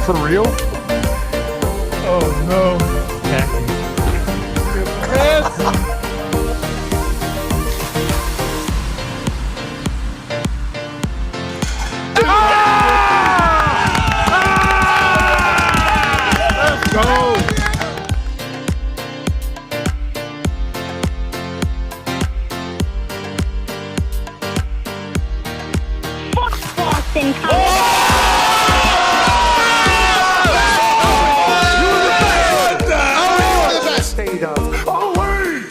For real? Oh, no. Let's go. Boston State of OH.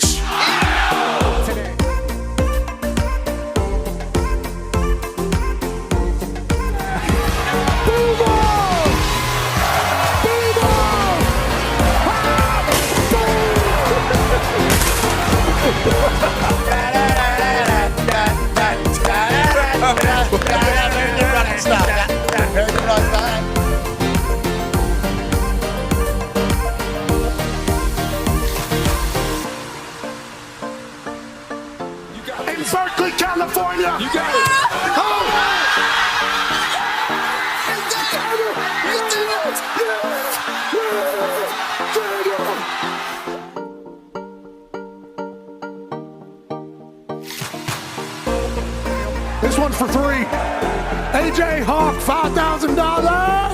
Today. In Berkeley, California. You got it. This one's for three. AJ Hawk, $5,000.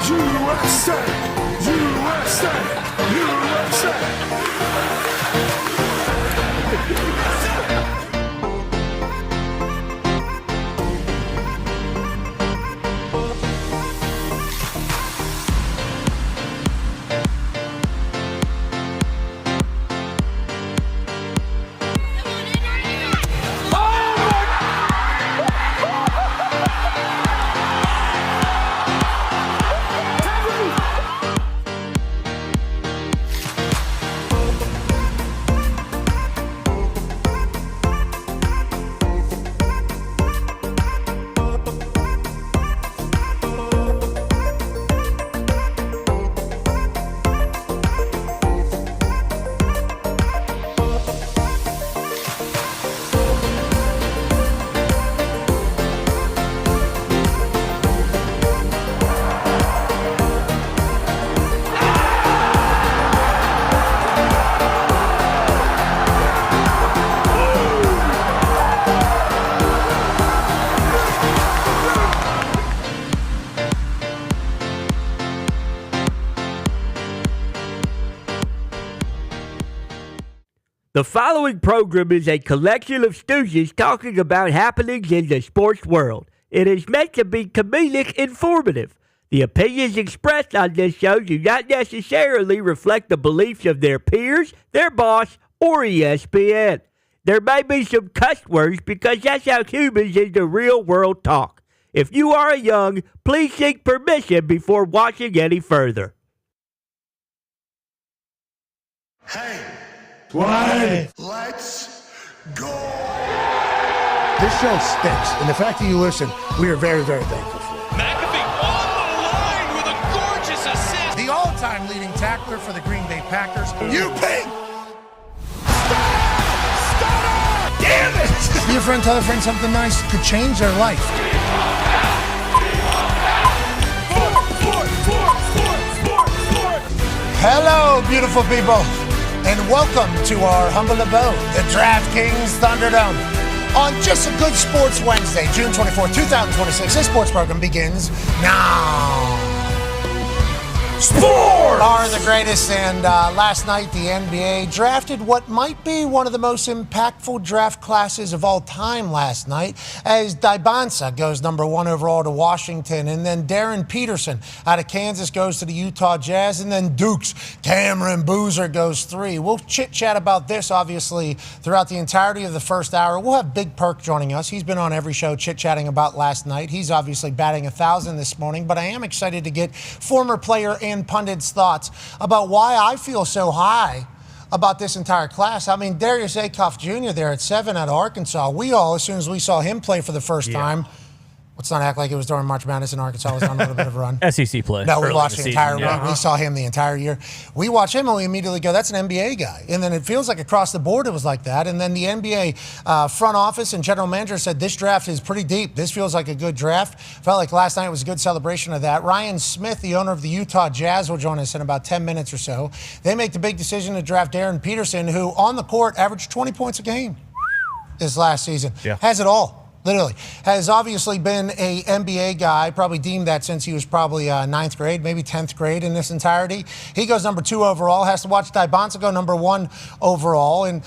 USA, USA, USA. The following program is a collection of stooges talking about happenings in the sports world. It is meant to be comedic informative. The opinions expressed on this show do not necessarily reflect the beliefs of their peers, their boss, or ESPN. There may be some cuss words because that's how humans in the real world talk. If you are young, please seek permission before watching any further. Hey, What? let's go. This show stinks, and the fact that you listen, we are very, very thankful for. McAfee on the line with a gorgeous assist. The all-time leading tackler for the Green Bay Packers. You pink. Damn it! Your friend tell a friend something nice could change their life. Hello, beautiful people, and welcome to our humble abode, the DraftKings Thunderdome. on just a good sports Wednesday, June 24, 2026. This sports program begins now. Sports are the greatest, and last night the NBA drafted what might be one of the most impactful draft classes of all time last night, as Dahn goes number 1 overall to Washington, and then Darren Peterson out of Kansas goes to the Utah Jazz, and then Duke's Cameron Boozer goes 3. We'll chit-chat about this, obviously, throughout the entirety of the first hour. We'll have Big Perk joining us. He's been on every show chit-chatting about last night. He's obviously batting 1,000 this morning, but I am excited to get former player and pundits' thoughts about why I feel so high about this entire class. I mean, Darius Acuff Jr. there at 7 out of Arkansas. We all, as soon as we saw him play for the first time, let's not act like it was during March Madness in Arkansas. It was on a little bit of a run. SEC play. No, we watched the entire season, run. We saw him the entire year. We watch him and we immediately go, that's an NBA guy. And then it feels like across the board it was like that. And then the NBA front office and general manager said, this draft is pretty deep. This feels like a good draft. Felt like last night was a good celebration of that. Ryan Smith, the owner of the Utah Jazz, will join us in about 10 minutes or so. They make the big decision to draft Darren Peterson, who on the court averaged 20 points a game this last season. Yeah. Has it all. Literally. Has obviously been a NBA guy, probably deemed that since he was probably 9th grade, maybe 10th grade in this entirety. He goes number 2 overall, has to watch Dahn go number 1 overall. And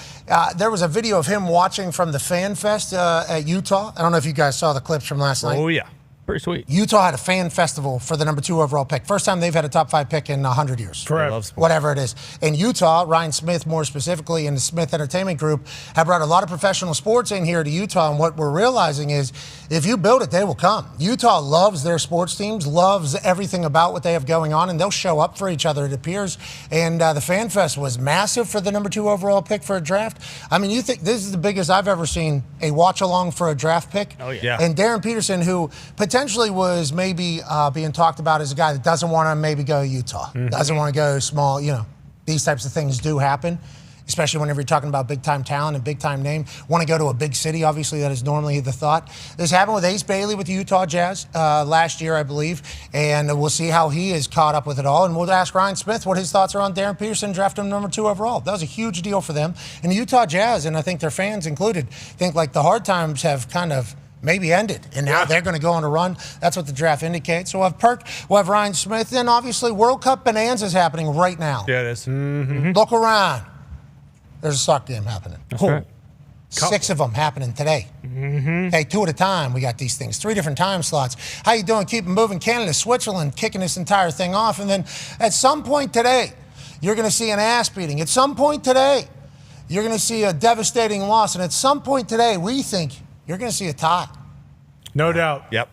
there was a video of him watching from the Fan Fest at Utah. I don't know if you guys saw the clips from last night. Oh, yeah. Pretty sweet. Utah had a fan festival for the number 2 overall pick. First time they've had a top 5 pick in 100 years. Correct. Whatever it is. In Utah, Ryan Smith, more specifically, and the Smith Entertainment Group have brought a lot of professional sports in here to Utah. And what we're realizing is if you build it, they will come. Utah loves their sports teams, loves everything about what they have going on, and they'll show up for each other, it appears. And the Fan Fest was massive for the number 2 overall pick for a draft. I mean, you think this is the biggest I've ever seen a watch-along for a draft pick? Oh, yeah. And Darren Peterson, who potentially was maybe being talked about as a guy that doesn't want to maybe go to Utah, doesn't want to go small, these types of things do happen, especially whenever you're talking about big-time talent and big-time name. Want to go to a big city, obviously, that is normally the thought. This happened with Ace Bailey with the Utah Jazz last year, I believe, and we'll see how he is caught up with it all. And we'll ask Ryan Smith what his thoughts are on Darren Peterson, drafting him number 2 overall. That was a huge deal for them. And the Utah Jazz, and I think their fans included, think like the hard times have kind of maybe ended, and now they're going to go on a run. That's what the draft indicates. So we'll have Perk, we'll have Ryan Smith, then obviously World Cup bonanza is happening right now. Yeah, it is. Mm-hmm. Look around. There's a soccer game happening. That's right. 6 of them happening today. Mm-hmm. Hey, 2 at a time. We got these things. 3 different time slots. How you doing? Keep it moving. Canada, Switzerland, kicking this entire thing off. And then at some point today, you're going to see an ass beating. At some point today, you're going to see a devastating loss. And at some point today, we think you're going to see a tie. No doubt. Yep.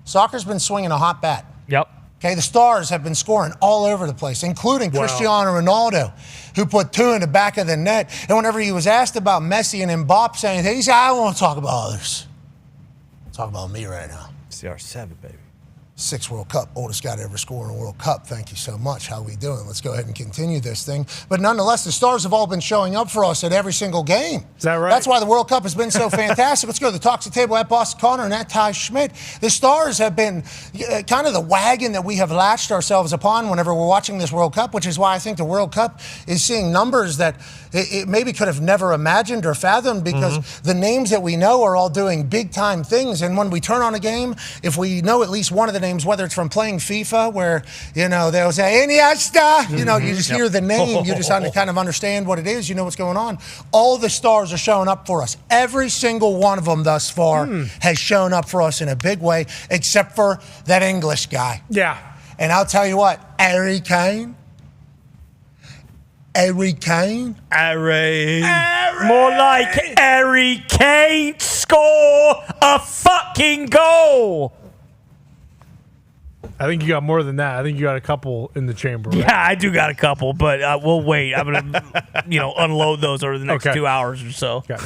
Soccer's been swinging a hot bat. Yep. Okay, the stars have been scoring all over the place, including Cristiano Ronaldo, who put 2 in the back of the net. And whenever he was asked about Messi and Mbappe saying, he said, I don't want to talk about others. Talk about me right now. CR7, baby. 6 World Cup, oldest guy to ever score in a World Cup. Thank you so much. How we doing? Let's go ahead and continue this thing. But nonetheless, the stars have all been showing up for us at every single game. Is that right? That's why the World Cup has been so fantastic. Let's go to the Toxic Table at Boston Connor and at Ty Schmidt. The stars have been kind of the wagon that we have latched ourselves upon whenever we're watching this World Cup, which is why I think the World Cup is seeing numbers that it maybe could have never imagined or fathomed, because the names that we know are all doing big-time things. And when we turn on a game, if we know at least one of the names, whether it's from playing FIFA, where, they'll say, Iniesta, you just hear the name, you just kind of understand what it is, you know what's going on. All the stars are showing up for us. Every single one of them thus far has shown up for us in a big way, except for that English guy. Yeah. And I'll tell you what, Harry Kane. More like Harry Kane score a fucking goal. I think you got more than that. I think you got a couple in the chamber. Right? Yeah, I do got a couple, but we'll wait. I'm gonna, unload those over the next 2 hours or so. Okay.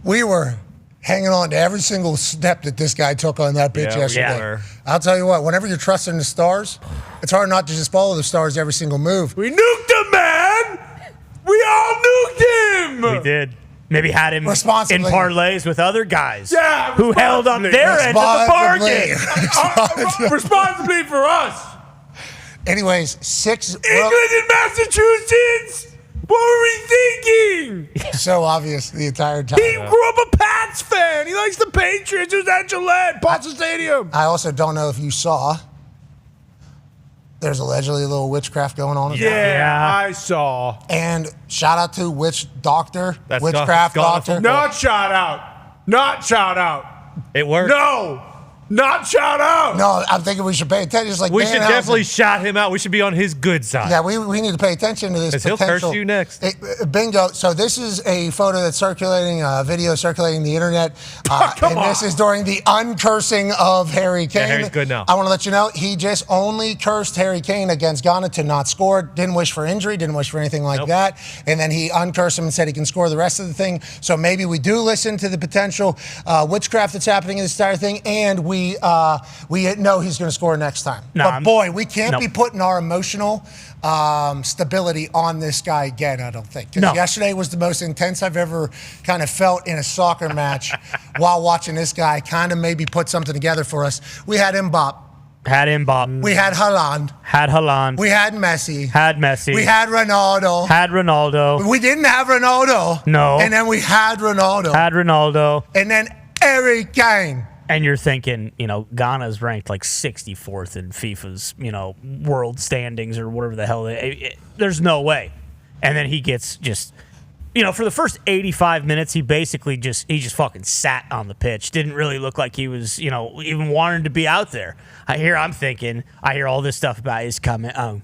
We were hanging on to every single step that this guy took on that pitch yesterday. Yeah. I'll tell you what, whenever you're trusting the stars, it's hard not to just follow the stars every single move. We nuked him, man! We all nuked him! We did. Maybe had him in Responsibly. parlays with other guys who held up their end of the bargain. Responsibly for us. Anyways, 6... England and Massachusetts! What were we thinking? So obvious the entire time. He grew up a Pats fan. He likes the Patriots. It was at Gillette, Boston Stadium. I also don't know if you saw. There's allegedly a little witchcraft going on. Yeah, I saw. And shout out to witchcraft doctor. Not shout out. Not shout out. It worked. No. Not shout out. No, I'm thinking we should pay attention. Just like We Dan should Housen. definitely shout him out. We should be on his good side. Yeah, we need to pay attention to this. Because he'll potential. curse you next. Bingo. So this is a photo that's circulating, a video circulating the internet. This is during the uncursing of Harry Kane. Yeah, Harry's good now. I want to let you know, he just only cursed Harry Kane against Ghana to not score. Didn't wish for injury, didn't wish for anything like that. And then he uncursed him and said he can score the rest of the thing. So maybe we do listen to the potential witchcraft that's happening in this entire thing, and we know he's going to score next time. No, but boy, we can't be putting our emotional stability on this guy again, I don't think. Because yesterday was the most intense I've ever kind of felt in a soccer match while watching this guy kind of maybe put something together for us. We had Mbappe. Had Mbappe. We had Haaland. Had Haaland. We had Messi. Had Messi. We had Ronaldo. Had Ronaldo. We didn't have Ronaldo. No. And then we had Ronaldo. Had Ronaldo. And then Harry Kane. And you're thinking, Ghana's ranked like 64th in FIFA's, world standings or whatever the hell. There's no way. And then he gets just, for the first 85 minutes, he basically just fucking sat on the pitch. Didn't really look like he was, even wanting to be out there. I hear all this stuff about is coming home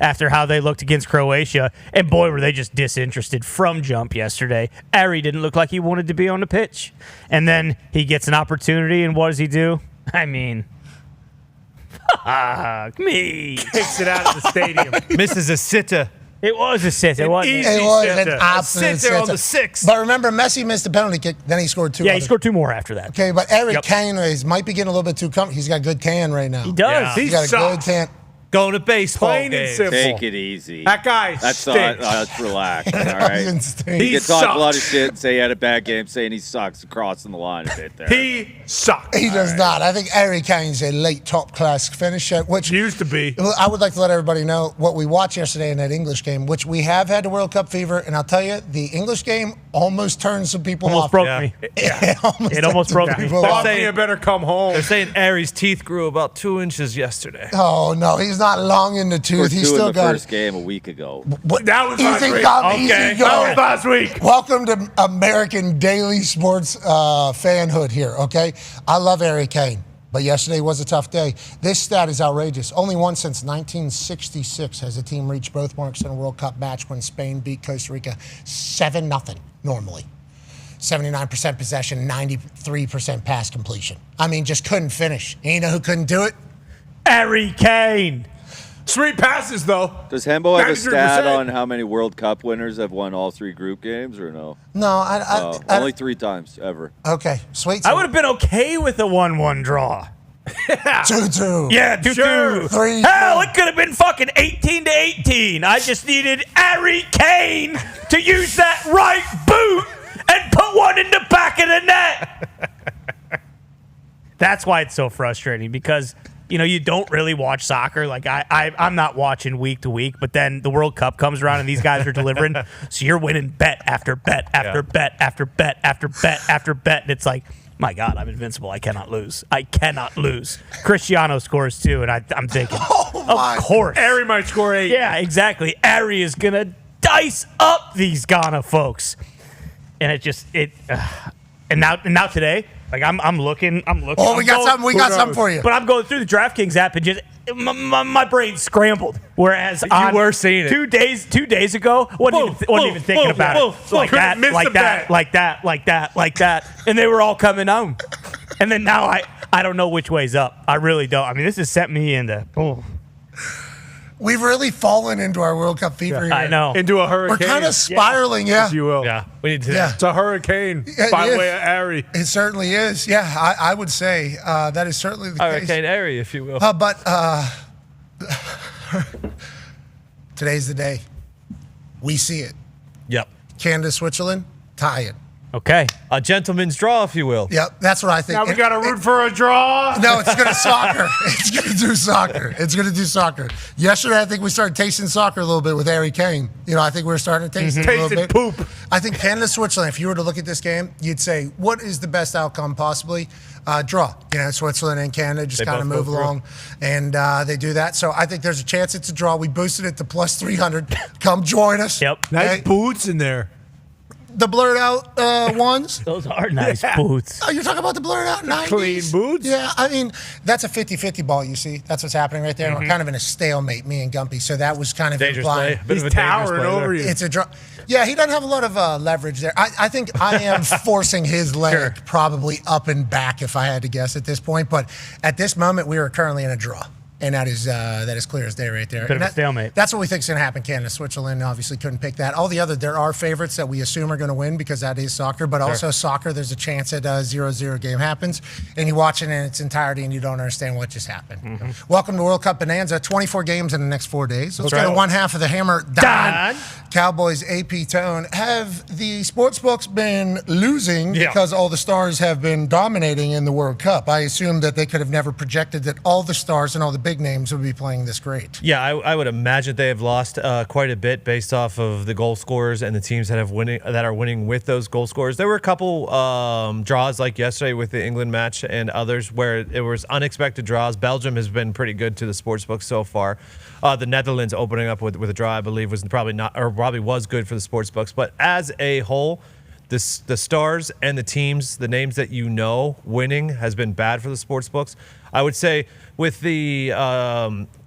after how they looked against Croatia. And boy, were they just disinterested from jump yesterday. Ari didn't look like he wanted to be on the pitch. And then he gets an opportunity, and what does he do? I mean, fuck me. Kicks it out of the stadium. Misses a sitter. It was a sit. It was an absolute sit there on the 6. But remember, Messi missed the penalty kick. Then he scored 2. Yeah, he scored 2 more after that. Okay, but Eric Kane might be getting a little bit too comfortable. He's got good tan right now. He does. Yeah. He's got a good tan. Going to baseball Plain and games. simple. Take it easy. That guy Let's relax. All right. He can talk a lot of sucks. shit, say he had a bad game, saying he sucks, crossing the line a bit there. He sucks. He does not. I think Harry Kane's a late top-class finisher, which Used to be. I would like to let everybody know what we watched yesterday in that English game, which we have had the World Cup fever, and I'll tell you, the English game almost turned some people Almost off. broke me. It almost broke me. Bosnia better come home. They're saying Ari's teeth grew about 2 inches yesterday. Oh, no, he's not long in the tooth. He's Two still in the got first game a week ago. That was last Easy week. come, Okay. easy go. That was last week. Welcome to American daily sports fanhood here, okay? I love Harry Kane, but yesterday was a tough day. This stat is outrageous. Only once since 1966 has a team reached both marks in a World Cup match when Spain beat Costa Rica 7-0 normally. 79% possession, 93% pass completion. I mean, just couldn't finish. And you know who couldn't do it? Harry Kane. Sweet passes, though. Does Hembo have a 93%. stat on how many World Cup winners have won all 3 group games, or no? No, Only 3 times ever. Okay, sweet. I would have been okay with a 1-1 draw. 2-2. Yeah, 2-2. Sure. 3-2. Hell, it could have been fucking 18-18. I just needed Harry Kane to use that right boot and put one in the back of the net. That's why it's so frustrating, because you don't really watch soccer. Like I'm not watching week to week, but then the World Cup comes around and these guys are delivering. So you're winning bet after bet after bet after bet after bet after bet, and it's like, my God, I'm invincible. I cannot lose. I cannot lose. Cristiano scores too, and I'm thinking, of course, Harry might score 8. yeah, exactly. Ari is gonna dice up these Ghana folks, and and now today. Like I'm looking. Oh, we got something for you. But I'm going through the DraftKings app and just my brain scrambled. Whereas You were seeing it 2 days ago, wasn't even thinking about it like that, like that, and they were all coming home. And then now I don't know which way's up. I really don't. I mean, this has sent me into. We've really fallen into our World Cup fever here. I know. Into a We're hurricane. kind of spiraling, If you will. Yeah, we need to. Yeah. It's a hurricane Yeah, by it is. way of Harry. It certainly is. Yeah, I would say that is certainly the case. Hurricane Ari, if you will. But today's the day. We see it. Yep. Canada, Switzerland, tie it. Okay. A gentleman's draw, if you will. Yep, that's what I think. Now we got to root for a draw. No, it's going to soccer. It's going to do soccer. It's going to do soccer. Yesterday, I think we started tasting soccer a little bit with Harry Kane. I think we were starting to taste it a little bit. Poop. I think Canada, Switzerland, if you were to look at this game, you'd say, what is the best outcome possibly? Draw. Switzerland and Canada just kind of move along, and they do that. So I think there's a chance it's a draw. We boosted it to plus 300. Come join us. Yep. Nice boots in there. The blurred out ones. Those are nice boots. Oh, you're talking about the blurred out 90s? Clean boots? Yeah, I mean, that's a 50-50 ball, you see. That's what's happening right there. We're kind of in a stalemate, me and Gumpy. So that was kind of Dangerous implying. play. Bit He's of a dangerous towering play there. over you. It's a draw. Yeah, he doesn't have a lot of leverage there. I think I am forcing his leg probably up and back if I had to guess at this point. But at this moment, we are currently in a draw. And that is clear as day right there. Bit of a stalemate. That's what we think is going to happen. Canada, Switzerland obviously couldn't pick that. All the other, there are favorites that we assume are going to win because that is soccer. But also soccer, there's a chance that a 0-0 game happens. And you watch it in its entirety and you don't understand what just happened. Welcome to World Cup Bonanza. 24 games in the next 4 days. Let's go to one half of the hammer. Dahn. Cowboys AP Tone. Have the sports books been losing because all the stars have been dominating in the World Cup? I assume that they could have never projected that all the stars and all the big names would be playing this great. Yeah, I would imagine they have lost quite a bit based off of the goal scorers and the teams that are winning with those goal scorers. There were a couple draws like yesterday with the England match and others where it was unexpected draws. Belgium has been pretty good to the sportsbook so far. The Netherlands opening up with a draw, I believe, was probably was good for the sportsbooks. But as a whole, the stars and the teams, the names that winning has been bad for the sportsbooks. I would say with the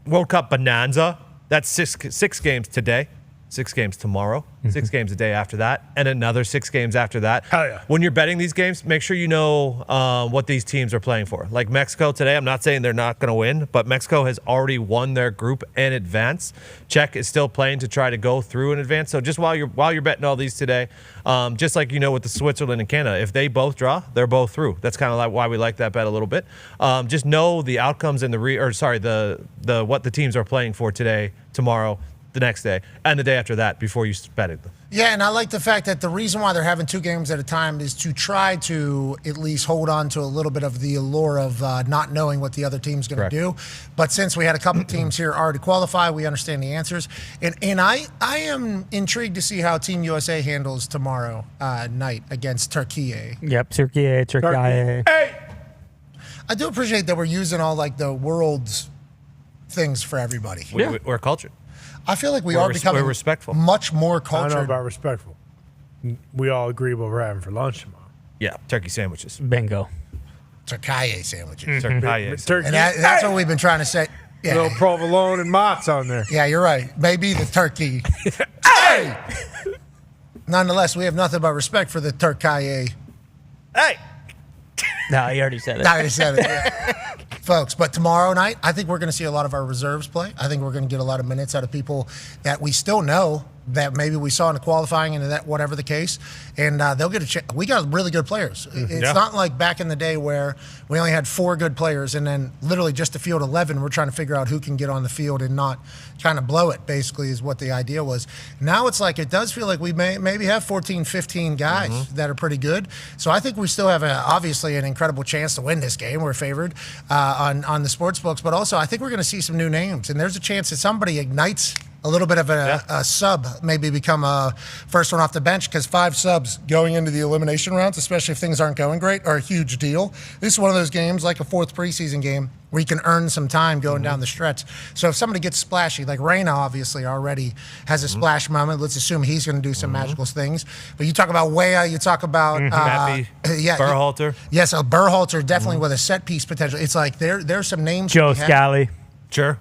World Cup Bonanza, that's six games today, 6 games tomorrow, 6 games a day after that, and another 6 games after that. Hell yeah. When you're betting these games, make sure you know what these teams are playing for. Like Mexico today, I'm not saying they're not going to win, but Mexico has already won their group and advanced. Czech is still playing to try to go through and advance. So just while you're betting all these today, just like with the Switzerland and Canada, if they both draw, they're both through. That's kind of like why we like that bet a little bit. Just know the outcomes and the what the teams are playing for today, tomorrow, the next day, and the day after that before you bet it. Yeah, and I like the fact that the reason why they're having 2 games at a time is to try to at least hold on to a little bit of the allure of not knowing what the other team's going to do. But since we had a couple teams here already qualify, we understand the answers. And I am intrigued to see how Team USA handles tomorrow night against Turkey. Yep, Turkey. Hey! I do appreciate that we're using all like the world's things for everybody. We're cultured. I feel like we're becoming respectful. much more I don't know cultured. about respectful. We all agree what we're having for lunch tomorrow. Yeah, turkey sandwiches. Bingo. Turkey sandwiches. Turkey. And that's what we've been trying to say. Yeah. Little provolone and mozz on there. Yeah, you're right. Maybe the turkey. Hey! Nonetheless, we have nothing but respect for the Turkey. Hey! No, you already said it. I said it. Yeah. Folks, but tomorrow night, I think we're going to see a lot of our reserves play. I think we're going to get a lot of minutes out of people that we still know that maybe we saw in the qualifying and that whatever the case, and they'll get a chance. We got really good players. It's not like back in the day where we only had 4 good players and then literally just to field 11, we're trying to figure out who can get on the field and not kind of blow it, basically, is what the idea was. Now it's like it does feel like we maybe have 14, 15 guys that are pretty good. So I think we still have obviously an incredible chance to win this game. We're favored on the sports books, but also I think we're going to see some new names, and there's a chance that somebody ignites a little bit of a sub, maybe become a first one off the bench, because 5 subs going into the elimination rounds, especially if things aren't going great, are a huge deal. This is one of those games, like a 4th preseason game, where you can earn some time going down the stretch. So if somebody gets splashy, like Reyna obviously already has a splash moment, let's assume he's going to do some magical things. But you talk about Weah, you talk about Berhalter. Yes, a Berhalter definitely with a set piece potential. It's like there's some names. Joe Scally. Sure.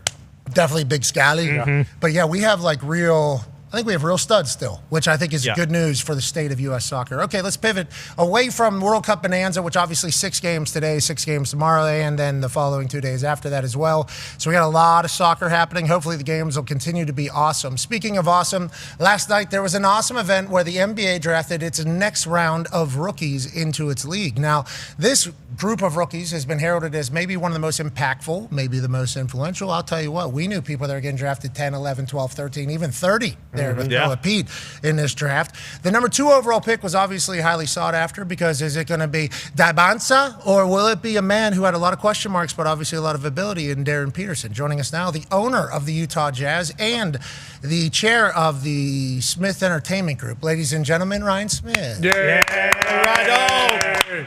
Definitely Big Scally. But yeah, we have like I think we have real studs still, which I think is good news for the state of U.S. soccer. Okay, let's pivot away from World Cup Bonanza, which obviously 6 games today, 6 games tomorrow, and then the following 2 days after that as well. So we got a lot of soccer happening. Hopefully the games will continue to be awesome. Speaking of awesome, last night there was an awesome event where the NBA drafted its next round of rookies into its league. Now, this group of rookies has been heralded as maybe one of the most impactful, maybe the most influential. I'll tell you what, we knew people that are getting drafted 10, 11, 12, 13, even 30 there with Noah Pete in this draft. The number 2 overall pick was obviously highly sought after because is it going to be Dahn or will it be a man who had a lot of question marks but obviously a lot of ability in Darren Peterson? Joining us now, the owner of the Utah Jazz and the chair of the Smith Entertainment Group. Ladies and gentlemen, Ryan Smith.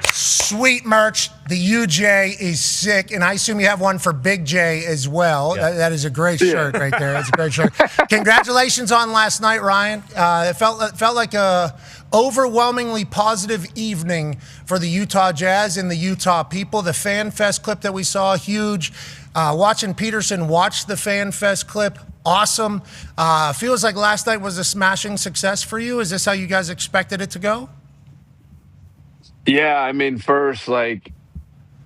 Sweet merch. The UJ is sick, and I assume you have one for Big J as well. Yeah. That is a great shirt right there. That's a great shirt. Congratulations on last night, Ryan. It felt like a overwhelmingly positive evening for the Utah Jazz and the Utah people. The Fan Fest clip that we saw, huge. Watching Peterson watch the Fan Fest clip, awesome. Feels like last night was a smashing success for you. Is this how you guys expected it to go? Yeah, I mean, first, I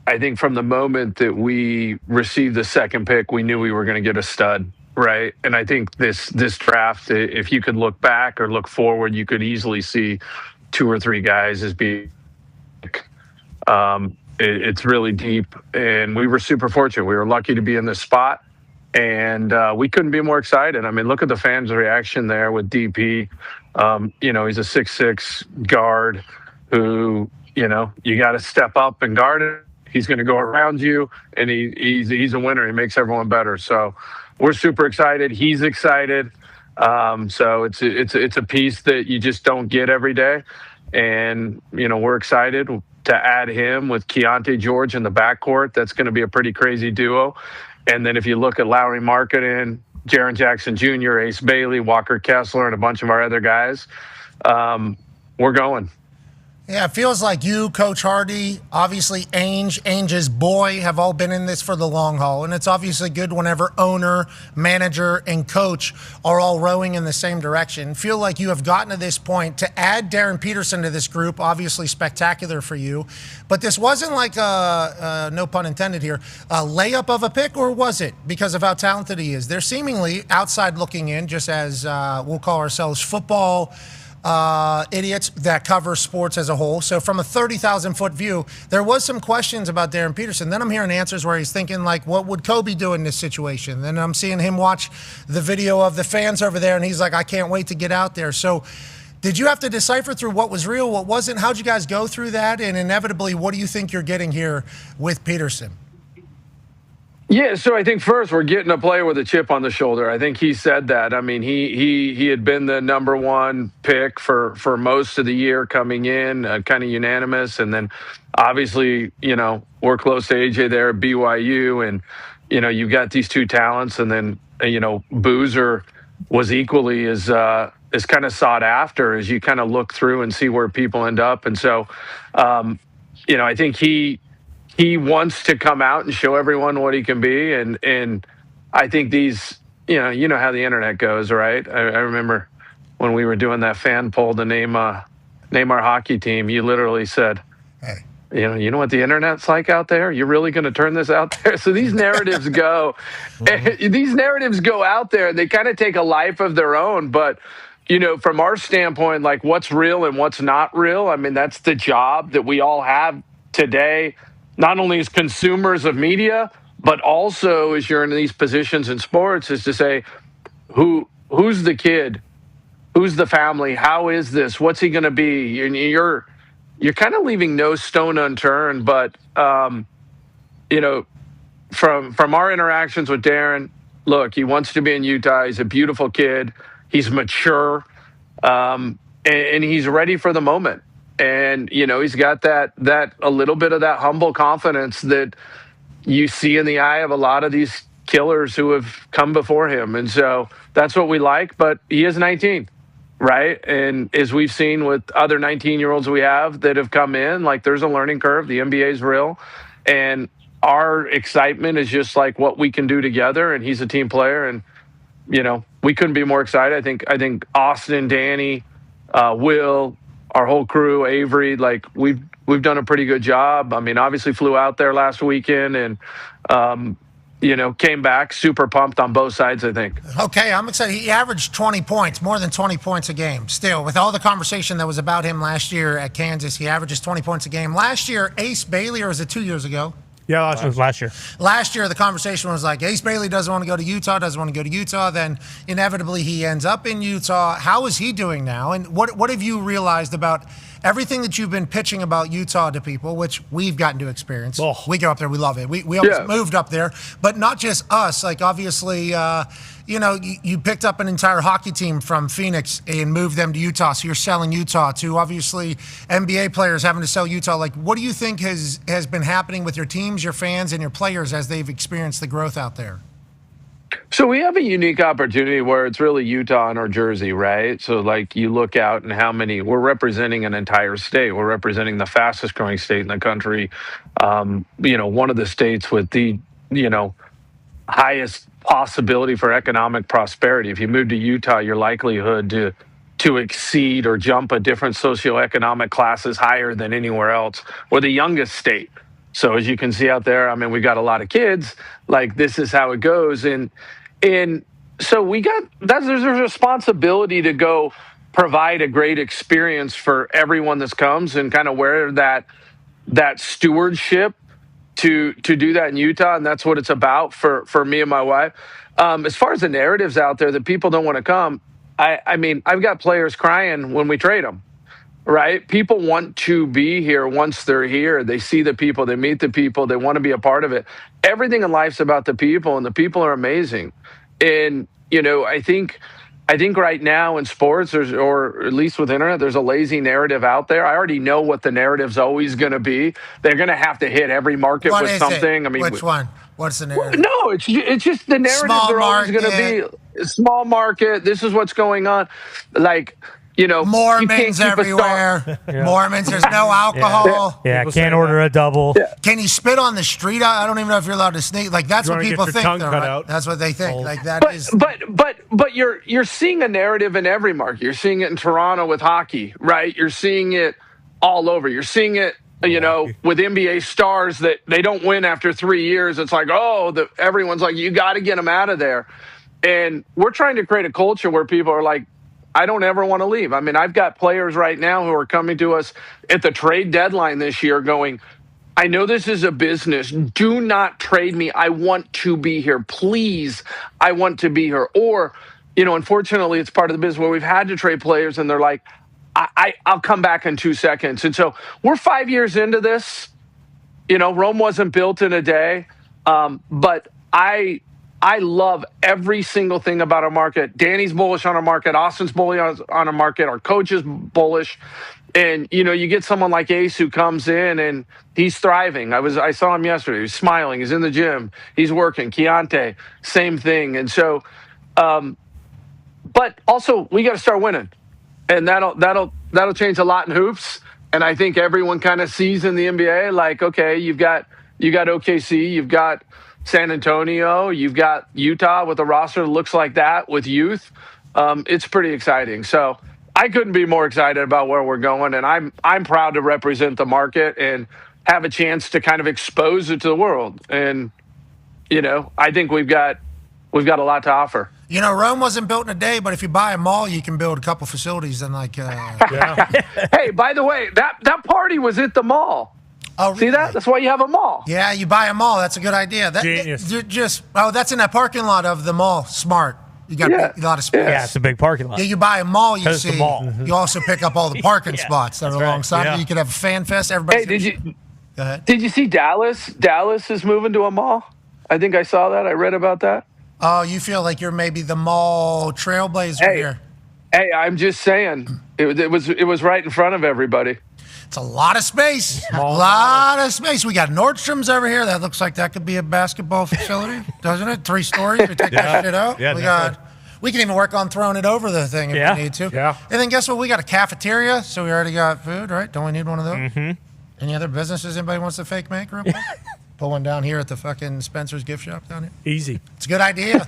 think from the moment that we received the second pick, we knew we were going to get a stud, right? And I think this draft, if you could look back or look forward, you could easily see 2 or 3 guys as being. It's really deep, and we were super fortunate. We were lucky to be in this spot, and we couldn't be more excited. I mean, look at the fans' reaction there with DP. He's a 6'6" guard who. You got to step up and guard it. He's going to go around you, and he's a winner. He makes everyone better. So we're super excited. He's excited. So it's a piece that you just don't get every day, and we're excited to add him with Keontae George in the backcourt. That's going to be a pretty crazy duo. And then if you look at Lowry Markkanen, Jaren Jackson Jr., Ace Bailey, Walker Kessler, and a bunch of our other guys, we're going. Yeah, it feels like you, Coach Hardy, obviously Ainge's boy have all been in this for the long haul. And it's obviously good whenever owner, manager, and coach are all rowing in the same direction. Feel like you have gotten to this point to add Darren Peterson to this group, obviously spectacular for you. But this wasn't like no pun intended here, a layup of a pick, or was it because of how talented he is? They're seemingly outside looking in, just as we'll call ourselves football idiots that cover sports as a whole. So from a 30,000-foot view, there was some questions about Darren Peterson. Then I'm hearing answers where he's thinking, what would Kobe do in this situation? Then I'm seeing him watch the video of the fans over there, and he's like, I can't wait to get out there. So did you have to decipher through what was real, what wasn't? How'd you guys go through that? And inevitably, what do you think you're getting here with Peterson? Yeah, so I think first we're getting a player with a chip on the shoulder. I think he said that. I mean, he had been the number 1 pick for most of the year coming in, kind of unanimous. And then obviously, we're close to AJ there at BYU, and you've got these 2 talents, and then Boozer was equally as kind of sought after as you kind of look through and see where people end up. And so, I think he wants to come out and show everyone what he can be. And I think these, you know how the internet goes, right? I remember when we were doing that fan poll to name our hockey team, you literally said, hey, you know what the internet's like out there? You're really going to turn this out there? So these narratives go, these narratives go out there, and they kind of take a life of their own. But, from our standpoint, what's real and what's not real, I mean, that's the job that we all have today. Not only as consumers of media, but also as you're in these positions in sports, is to say, who's the kid? Who's the family? How is this? What's he going to be? And you're kind of leaving no stone unturned. But, from our interactions with Darren, look, he wants to be in Utah. He's a beautiful kid. He's mature. And he's ready for the moment. And, he's got that a little bit of that humble confidence that you see in the eye of a lot of these killers who have come before him. And so that's what we like. But he is 19, right? And as we've seen with other 19-year-olds we have that have come in, there's a learning curve. The NBA is real. And our excitement is just what we can do together. And he's a team player. And, we couldn't be more excited. I think Austin, Danny, Will, our whole crew, Avery, we've done a pretty good job. I mean, obviously flew out there last weekend, and came back super pumped on both sides, I think. Okay, I'm excited. He averaged 20 points, more than 20 points a game. Still, with all the conversation that was about him last year at Kansas, he averages 20 points a game. Last year, Ace Bailey, or was it 2 years ago? Yeah, it was last year. Last year, the conversation was like, Ace Bailey doesn't want to go to Utah, Then inevitably he ends up in Utah. How is he doing now? And what have you realized about everything that you've been pitching about Utah to people, which we've gotten to experience? Oh. We go up there, we love it. We almost moved up there, but not just us. Like, obviously, you picked up an entire hockey team from Phoenix and moved them to Utah, so you're selling Utah to, obviously, NBA players having to sell Utah. Like, what do you think has been happening with your teams, your fans, and your players as they've experienced the growth out there? So we have a unique opportunity where it's really Utah and or Jersey, right? So like you look out and we're representing an entire state. We're representing the fastest growing state in the country. One of the states with the, highest possibility for economic prosperity. If you move to Utah, your likelihood to exceed or jump a different socioeconomic class is higher than anywhere else. We're the youngest state. So as you can see out there, I mean, we got a lot of kids. Like, this is how it goes. And so there's a responsibility to go provide a great experience for everyone that comes and kind of wear that stewardship to do that in Utah. And that's what it's about for me and my wife. As far as the narratives out there that people don't want to come, I mean, I've got players crying when we trade them. Right? People want to be here once they're here. They see the people, they meet the people, they want to be a part of it. Everything in life's about the people, and the people are amazing. And, I think right now in sports, or at least with internet, there's a lazy narrative out there. I already know what the narrative's always going to be. They're going to have to hit every market with something. I mean, which one? What's the narrative? No, it's just the narrative. They're always going to be small market. This is what's going on. Like, Mormons everywhere. Mormons, there's no alcohol. Yeah, can't order a double. Yeah. Can you spit on the street? I don't even know if you're allowed to sneak. Like, that's what people think. Right? That's what they think. Like, that is. But you're seeing a narrative in every market. You're seeing it in Toronto with hockey, right? You're seeing it all over. You're seeing it, with NBA stars that they don't win after 3 years. It's like, everyone's like, you got to get them out of there. And we're trying to create a culture where people are like, I don't ever want to leave. I mean, I've got players right now who are coming to us at the trade deadline this year going, I know this is a business. Do not trade me. I want to be here. Please, I want to be here. Or, unfortunately, it's part of the business where we've had to trade players and they're like, I'll come back in 2 seconds. And so we're 5 years into this. Rome wasn't built in a day. But I love every single thing about our market. Danny's bullish on our market. Austin's bullish on our market. Our coach is bullish. And, you get someone like Ace who comes in and he's thriving. I saw him yesterday. He's smiling. He's in the gym. He's working. Keontae, same thing. And so, but also we got to start winning. And that'll change a lot in hoops. And I think everyone kind of sees in the NBA, like, okay, you've got OKC, you've got San Antonio, you've got Utah with a roster that looks like that with youth. It's pretty exciting. So I couldn't be more excited about where we're going, and I'm proud to represent the market and have a chance to kind of expose it to the world. And I think we've got a lot to offer. Rome wasn't built in a day, but if you buy a mall, you can build a couple facilities and Hey, by the way, that party was at the mall. Oh, really? See that? That's why you have a mall. Yeah, you buy a mall. That's a good idea. Genius. That's in that parking lot of the mall. Smart. You got a lot of space. Yeah, it's a big parking lot. Yeah, you buy a mall, you It's see. the mall. You also pick up all the parking spots that are alongside. Yeah. You could have a fan fest. Everybody. Go ahead. Did you see Dallas? Dallas is moving to a mall. I think I saw that. I read about that. Oh, you feel like you're maybe the mall trailblazer here. Hey, I'm just saying. It was right in front of everybody. It's a lot of space. A lot of space. We got Nordstrom's over here. That looks like that could be a basketball facility, doesn't it? 3 stories. We take that shit out. Yeah, we can even work on throwing it over the thing if we need to. Yeah. And then guess what? We got a cafeteria, so we already got food, right? Don't we need one of those? Mm-hmm. Any other businesses anybody wants to fake make real quick? Put one down here at the fucking Spencer's gift shop down here. Easy. It's a good idea.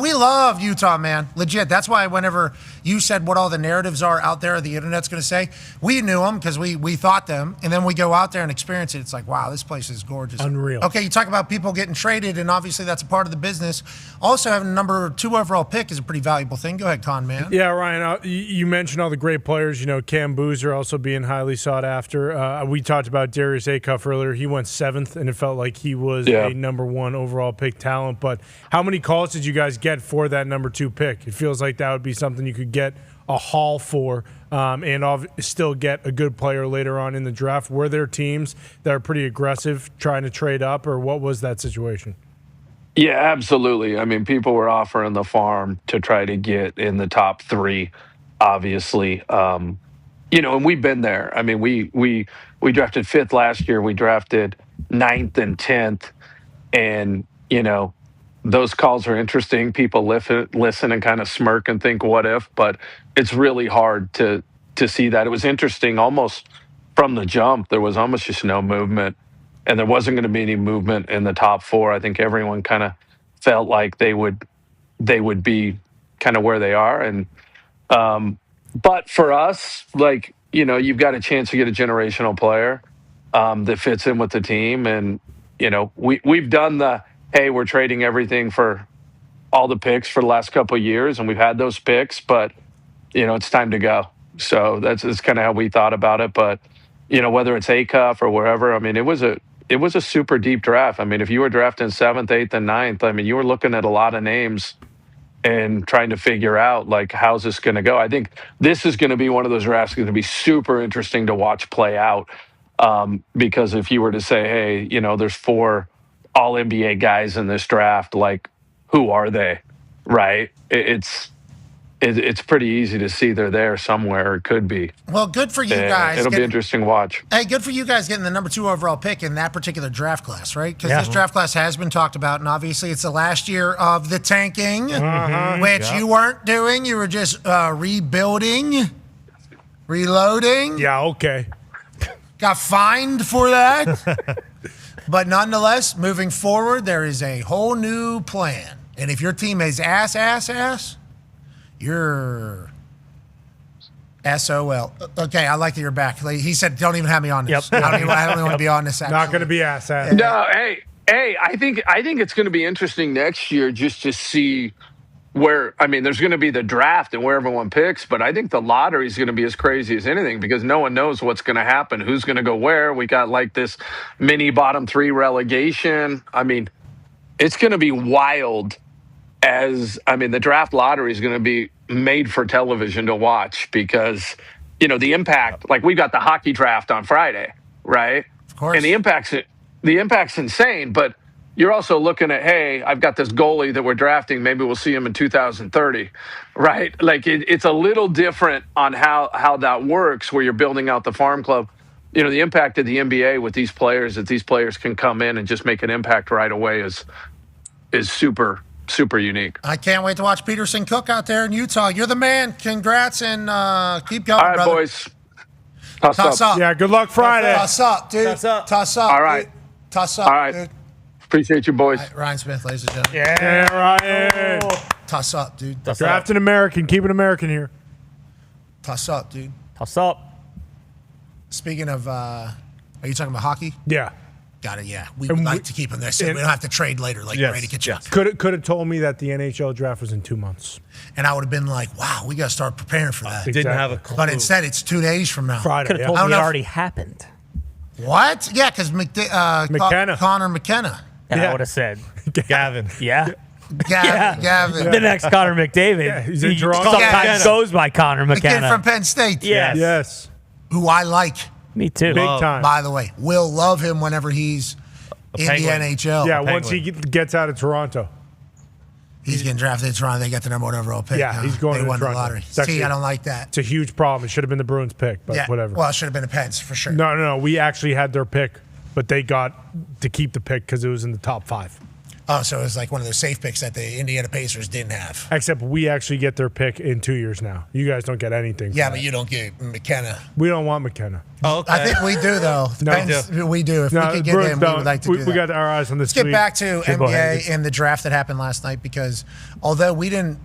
We love Utah, man. Legit. That's why whenever you said what all the narratives are out there, the internet's going to say, we knew them because we thought them. And then we go out there and experience it. It's like, wow, this place is gorgeous. Unreal. Okay, you talk about people getting traded, and obviously that's a part of the business. Also, having a number 2 overall pick is a pretty valuable thing. Go ahead, Con Man. Yeah, Ryan, you mentioned all the great players. You know, Cam Boozer also being highly sought after. We talked about Darius Acuff earlier. He went 7th, and it felt like he was a number 1 overall pick talent. But how many calls did you guys get for that number 2 pick? It feels like that would be something you could get a haul for and still get a good player later on in the draft. Were there teams that are pretty aggressive trying to trade up, or what was that situation? Yeah, absolutely. I mean, people were offering the farm to try to get in the top 3, obviously. You know, and we've been there. I mean, we drafted 5th last year. We drafted 9th and 10th. And, you know, those calls are interesting. People listen and kind of smirk and think, what if? But it's really hard to see that. It was interesting almost from the jump. There was almost just no movement. And there wasn't going to be any movement in the top 4. I think everyone kind of felt like they would be kind of where they are. And but for us, like, you know, you've got a chance to get a generational player that fits in with the team. And, you know, we've done hey, we're trading everything for all the picks for the last couple of years, and we've had those picks, but, you know, it's time to go. So that's kind of how we thought about it. But, you know, whether it's Acuff or wherever, I mean, it was a super deep draft. I mean, if you were drafting 7th, 8th, and 9th, I mean, you were looking at a lot of names and trying to figure out, like, how's this going to go? I think this is going to be one of those drafts going to be super interesting to watch play out because if you were to say, hey, you know, there's 4 all-NBA guys in this draft, like, who are they, right? It's pretty easy to see they're there somewhere, or it could be. Well, good for you guys. It'll be interesting to watch. Hey, good for you guys getting the number 2 overall pick in that particular draft class, right? Because this draft class has been talked about, and obviously it's the last year of the tanking, which you weren't doing. You were just rebuilding, reloading. Yeah, okay. Got fined for that. But nonetheless, moving forward, there is a whole new plan. And if your team is ass, you're SOL. Okay, I like that you're back. He said, don't even have me on this. I don't even want to be on this. Not going to be ass. No, hey, I think it's going to be interesting next year just to see where, I mean, there's going to be the draft and where everyone picks, but I think the lottery is going to be as crazy as anything because no one knows what's going to happen, who's going to go where. We got like this mini bottom 3 relegation. I mean, it's going to be wild the draft lottery is going to be made for television to watch because, you know, the impact, like we got the hockey draft on Friday, right? Of course. And the impact's insane, but you're also looking at, hey, I've got this goalie that we're drafting. Maybe we'll see him in 2030, right? Like it's a little different on how that works where you're building out the farm club. You know, the impact of the NBA with these players, that these players can come in and just make an impact right away is super, super unique. I can't wait to watch Peterson cook out there in Utah. You're the man. Congrats and keep going, all right, brother. Boys. Toss up. Yeah, good luck Friday. Toss up, dude. Toss up. All right. Dude. Toss up, all right. dude. Appreciate you, boys. Right, Ryan Smith, ladies and gentlemen. Yeah, Ryan. Toss up, dude. Draft an American. Keep an American here. Toss up, dude. Toss up. Speaking of, are you talking about hockey? Yeah. Got it, yeah. We would like to keep him there so we don't have to trade later like Brady Kachuk. Could have told me that the NHL draft was in 2 months. And I would have been like, wow, we got to start preparing for that. Didn't have a clue. But instead, it's 2 days from now. Friday. Could have told me it already happened. What? Yeah, because McKenna. Connor McKenna. And I would have said, Gavin. yeah. Gavin. The next Connor McDavid. Yeah, he's in Toronto. Sometimes goes by Connor The kid McKenna. from Penn State. Yes. Yes. Who I like, Me too. Big time. by the way. Will love him whenever he's in Penguin. the NHL. Yeah, once he gets out of Toronto. He's getting drafted in Toronto. They got the number 1 overall pick. Yeah, he's going They to won the Toronto. lottery. It's actually- See, I don't like that. It's a huge problem. It should have been the Bruins pick, but Yeah, whatever. well, it should have been the Pens for sure. No. We actually had their pick, but they got to keep the pick because it was in the top 5. Oh, so it was like one of those safe picks that the Indiana Pacers didn't have. Except we actually get their pick in 2 years now. You guys don't get anything. Yeah, but you don't get McKenna. We don't want McKenna. Oh, okay. I think we do, though. Depends. We do. If we could get him, we would like to do that. We got our eyes on this. Let's get back to NBA and the draft that happened last night, because although we didn't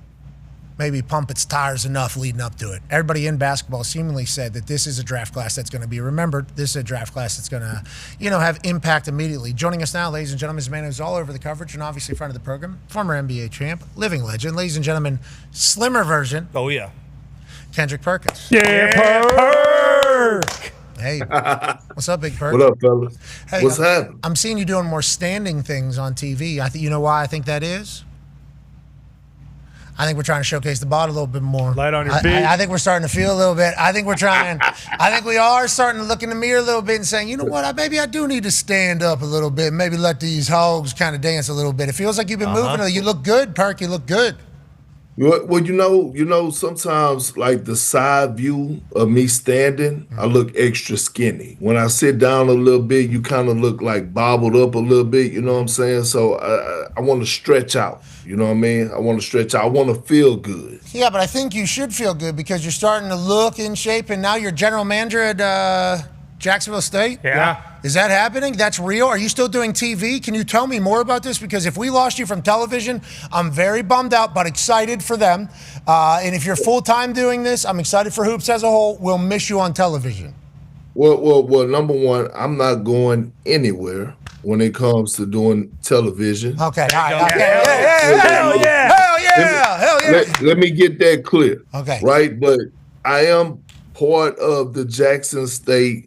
maybe pump its tires enough leading up to it, everybody in basketball seemingly said that this is a draft class that's going to be remembered. This is a draft class that's going to, have impact immediately. Joining us now, ladies and gentlemen, is a man who's all over the coverage and obviously friend of the program, former NBA champ, living legend. Ladies and gentlemen, slimmer version. Oh, yeah. Kendrick Perkins. Yeah, Perk! Hey, what's up, Big Perk? What up, fellas? Hey, What's happening? I'm seeing you doing more standing things on TV. You know why I think that is? I think we're trying to showcase the body a little bit more. Light on your feet. I think we're starting to feel a little bit. I think we are starting to look in the mirror a little bit and saying, you know what, maybe I do need to stand up a little bit, maybe let these hogs kind of dance a little bit. It feels like you've been moving. You look good, Perk. You look good. Well, sometimes like the side view of me standing, I look extra skinny. When I sit down a little bit, you kind of look like bobbled up a little bit, you know what I'm saying? So I want to stretch out, you know what I mean? I want to stretch out. I want to feel good. Yeah, but I think you should feel good because you're starting to look in shape, and now you're general manager at Jacksonville State? Yeah. Is that happening? That's real? Are you still doing TV? Can you tell me more about this? Because if we lost you from television, I'm very bummed out, but excited for them. And if you're full-time doing this, I'm excited for Hoops as a whole. We'll miss you on television. Well, number one, I'm not going anywhere when it comes to doing television. Okay, all right. Okay. Hell yeah. Let me get that clear. Okay. Right? But I am part of the Jackson State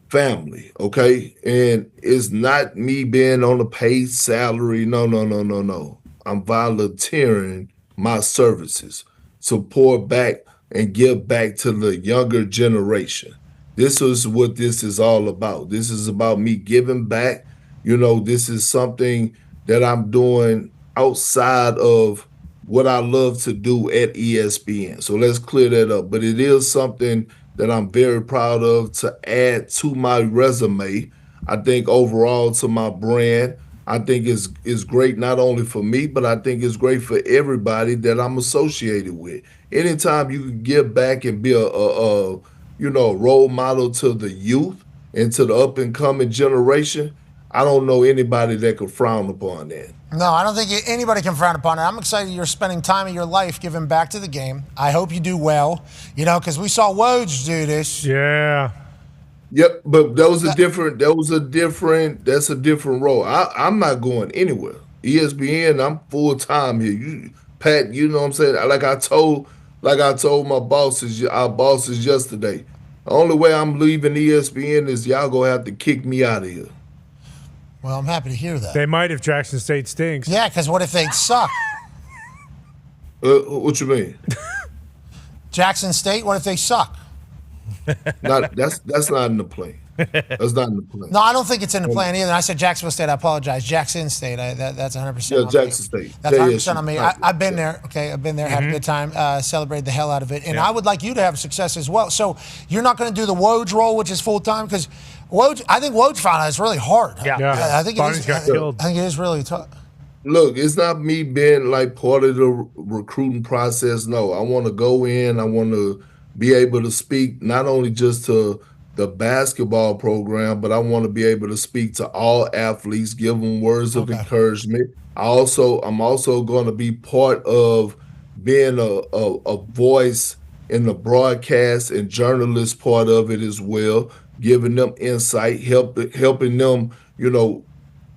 family, okay? And it's not me being on a paid salary. No. I'm volunteering my services to pour back and give back to the younger generation. This is what this is all about. This is about me giving back. This is something that I'm doing outside of what I love to do at ESPN. So let's clear that up. But it is something that I'm very proud of to add to my resume. I think overall to my brand, I think it's great not only for me, but I think it's great for everybody that I'm associated with. Anytime you can give back and be a role model to the youth and to the up and coming generation, I don't know anybody that could frown upon that. No, I don't think anybody can frown upon it. I'm excited you're spending time of your life giving back to the game. I hope you do well, because we saw Woj do this. Yeah. Yep, but that's a different role. I'm not going anywhere. ESPN, I'm full time here. Pat, you know what I'm saying? Like I told our bosses yesterday. The only way I'm leaving ESPN is y'all gonna have to kick me out of here. Well, I'm happy to hear that. They might if Jackson State stinks. Yeah, because what if they suck? What you mean? Jackson State, what if they suck? That's not in the plan. That's not in the plan. No, I don't think it's in the plan either. I said Jacksonville State. I apologize. Jackson State. That's 100%. Yeah, Jackson State. That's 100% on me. I've been there. Okay, I've been there. Had a good time. Celebrated the hell out of it. And I would like you to have success as well. So you're not going to do the Woj role, which is full time, because I think Woj found out it's really hard. Yeah. I think it is. Got killed. I think it is really tough. Look, it's not me being like part of the recruiting process. No, I want to go in. I want to be able to speak not only just to the basketball program, but I want to be able to speak to all athletes, give them words of encouragement. I'm also going to be part of being a voice in the broadcast and journalist part of it as well, giving them insight, helping them,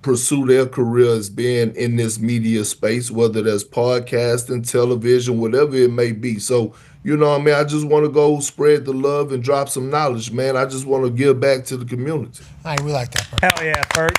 pursue their career as being in this media space, whether that's podcasting, television, whatever it may be. So, I just want to go spread the love and drop some knowledge, man. I just want to give back to the community. All right, we like that, Bert. Hell yeah, Bert.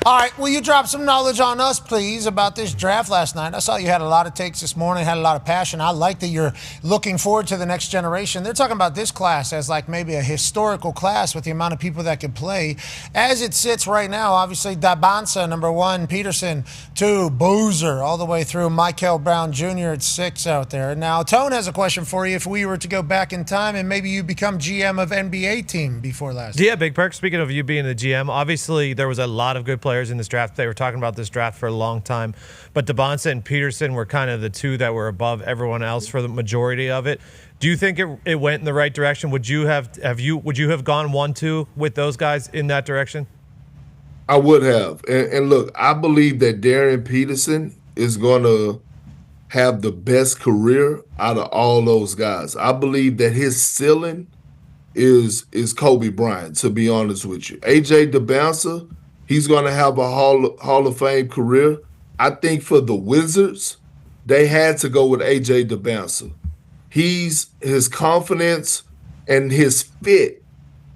All right, will you drop some knowledge on us, please, about this draft last night? I saw you had a lot of takes this morning, had a lot of passion. I like that you're looking forward to the next generation. They're talking about this class as like maybe a historical class with the amount of people that could play. As it sits right now, obviously, Dabansa, number 1, Peterson, 2, Boozer, all the way through Michael Brown Jr. at 6 out there. Now, Tone has a question for you. If we were to go back in time and maybe you become GM of NBA team before last year. Yeah, Big Perk, speaking of you being the GM, obviously there was a lot of good players players in this draft. They were talking about this draft for a long time, but Dahn and Peterson were kind of the two that were above everyone else for the majority of it. Do you think it went in the right direction? Would you have gone 1-2 with those guys in that direction? I would have. And look, I believe that Darren Peterson is going to have the best career out of all those guys. I believe that his ceiling is Kobe Bryant, to be honest with you. AJ DeBouncer, he's going to have a Hall of Fame career. I think for the Wizards, they had to go with AJ DeBouncer. His confidence and his fit.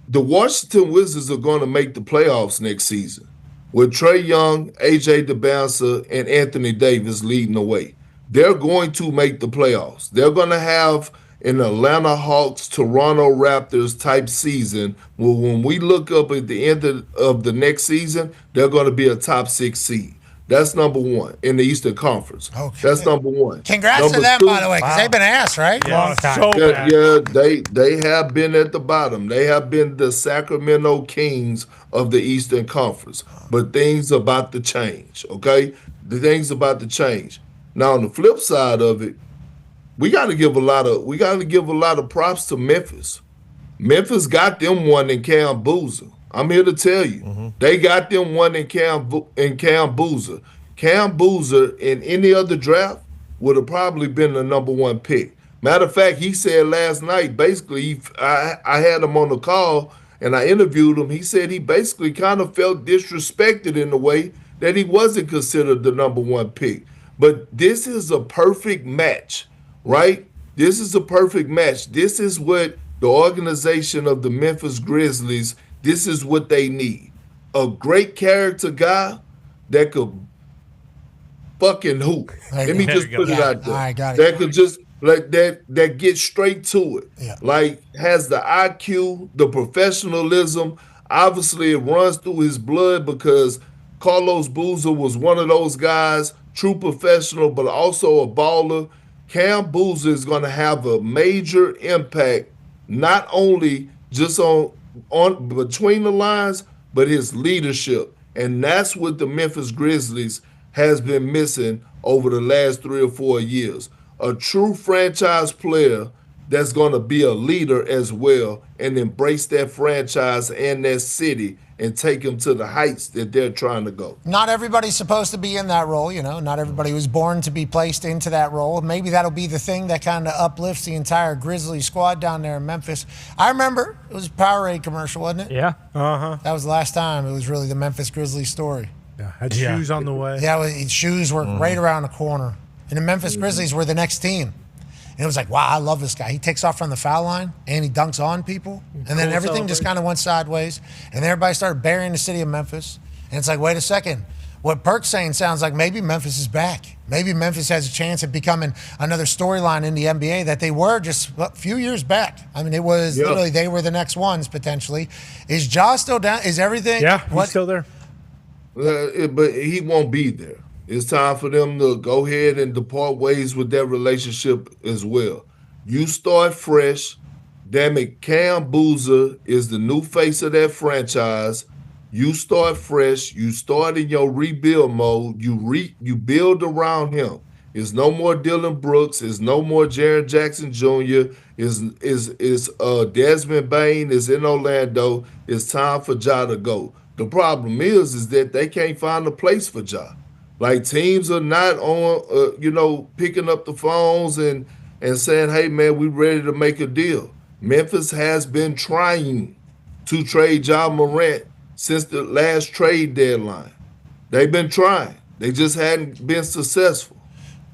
The Washington Wizards are going to make the playoffs next season with Trae Young, AJ DeBouncer, and Anthony Davis leading the way. They're going to make the playoffs. They're going to have an Atlanta Hawks, Toronto Raptors type season. Well, when we look up at the end of the next season, they're going to be a top 6 seed. That's number one in the Eastern Conference. Okay. That's number one. Congrats to them, by the way, because they've been asked, right? Yeah, they have been at the bottom. They have been the Sacramento Kings of the Eastern Conference. But things about to change, okay? The things about to change. Now, on the flip side of it, we got to give a lot of props to Memphis. Memphis got them one in Cam Boozer. I'm here to tell you, they got them one in Cam Boozer. Cam Boozer in any other draft would have probably been the number 1 pick. Matter of fact, he said last night, basically, I had him on the call and I interviewed him. He said he basically kind of felt disrespected in the way that he wasn't considered the number 1 pick. But this is a perfect match, right? This is a perfect match. This is what the organization of the Memphis Grizzlies, this is what they need. A great character guy that could fucking hoop. Let me just put it out there. I got it. That could just like that gets straight to it. Yeah. Like has the IQ, the professionalism. Obviously, it runs through his blood because Carlos Boozer was one of those guys, true professional, but also a baller. Cam Boozer is going to have a major impact, not only just on between the lines, but his leadership. And that's what the Memphis Grizzlies has been missing over the last 3 or 4 years. A true franchise player that's going to be a leader as well and embrace that franchise and that city and take them to the heights that they're trying to go. Not everybody's supposed to be in that role, Not everybody was born to be placed into that role. Maybe that'll be the thing that kind of uplifts the entire Grizzlies squad down there in Memphis. I remember it was a Powerade commercial, wasn't it? Yeah. That was the last time it was really the Memphis Grizzlies story. Yeah. Had shoes on the way. Yeah, shoes were right around the corner. And the Memphis Grizzlies were the next team. And it was like, wow, I love this guy. He takes off from the foul line and he dunks on people. And then everything just kind of went sideways. And everybody started burying the city of Memphis. And it's like, wait a second. What Perk's saying sounds like maybe Memphis is back. Maybe Memphis has a chance at becoming another storyline in the NBA that they were just a few years back. I mean, it was literally they were the next ones potentially. Is Ja still down? Is everything? Yeah, he's still there. But he won't be there. It's time for them to go ahead and depart ways with that relationship as well. You start fresh. Damn it, Cam Boozer is the new face of that franchise. You start fresh. You start in your rebuild mode. You build around him. It's no more Dylan Brooks. It's no more Jaren Jackson Jr. Is Desmond Bain is in Orlando. It's time for Ja to go. The problem is that they can't find a place for Ja. Like teams are not on, picking up the phones and saying, hey, man, we ready to make a deal. Memphis has been trying to trade Ja Morant since the last trade deadline. They've been trying. They just hadn't been successful.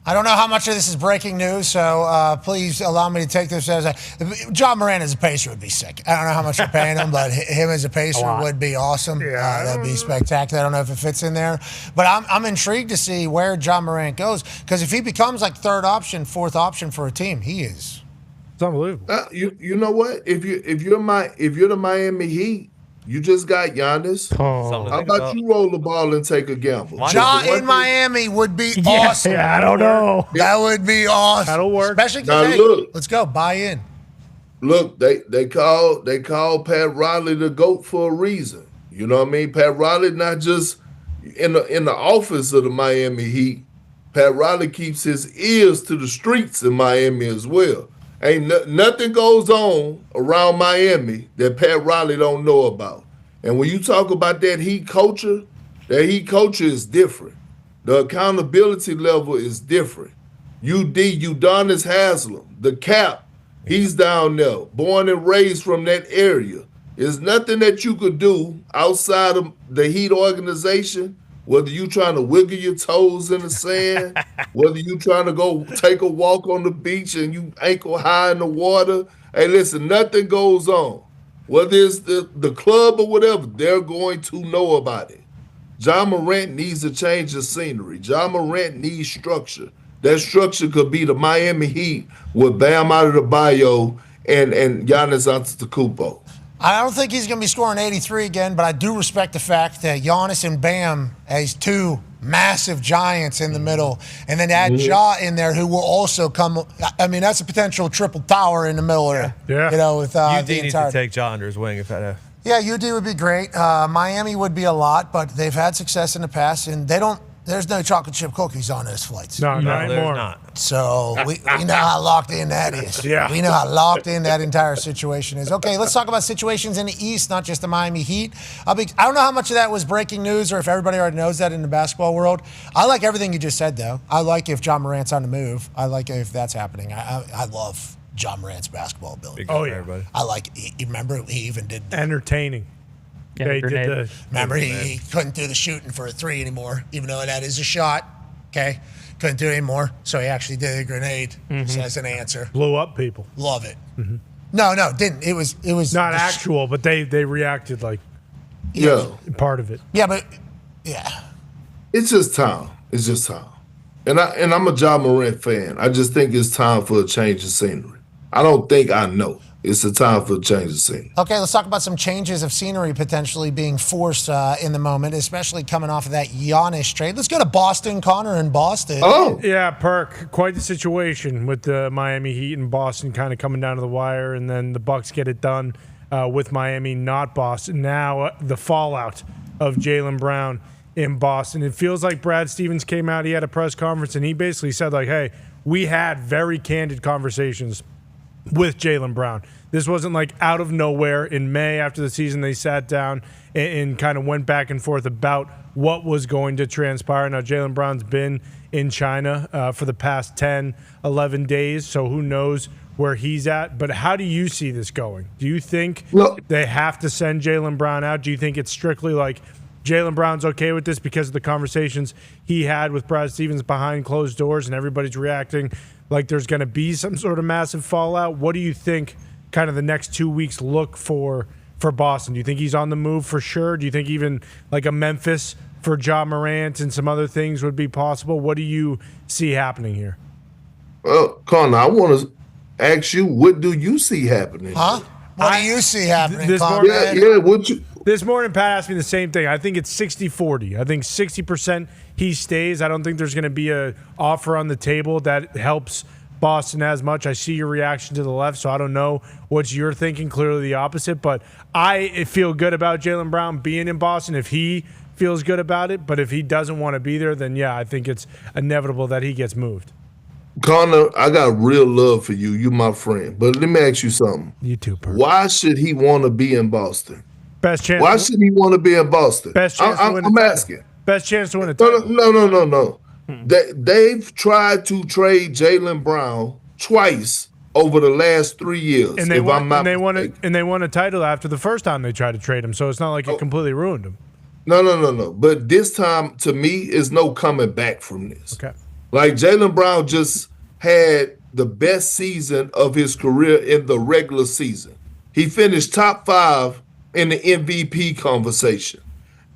I don't know how much of this is breaking news, so please allow me to take this as Ja Morant as a Pacer would be sick. I don't know how much you're paying him, but him as a Pacer would be awesome. Yeah. That'd be spectacular. I don't know if it fits in there. But I'm intrigued to see where Ja Morant goes, because if he becomes like third option, fourth option for a team, he is. It's unbelievable. You know what? If you're the Miami Heat, you just got Giannis. How about you roll the ball and take a gamble? Ja in Miami would be awesome. Yeah, I don't know. That would be awesome. That'll work. Especially because, let's go, buy in. Look, they call Pat Riley the GOAT for a reason. You know what I mean? Pat Riley not just, in the office of the Miami Heat, Pat Riley keeps his ears to the streets in Miami as well. Nothing goes on around Miami that Pat Riley don't know about. And when you talk about that Heat culture is different. The accountability level is different. Udonis Haslam, the cap, he's down there, born and raised from that area. There's nothing that you could do outside of the Heat organization, whether you trying to wiggle your toes in the sand, whether you trying to go take a walk on the beach and you ankle high in the water. Hey, listen, nothing goes on. Whether it's the club or whatever, they're going to know about it. John Morant needs a change of scenery. John Morant needs structure. That structure could be the Miami Heat with Bam Adebayo and Giannis Antetokounmpo. I don't think he's going to be scoring 83 again, but I do respect the fact that Giannis and Bam as two massive giants in the middle, and then add Ja in there, who will also come. I mean, that's a potential triple tower in the middle there. Yeah. You know, with UD the needs entire. to take Ja under his wing if that. Yeah, UD would be great. Miami would be a lot, but they've had success in the past, and they don't. There's no chocolate chip cookies on those flights. No, not there's anymore. not. So we know how locked in that is. Yeah. We know how locked in that entire situation is. Okay, let's talk about situations in the East, not just the Miami Heat. I don't know how much of that was breaking news or if everybody already knows that in the basketball world. I like everything you just said, though. I like if John Morant's on the move. I like if that's happening. I love John Morant's basketball ability. Oh, yeah. Everybody. I like, remember, he even did. Entertaining. They did the, remember, he couldn't do the shooting for a three anymore, even though that is a shot. Okay, couldn't do it anymore, so he actually did a grenade as an answer. blew up people. Love it. No, didn't. It was Not actual, but they reacted like part of it. Yeah, but yeah, It's just time. It's just time. And I'm a John Morant fan. I just think it's time for a change of scenery. I don't think I know. It's a time for a change of scenery. Okay, let's talk about some changes of scenery potentially being forced in the moment, especially coming off of that Giannis trade. Let's go to Boston. Connor in Boston. Oh. Yeah, Perk. Quite the situation with the Miami Heat and Boston kind of coming down to the wire, and then the Bucks get it done with Miami, not Boston. Now the fallout of Jaylen Brown in Boston. It feels like Brad Stevens came out, he had a press conference, and he basically said, like, hey, we had very candid conversations with Jaylen Brown. This wasn't like out of nowhere. In May after the season, they sat down and kind of went back and forth about what was going to transpire. Now, Jaylen Brown's been in China for the past 10, 11 days, so who knows where he's at. But how do you see this going? Do you think they have to send Jaylen Brown out? Do you think it's strictly like Jaylen Brown's okay with this because of the conversations he had with Brad Stevens behind closed doors and everybody's reacting like there's going to be some sort of massive fallout? What do you think kind of the next 2 weeks look for Boston? Do you think he's on the move for sure? Do you think even like a Memphis for Ja Morant and some other things would be possible? What do you see happening here? Well, Connor, I want to ask you, what do you see happening? Huh? What do you see happening, this Connor? morning, This morning, Pat asked me the same thing. I think it's 60-40. I think 60% he stays. I don't think there's going to be an offer on the table that helps Boston as much. I see your reaction to the left, so I don't know what you're thinking. Clearly the opposite, but I feel good about Jaylen Brown being in Boston if he feels good about it. But if he doesn't want to be there, then yeah, I think it's inevitable that he gets moved. Connor, I got real love for you. You're my friend. But let me ask you something. You too, Perk. Why should he want to be in Boston? Best chance. Why should he want to be in Boston? Best chance to win I'm asking. Best chance to win a title. No. They've tried to trade Jaylen Brown twice over the last 3 years. And they won a title after the first time they tried to trade him, so it's not like it completely ruined him. No. But this time, to me, is no coming back from this. Okay. Like Jaylen Brown just had the best season of his career in the regular season. He finished top 5 in the MVP conversation.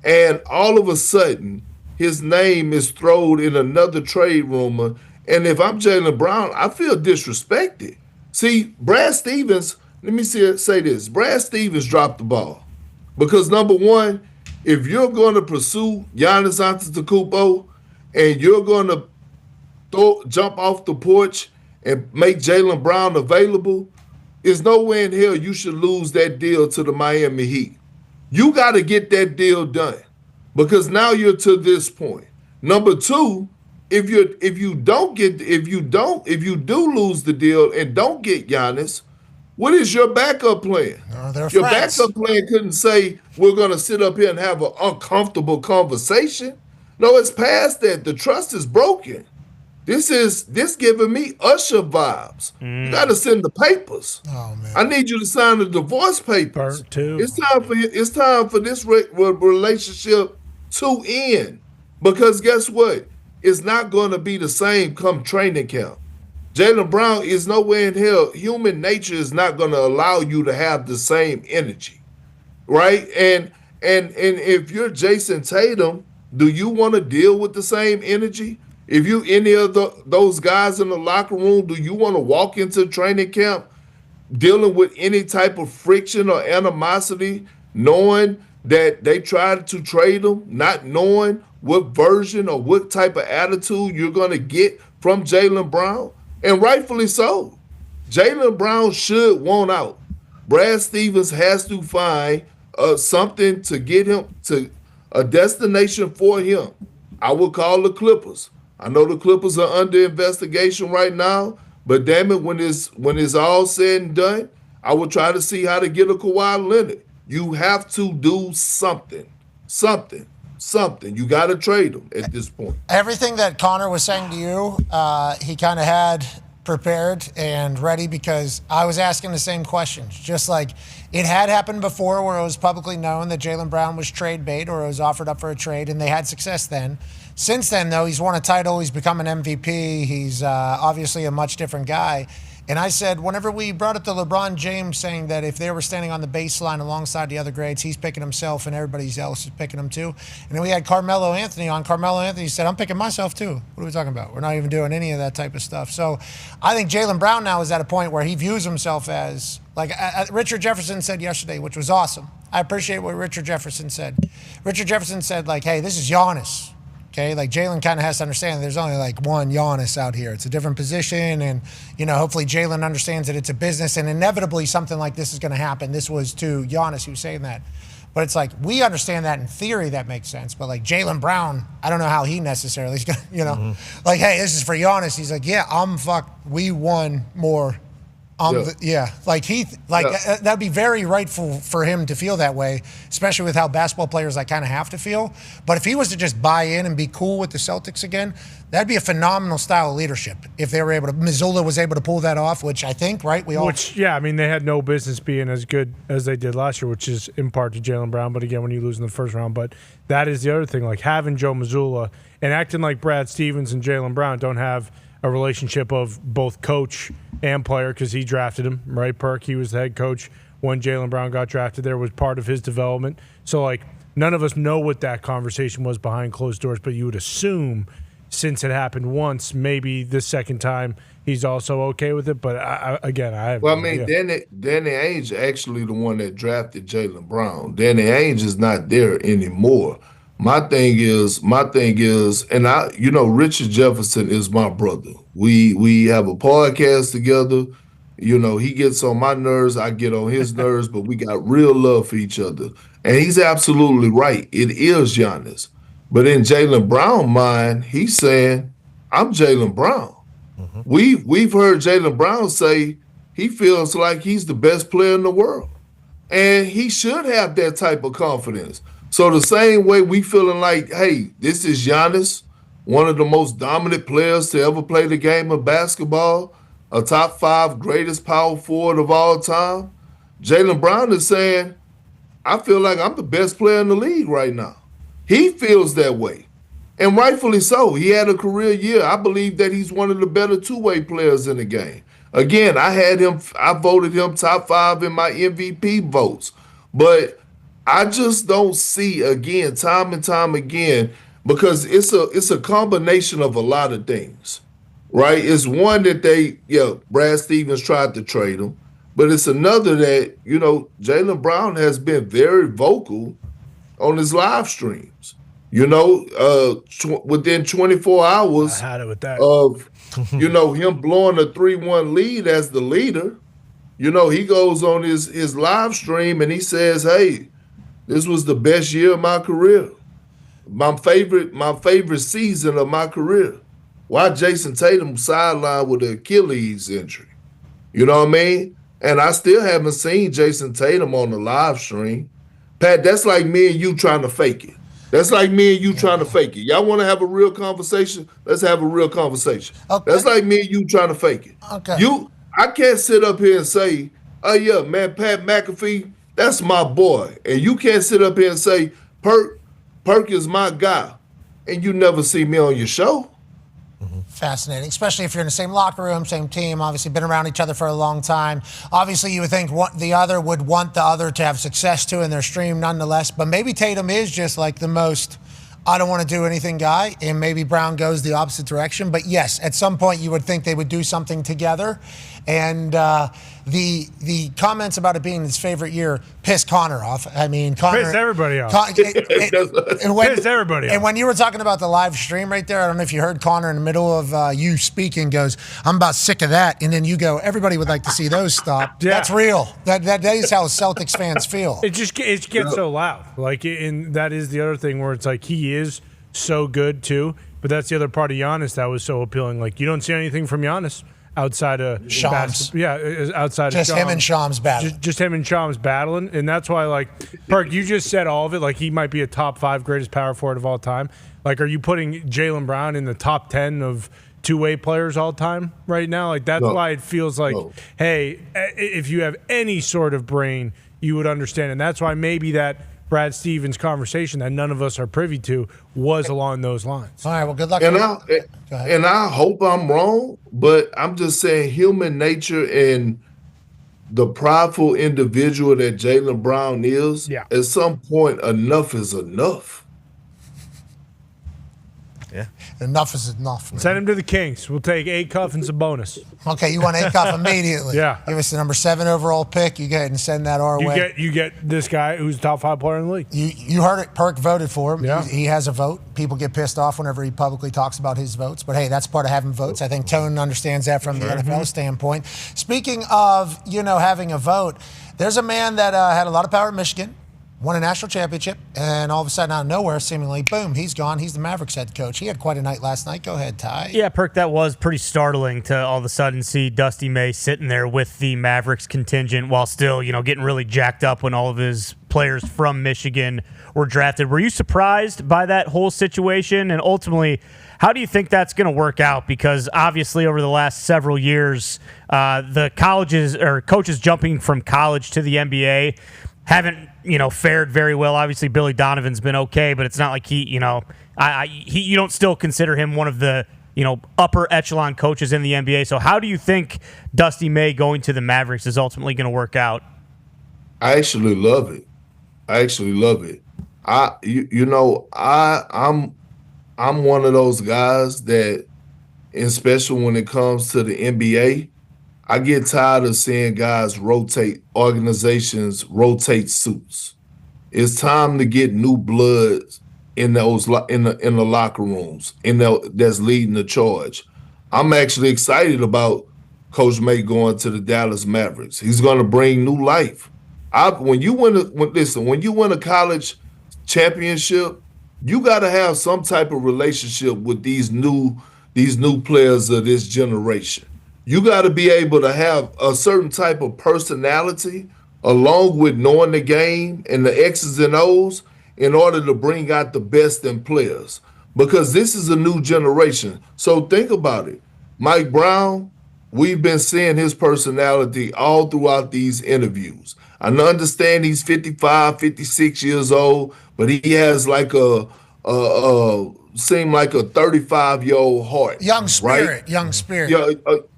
And all of a sudden, his name is thrown in another trade rumor. And if I'm Jaylen Brown, I feel disrespected. See, Brad Stevens, let me say this. Brad Stevens dropped the ball. Because number one, if you're going to pursue Giannis Antetokounmpo and you're going to jump off the porch and make Jaylen Brown available, there's no way in hell you should lose that deal to the Miami Heat. You got to get that deal done. because now you're to this point. Number two, if you do lose the deal and don't get Giannis, what is your backup plan? Your backup plan couldn't say we're going to sit up here and have an uncomfortable conversation. No, it's past that. The trust is broken. This giving me Usher vibes. You got to send the papers. Oh man! I need you to sign the divorce papers. Burnt too. It's time for this relationship to end, because guess what? It's not going to be the same come training camp. Jaylen Brown is nowhere in hell. Human nature is not going to allow you to have the same energy, right? And if you're Jason Tatum, do you want to deal with the same energy? If you any of those guys in the locker room, do you want to walk into training camp dealing with any type of friction or animosity, knowing that they tried to trade them, not knowing what version or what type of attitude you're going to get from Jaylen Brown? And rightfully so. Jaylen Brown should want out. Brad Stevens has to find something to get him to a destination for him. I would call the Clippers. I know the Clippers are under investigation right now, but damn it, when it's all said and done, I would try to see how to get a Kawhi Leonard. You have to do something. You got to trade him at this point. Everything that Connor was saying to you, he kind of had prepared and ready, because I was asking the same questions. Just like it had happened before where it was publicly known that Jaylen Brown was trade bait or was offered up for a trade, and they had success then. Since then, though, he's won a title. He's become an MVP. He's obviously a much different guy. And I said, whenever we brought up to LeBron James saying that if they were standing on the baseline alongside the other grades, he's picking himself and everybody else is picking him too. And then we had Carmelo Anthony on. Carmelo Anthony said, I'm picking myself too. What are we talking about? We're not even doing any of that type of stuff. So I think Jaylen Brown now is at a point where he views himself as, like Richard Jefferson said yesterday, which was awesome. I appreciate what Richard Jefferson said. Richard Jefferson said, like, hey, this is Giannis. Okay, like Jaylen kind of has to understand there's only like one Giannis out here. It's a different position, and hopefully Jaylen understands that it's a business, and inevitably something like this is going to happen. This was to Giannis who was saying that, but it's like we understand that in theory that makes sense. But like Jaylen Brown, I don't know how he necessarily is going to, like, hey, this is for Giannis. He's like, yeah, I'm fucked. We won more. That'd be very rightful for him to feel that way, especially with how basketball players like kind of have to feel. But if he was to just buy in and be cool with the Celtics again, that'd be a phenomenal style of leadership. If they were able to, Missoula was able to pull that off, which I think, right? They had no business being as good as they did last year, which is in part to Jaylen Brown. But again, when you lose in the first round, but that is the other thing, like having Joe Missoula and acting like Brad Stevens and Jaylen Brown don't have a relationship of both coach and player, because he drafted him, right? Perk, he was the head coach when Jaylen Brown got drafted there, was part of his development. So, like, none of us know what that conversation was behind closed doors, but you would assume since it happened once, maybe the second time he's also okay with it. But, I have Well, I mean, Danny Ainge actually the one that drafted Jaylen Brown. Danny Ainge is not there anymore. My thing is, and Richard Jefferson is my brother. We have a podcast together. He gets on my nerves, I get on his nerves, but we got real love for each other. And he's absolutely right. It is Giannis. But in Jaylen Brown's mind, he's saying, I'm Jaylen Brown. Mm-hmm. We've heard Jaylen Brown say he feels like he's the best player in the world. And he should have that type of confidence. So the same way we feeling like, hey, this is Giannis, one of the most dominant players to ever play the game of basketball, a top 5 greatest power forward of all time. Jaylen Brown is saying, I feel like I'm the best player in the league right now. He feels that way. And rightfully so. He had a career year. I believe that he's one of the better two-way players in the game. Again, I voted him top 5 in my MVP votes. But I just don't see, again, time and time again, because it's a combination of a lot of things, right? It's one that Brad Stevens tried to trade him, but it's another that, Jaylen Brown has been very vocal on his live streams. Within 24 hours I had it with that. of, him blowing a 3-1 lead as the leader, he goes on his live stream and he says, hey, this was the best year of my career. my favorite season of my career. Why Jason Tatum sidelined with an Achilles injury? You know what I mean? And I still haven't seen Jason Tatum on the live stream. Pat, that's like me and you trying to fake it. That's like me and you trying to fake it. Y'all want to have a real conversation? Let's have a real conversation. Okay. That's like me and you trying to fake it. Okay. I can't sit up here and say, oh yeah, man, Pat McAfee, that's my boy. And you can't sit up here and say, Perk is my guy. And you never see me on your show. Fascinating, especially if you're in the same locker room, same team, obviously been around each other for a long time. Obviously, you would think the other would want the other to have success too in their stream nonetheless, but maybe Tatum is just like the most I don't want to do anything guy, and maybe Brown goes the opposite direction. But yes, at some point you would think they would do something together. And the comments about it being his favorite year pissed Connor off. I mean, Connor pissed everybody off. Pissed everybody off. And when you were talking about the live stream right there, I don't know if you heard Connor in the middle of you speaking goes, "I'm about sick of that," and then you go, "Everybody would like to see those stop." Yeah. That's real. That is how Celtics fans feel. It gets so loud. Like, and that is the other thing where it's like he is so good too, but that's the other part of Giannis that was so appealing. Like, you don't see anything from Giannis outside of Shams. Outside just of him and Shams battling. Just him and Shams battling, and that's why, like, Perk, you just said all of it. Like, he might be a top 5 greatest power forward of all time. Like, are you putting Jaylen Brown in the top 10 of two-way players all time right now? Like, that's why it feels like, hey, if you have any sort of brain, you would understand, and that's why maybe that Brad Stevens conversation that none of us are privy to was along those lines. All right, well, good luck. And I hope I'm wrong, but I'm just saying human nature and the prideful individual that Jaylen Brown is, at some point, enough is enough. Yeah. Enough is enough. Man. Send him to the Kings. We'll take 8 cuff and some bonus. Okay, you want 8 cuff immediately. Yeah. Give us the number 7 overall pick. You go ahead and send that our way. You get this guy who's a top 5 player in the league. You heard it. Perk voted for him. Yeah. He has a vote. People get pissed off whenever he publicly talks about his votes. But, hey, that's part of having votes. I think Tone understands that from the NFL standpoint. Speaking of, having a vote, there's a man that had a lot of power at Michigan. Won a national championship, and all of a sudden, out of nowhere, seemingly, boom, he's gone. He's the Mavericks head coach. He had quite a night last night. Go ahead, Ty. Yeah, Perk, that was pretty startling to all of a sudden see Dusty May sitting there with the Mavericks contingent while still, getting really jacked up when all of his players from Michigan were drafted. Were you surprised by that whole situation? And ultimately, how do you think that's going to work out? Because obviously over the last several years, the colleges or coaches jumping from college to the NBA haven't, fared very well. Obviously, Billy Donovan's been okay, but it's not like you don't still consider him one of the, upper echelon coaches in the NBA. So how do you think Dusty May going to the Mavericks is ultimately going to work out? I actually love it. I'm one of those guys that, especially when it comes to the NBA, I get tired of seeing guys organizations rotate suits. It's time to get new blood in the locker rooms, that's leading the charge. I'm actually excited about Coach May going to the Dallas Mavericks. He's going to bring new life. When you win a college championship, you got to have some type of relationship with these new players of this generation. You got to be able to have a certain type of personality along with knowing the game and the X's and O's in order to bring out the best in players, because this is a new generation. So think about it. Mike Brown, we've been seeing his personality all throughout these interviews. I understand he's 55, 56 years old, but he has like seem like a 35-year-old heart. Young spirit, right? Young spirit. Yeah,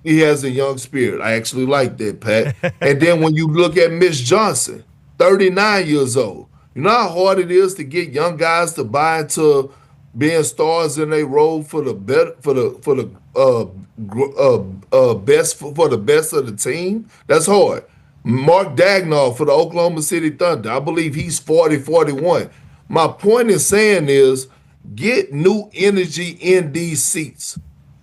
he has a young spirit. I actually like that, Pat. And then when you look at Mitch Johnson, 39 years old. You know how hard it is to get young guys to buy into being stars in their role for the best of the team? That's hard. Mark Dagnall for the Oklahoma City Thunder. I believe he's 40, 41. My point in saying is, get new energy in these seats.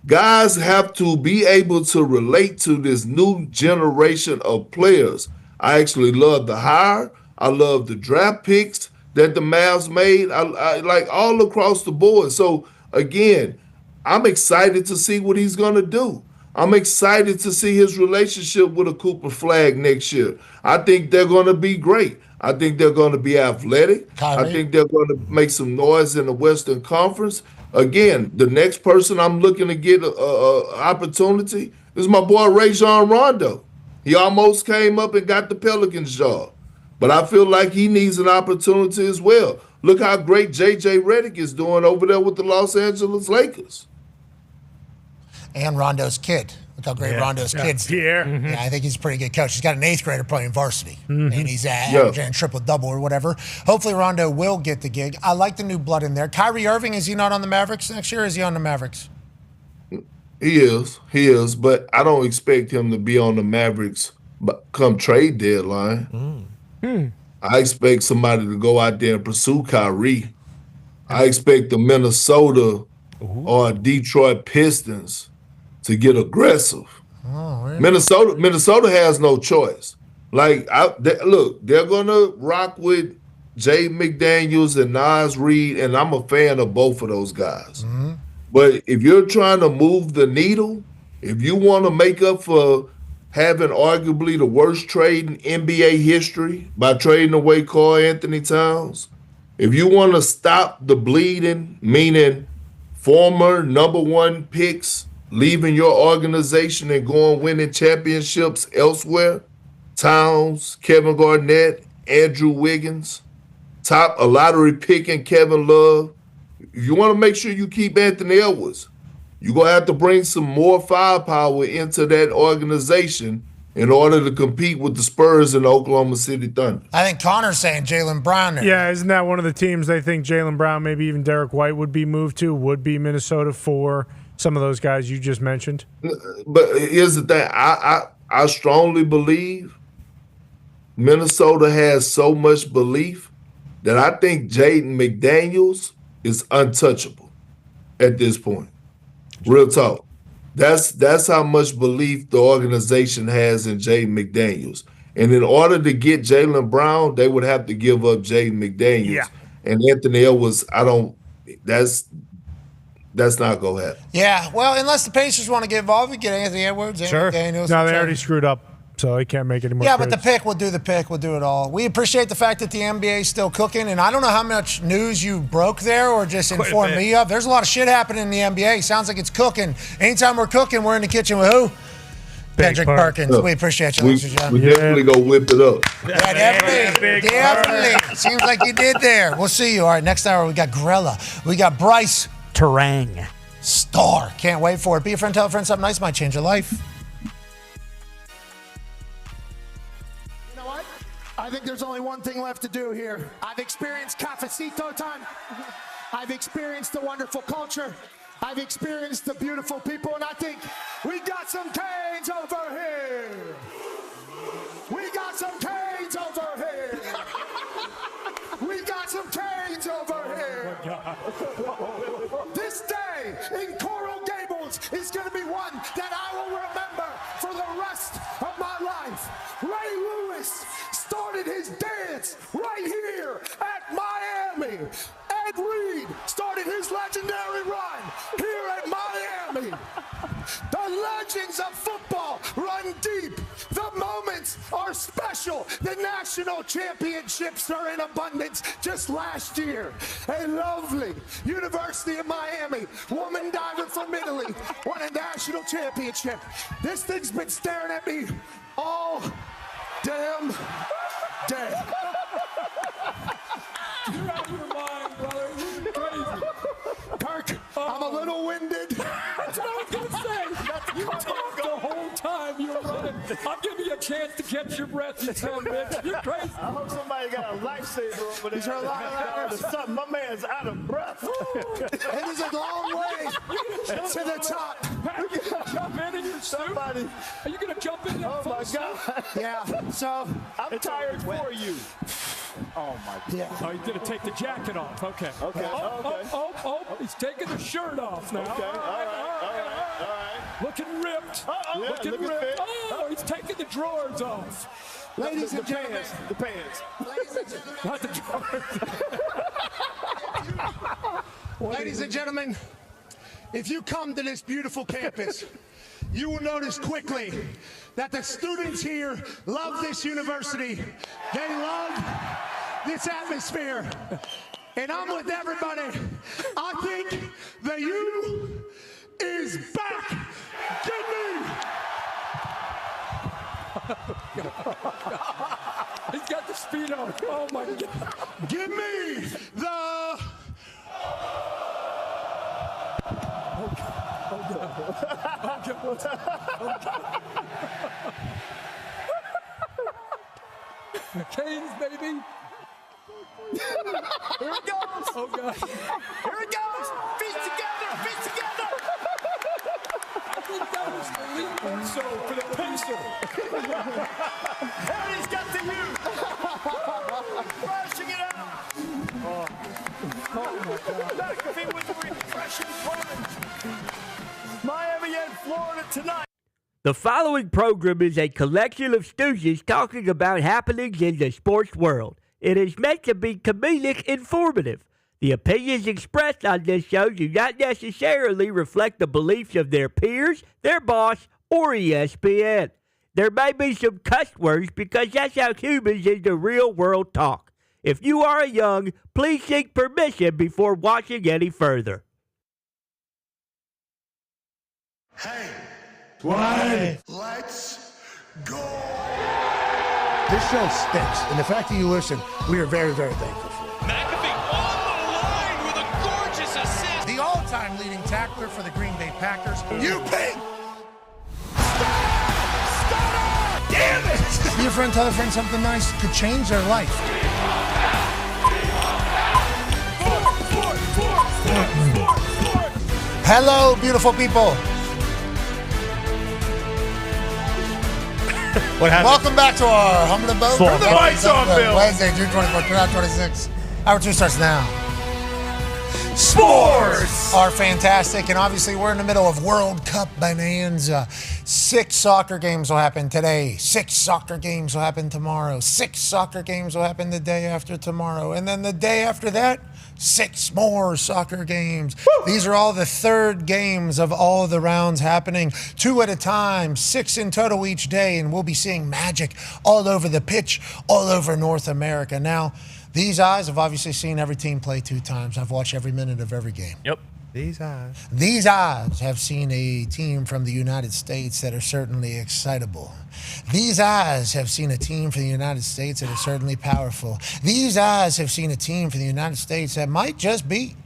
Guys have to be able to relate to this new generation of players. I actually love the hire. I love the draft picks. that the Mavs made, I like all across the board. So again, I'm excited to see what he's gonna do. I'm excited to see his relationship with a Cooper Flag next year. I think they're gonna be great. I think they're gonna be athletic. Kyrie. I think they're gonna make some noise in the Western Conference. Again, the next person I'm looking to get a opportunity is my boy Rajon Rondo. He almost came up and got the Pelicans job. But I feel like he needs an opportunity as well. Look how great J.J. Redick is doing over there with the Los Angeles Lakers. And Rondo's kid. Look how great Rondo's kid's doing. Pierre. Yeah, I think he's a pretty good coach. He's got an 8th grader playing varsity, and he's averaging a triple-double or whatever. Hopefully Rondo will get the gig. I like the new blood in there. Kyrie Irving, is he not on the Mavericks next year, or is he on the Mavericks? He is, but I don't expect him to be on the Mavericks come trade deadline. I expect somebody to go out there and pursue Kyrie. I expect the Minnesota or Detroit Pistons to get aggressive. Oh, really? Minnesota has no choice. Like, look, they're gonna rock with Jay McDaniels and Nas Reed, and I'm a fan of both of those guys. But if you're trying to move the needle, if you want to make up for having arguably the worst trade in NBA history by trading away Karl Anthony Towns, if you want to stop the bleeding, meaning former number 1 picks leaving your organization and going winning championships elsewhere, Towns, Kevin Garnett, Andrew Wiggins, a lottery pick in Kevin Love, if you want to make sure you keep Anthony Edwards, you're going to have to bring some more firepower into that organization in order to compete with the Spurs and the Oklahoma City Thunder. I think Connor's saying Jaylen Brown there. Yeah, isn't that one of the teams they think Jaylen Brown, maybe even Derek White would be moved to, would be Minnesota for some of those guys you just mentioned? But here's the thing. I strongly believe Minnesota has so much belief that I think Jaden McDaniels is untouchable at this point. Real talk. That's how much belief the organization has in Jaden McDaniels. And in order to get Jaylen Brown, they would have to give up Jaden McDaniels. Yeah. And Anthony Edwards, that's not going to happen. Yeah, well, unless the Pacers want to get involved, we get Anthony Edwards, McDaniels. No, they already screwed up, so they can't make any more Yeah, trades. but the pick will do the pick. We'll do it all. We appreciate the fact that the NBA is still cooking, and I don't know how much news you broke there or just informed me of. There's a lot of shit happening in the NBA. Sounds like it's cooking. Anytime we're cooking, we're in the kitchen with who? Kendrick Perkins. We appreciate you, ladies and gentlemen. We definitely go whip it up. Yeah, definitely. Seems like you did there. We'll see you. All right, next hour we got Gorilla. We got Bryce Terang. Star. Can't wait for it. Be a friend, tell a friend something nice might change your life. You know what? I think there's only one thing left to do here. I've experienced cafecito time. I've experienced the wonderful culture. I've experienced the beautiful people, and I think we got some canes over here. We got some canes over here. We got some canes over here. This day in Coral Gables is going to be one that I will remember for the rest of my life. Ray Lewis started his dance right here at Miami. Ed Reed started his legendary run here at Miami. The legends of football run deep. The moments are special. The national championships are in abundance. Just last year, a lovely University of Miami woman diver from Italy won a national championship. This thing's been staring at me all damn day. You're out of your mind, brother. This is crazy. Kirk, I'm a little winded. That's what I was going to say. You talked the whole time you were running. I'll give you a chance to catch your breath, you son of a bitch. You're crazy. I hope somebody got a lifesaver over there. Is there a lot of something? My man's out of breath. It is a long way to the top. Are you going to jump in your suit? Are you going to jump in that Oh, my God. Yeah, so I'm tired for you. Oh, my God. Yeah. Oh, he's going to take the jacket off. Okay. Okay. Oh, he's taking the shirt off now. Okay. All right. Looking ripped. Yeah, Looking looking ripped. fit. Oh, he's taking the drawers off. Ladies and gentlemen. The pants. Ladies and gentlemen. Not the drawers. Ladies and gentlemen, if you come to this beautiful campus, you will notice quickly that the students here love this university. They love this atmosphere. And I'm with everybody. I think the U is back. Give me. He's got the speed on. Oh my God. Give me the. Canes, baby. Here it goes. Oh God. Here it goes. Feet together. Feet together. I think that was the lead so for the Pacer. And he's got the U. Flashing it out. Oh my God. McAfee with the refreshing plunge. Miami and Florida tonight. The following program is a collection of stooges talking about happenings in the sports world. It is meant to be comedic informative. The opinions expressed on this show do not necessarily reflect the beliefs of their peers, their boss, or ESPN. There may be some cuss words because that's how humans in the real world talk. If you are young, please seek permission before watching any further. Hey, Why? let's go. This show stinks. And the fact that you listen, we are very, very thankful for it. McAfee on the line with a gorgeous assist. The all-time leading tackler for the Green Bay Packers. You pink. Damn it! Be a friend, tell a friend something nice could change their life. Hello, beautiful people. What happened? Welcome back to our Humble Abode. Turn the lights on, Bill. Wednesday, June 24th, 2026. Hour 2 starts now. Sports are fantastic, and obviously we're in the middle of World Cup bonanza. 6 soccer games will happen today. 6 soccer games will happen tomorrow. 6 soccer games will happen the day after tomorrow. And then the day after that, 6 more soccer games. Woo! These are all the third games of all the rounds happening, 2 at a time, 6 in total each day, and we'll be seeing magic all over the pitch, all over North America. Now, these eyes have obviously seen every team play 2 times. I've watched every minute of every game. Yep. These eyes. These eyes have seen a team from the United States that are certainly excitable. These eyes have seen a team from the United States that are certainly powerful. These eyes have seen a team from the United States that might just be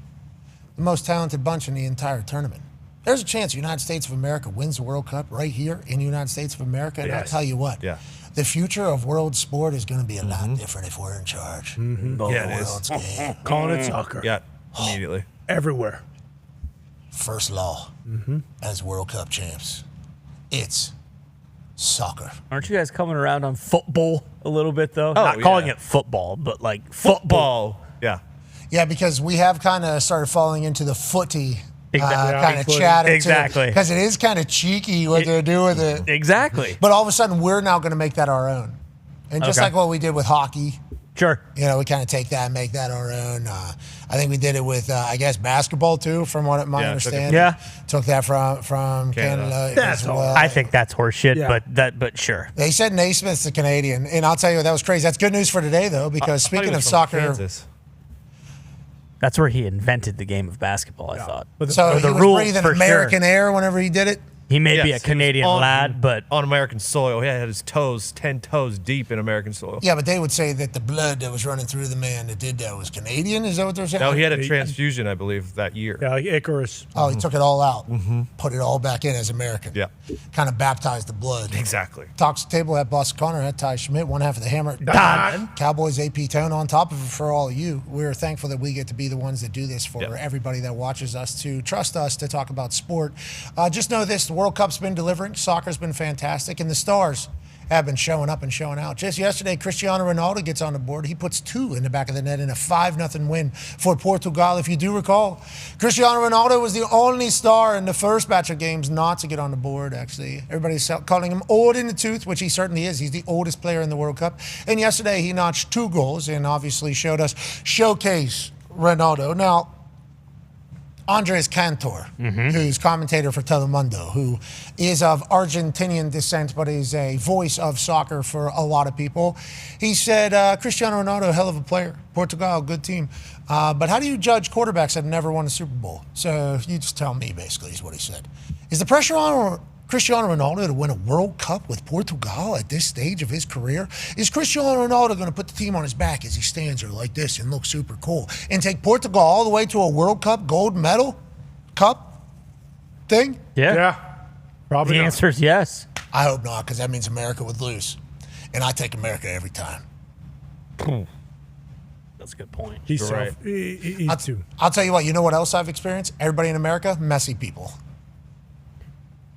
the most talented bunch in the entire tournament. There's a chance the United States of America wins the World Cup right here in the United States of America. And I'll tell you what. Yeah. The future of world sport is going to be a lot different if we're in charge. Yeah, it is. World's game. Calling it soccer. Yeah, immediately. Everywhere. First law as World Cup champs. It's soccer. Aren't you guys coming around on football a little bit, though? Oh, Not calling it football, but like football. Yeah. Yeah, because we have kind of started falling into the footy Exactly. kind of chatter. Exactly. Because it is kind of cheeky what they're doing with it. Exactly. But all of a sudden, we're now going to make that our own. And just like what we did with hockey. Sure. You know, we kind of take that and make that our own. I think we did it with, I guess, basketball, too, from what my understanding. Took that from Canada as well. I think that's horseshit, but sure. They said Naismith's a Canadian. And I'll tell you, that was crazy. That's good news for today, though, because speaking of soccer. Kansas. That's where he invented the game of basketball, I thought. So he was breathing American air whenever he did it? He may be a Canadian lad, but on American soil. He had his toes 10 toes deep in American soil. Yeah, but they would say that the blood that was running through the man that did that was Canadian. Is that what they're saying? No, he had a transfusion, I believe, that year. Yeah, like Icarus. Oh, he took it all out, put it all back in as American. Yeah. Kind of baptized the blood. Exactly. Talks table at Boston Connor, at Ty Schmidt, one half of the hammer. Dahn. Cowboys AP Tone on top of it for all of you. We're thankful that we get to be the ones that do this for everybody that watches us, to trust us to talk about sport. Just know this, the World Cup's been delivering. Soccer's been fantastic. And the stars have been showing up and showing out. Just yesterday, Cristiano Ronaldo gets on the board. He puts 2 in the back of the net in a 5-0 win for Portugal. If you do recall, Cristiano Ronaldo was the only star in the first batch of games not to get on the board, actually. Everybody's calling him old in the tooth, which he certainly is. He's the oldest player in the World Cup. And yesterday, he notched 2 goals and obviously showed us showcase Ronaldo. Now, Andres Cantor, who's commentator for Telemundo, who is of Argentinian descent but is a voice of soccer for a lot of people. He said, Cristiano Ronaldo, hell of a player. Portugal, good team. But how do you judge quarterbacks that have never won a Super Bowl? So you just tell me, basically, is what he said. Is the pressure on Cristiano Ronaldo to win a World Cup with Portugal at this stage of his career? Is Cristiano Ronaldo going to put the team on his back as he stands there like this and looks super cool and take Portugal all the way to a World Cup gold medal cup thing? Yeah. Probably The answer is yes. I hope not, because that means America would lose. And I take America every time. That's a good point. He's You're right. I'll tell you what, you know what else I've experienced? Everybody in America, messy people.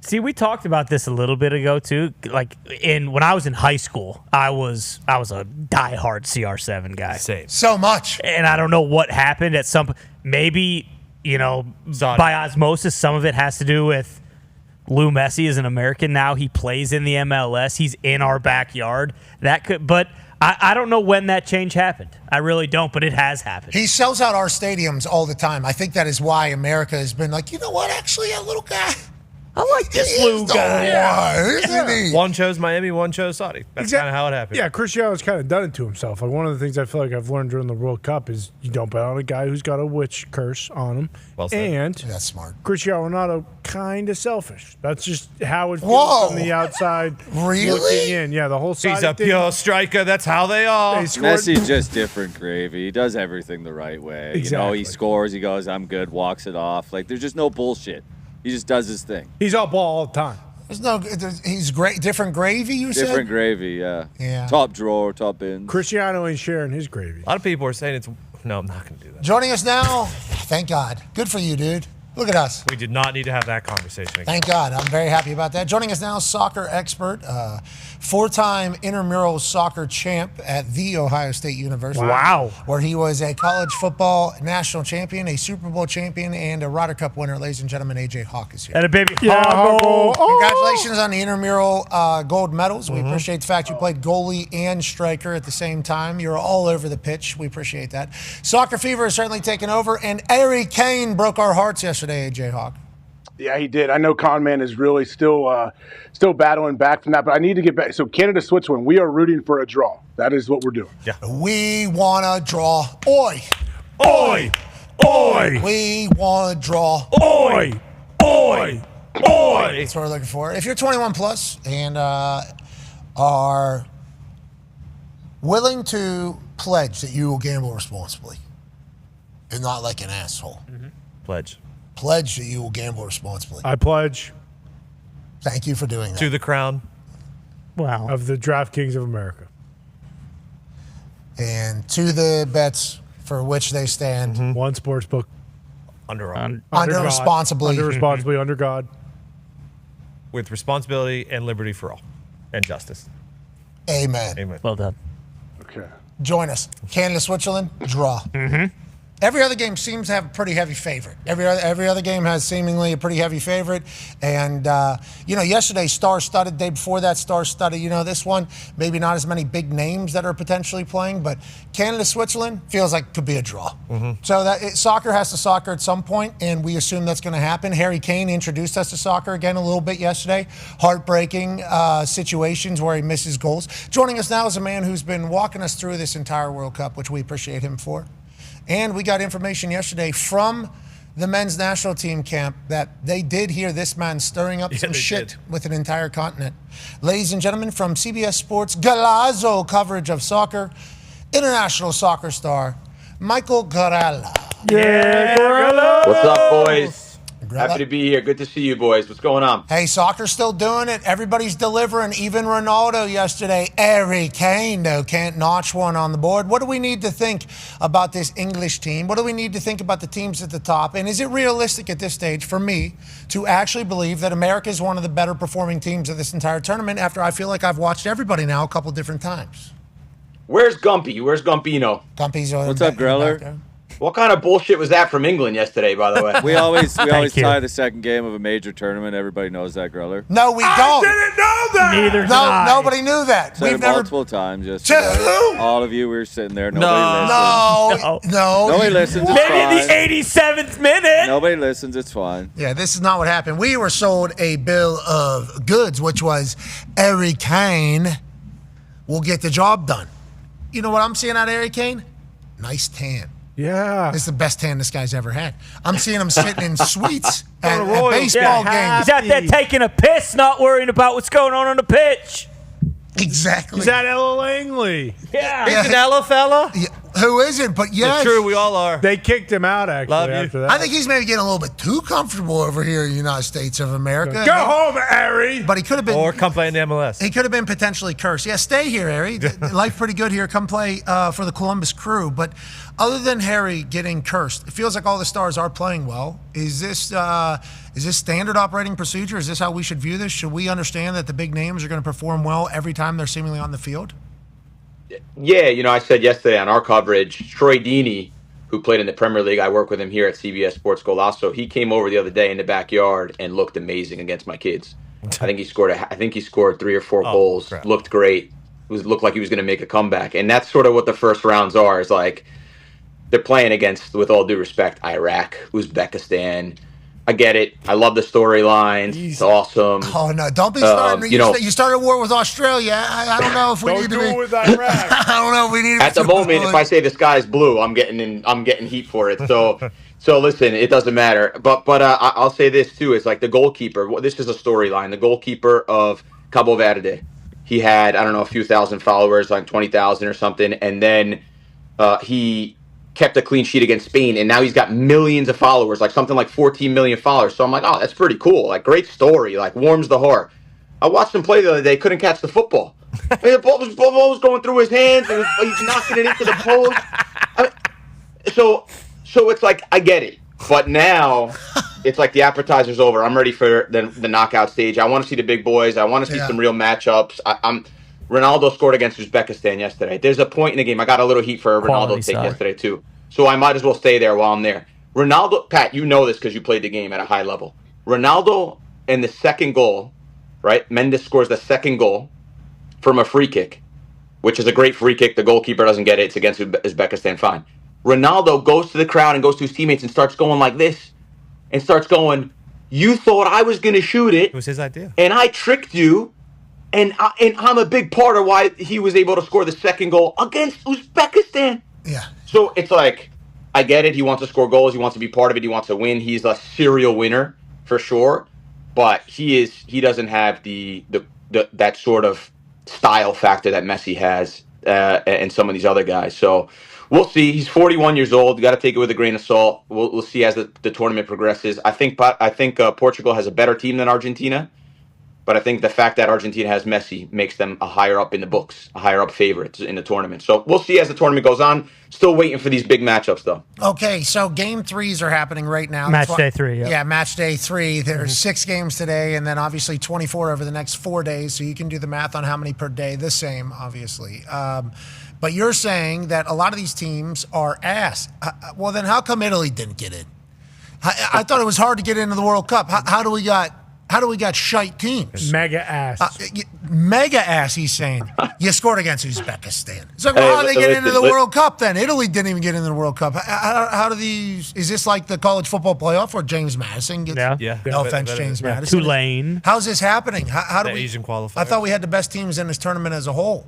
See, we talked about this a little bit ago too. Like when I was in high school, I was a diehard CR7 guy. Same. So much. And I don't know what happened at some. Maybe by osmosis, some of it has to do with Lou Messi is an American now. He plays in the MLS. He's in our backyard. That could, but I don't know when that change happened. I really don't, but it has happened. He sells out our stadiums all the time. I think that is why America has been like, you know what? Actually, that little guy. I like this Lou guy. Isn't he? One chose Miami, one chose Saudi. That's kind of how it happened. Yeah, Cristiano's kind of done it to himself. Like one of the things I feel like I've learned during the World Cup is you don't bet on a guy who's got a witch curse on him. Well said. And that's smart. Cristiano Ronaldo kind of selfish. That's just how it feels from the outside. Really? Looking in. Yeah, the whole side. He's a pure striker. That's how they are. Messi's just different gravy. He does everything the right way. Exactly. He scores. He goes, I'm good. Walks it off. Like there's just no bullshit. He just does his thing. He's all ball all the time. He's great. Different gravy, you said? Different gravy, yeah. Yeah. Top drawer, top bins. Cristiano ain't sharing his gravy. A lot of people are saying it's. No, I'm not going to do that. Joining us now, thank God. Good for you, dude. Look at us. We did not need to have that conversation again. Thank God. I'm very happy about that. Joining us now, soccer expert, 4-time intramural soccer champ at The Ohio State University. Wow. Where he was a college football national champion, a Super Bowl champion, and a Ryder Cup winner. Ladies and gentlemen, AJ Hawk is here. And a baby. Congratulations on the intramural gold medals. We appreciate the fact you played goalie and striker at the same time. You're all over the pitch. We appreciate that. Soccer fever has certainly taken over, and Harry Kane broke our hearts yesterday, AJ Hawk. Yeah, he did. I know Conman is really still battling back from that, but I need to get back. So Canada, Switzerland, we are rooting for a draw. That is what we're doing. Yeah. We want to draw. Oi. Oi. Oi. We want to draw. Oi. Oi. Oi. That's what we're looking for. If you're 21 plus and are willing to pledge that you will gamble responsibly and not like an asshole. Pledge that you will gamble responsibly. I pledge. Thank you for doing that. To the crown. Wow. Of the DraftKings of America. And to the bets for which they stand. One sports book. Under responsibly. Under responsibly, under God. With responsibility and liberty for all. And justice. Amen. Amen. Well done. Okay. Join us. Canada, Switzerland, draw. Every other game seems to have a pretty heavy favorite. Every other game has seemingly a pretty heavy favorite. And, yesterday, star-studded. Day before that, star-studded. This one, maybe not as many big names that are potentially playing, but Canada, Switzerland feels like it could be a draw. So soccer has to soccer at some point, and we assume that's going to happen. Harry Kane introduced us to soccer again a little bit yesterday. Heartbreaking situations where he misses goals. Joining us now is a man who's been walking us through this entire World Cup, which we appreciate him for. And we got information yesterday from the men's national team camp that they did hear this man stirring up some shit with an entire continent. Ladies and gentlemen, from CBS Sports Golazo coverage of soccer, international soccer star, Michael Garella. Yeah, Garella. What's up, boys? Happy to be here. Good to see you, boys. What's going on? Hey, soccer's still doing it. Everybody's delivering. Even Ronaldo yesterday. Harry Kane, though, can't notch one on the board. What do we need to think about this English team? What do we need to think about the teams at the top? And is it realistic at this stage for me to actually believe that America is one of the better performing teams of this entire tournament after I feel like I've watched everybody now a couple different times? Where's Gumpy? Where's Gumpino? Gumpy's What's up, Greller? What kind of bullshit was that from England yesterday, by the way? We always tie the second game of a major tournament. Everybody knows that, Greller. No, we don't. Didn't know that. Neither did No, I. nobody knew that. Said it multiple times. All of you were sitting there. Nobody listens. No. Nobody listens. It's Maybe fine. in the 87th minute. Nobody listens. It's fine. Yeah, this is not what happened. We were sold a bill of goods, which was Harry Kane will get the job done. You know what I'm seeing out of Harry Kane? Nice tan. Yeah. This is the best tan this guy's ever had. I'm seeing him sitting in suites at baseball games. He's out there taking a piss, not worrying about what's going on the pitch. Exactly. Is that Ella Langley? Yeah. He's an Ella fella. Yeah, who isn't? But yes. It's true, we all are. They kicked him out, actually, Love you. after that. I think he's maybe getting a little bit too comfortable over here in the United States of America. Go home, Harry. But he could have been. Or come play in the MLS. He could have been potentially cursed. Yeah, stay here, Harry. Life pretty good here. Come play for the Columbus Crew. But other than Harry getting cursed, it feels like all the stars are playing well. Is this standard operating procedure? Is this how we should view this? Should we understand that the big names are going to perform well every time they're seemingly on the field? Yeah, I said yesterday on our coverage, Troy Deeney, who played in the Premier League, I work with him here at CBS Sports Golazo. He came over the other day in the backyard and looked amazing against my kids. I think he scored 3 or 4 goals. Crap. Looked great. Looked like he was going to make a comeback. And that's sort of what the first rounds are. Is like they're playing against, with all due respect, Iraq, Uzbekistan. I get it. I love the storylines. It's awesome. Oh no! Don't be starting. You started a war with Australia. I don't know if we need to be with Iraq. I don't know if we need to at the moment. If I say the sky's blue, I'm getting heat for it. So listen, it doesn't matter. But I'll say this too. It's like the goalkeeper. This is a storyline. The goalkeeper of Cabo Verde. He had, I don't know, a few thousand followers, like 20,000 or something, and then he kept a clean sheet against Spain, and now he's got millions of followers, like something like 14 million followers. So I'm like, oh, that's pretty cool. Like, great story. Like, warms the heart. I watched him play the other day. Couldn't catch the football. I mean, the ball was going through his hands, and he's knocking it into the post. So it's like, I get it. But now it's like the appetizer's over. I'm ready for the knockout stage. I want to see the big boys. I want to see some real matchups. Ronaldo scored against Uzbekistan yesterday. There's a point in the game. I got a little heat for Ronaldo take yesterday too. So I might as well stay there while I'm there. Ronaldo, Pat, you know this because you played the game at a high level. Ronaldo in the second goal, right? Mendes scores the second goal from a free kick, which is a great free kick. The goalkeeper doesn't get it. It's against Uzbekistan, fine. Ronaldo goes to the crowd and goes to his teammates and starts going like this and starts going, you thought I was going to shoot it. It was his idea. And I tricked you. And I'm a big part of why he was able to score the second goal against Uzbekistan. Yeah. So it's like, I get it. He wants to score goals. He wants to be part of it. He wants to win. He's a serial winner for sure. But he doesn't have that sort of style factor that Messi has and some of these other guys. So we'll see. He's 41 years old. You got to take it with a grain of salt. We'll see as the tournament progresses. I think Portugal has a better team than Argentina. But I think the fact that Argentina has Messi makes them a higher up in the books, a higher up favorite in the tournament. So we'll see as the tournament goes on. Still waiting for these big matchups, though. Okay, so game 3s are happening right now. Match day 3, yeah. Yeah, match day 3. There's 6 games today, and then obviously 24 over the next 4 days. So you can do the math on how many per day. The same, obviously. But you're saying that a lot of these teams are ass. Well, then how come Italy didn't get in? I thought it was hard to get into the World Cup. How do we got shite teams? Mega ass. Mega ass, he's saying. You scored against Uzbekistan. It's like, well, how did they get into the World Cup then? Italy didn't even get into the World Cup. How do these, is this like the college football playoff where James Madison gets, no offense, James Madison. Tulane. How's this happening? How do we, Asian qualifier. I thought we had the best teams in this tournament as a whole.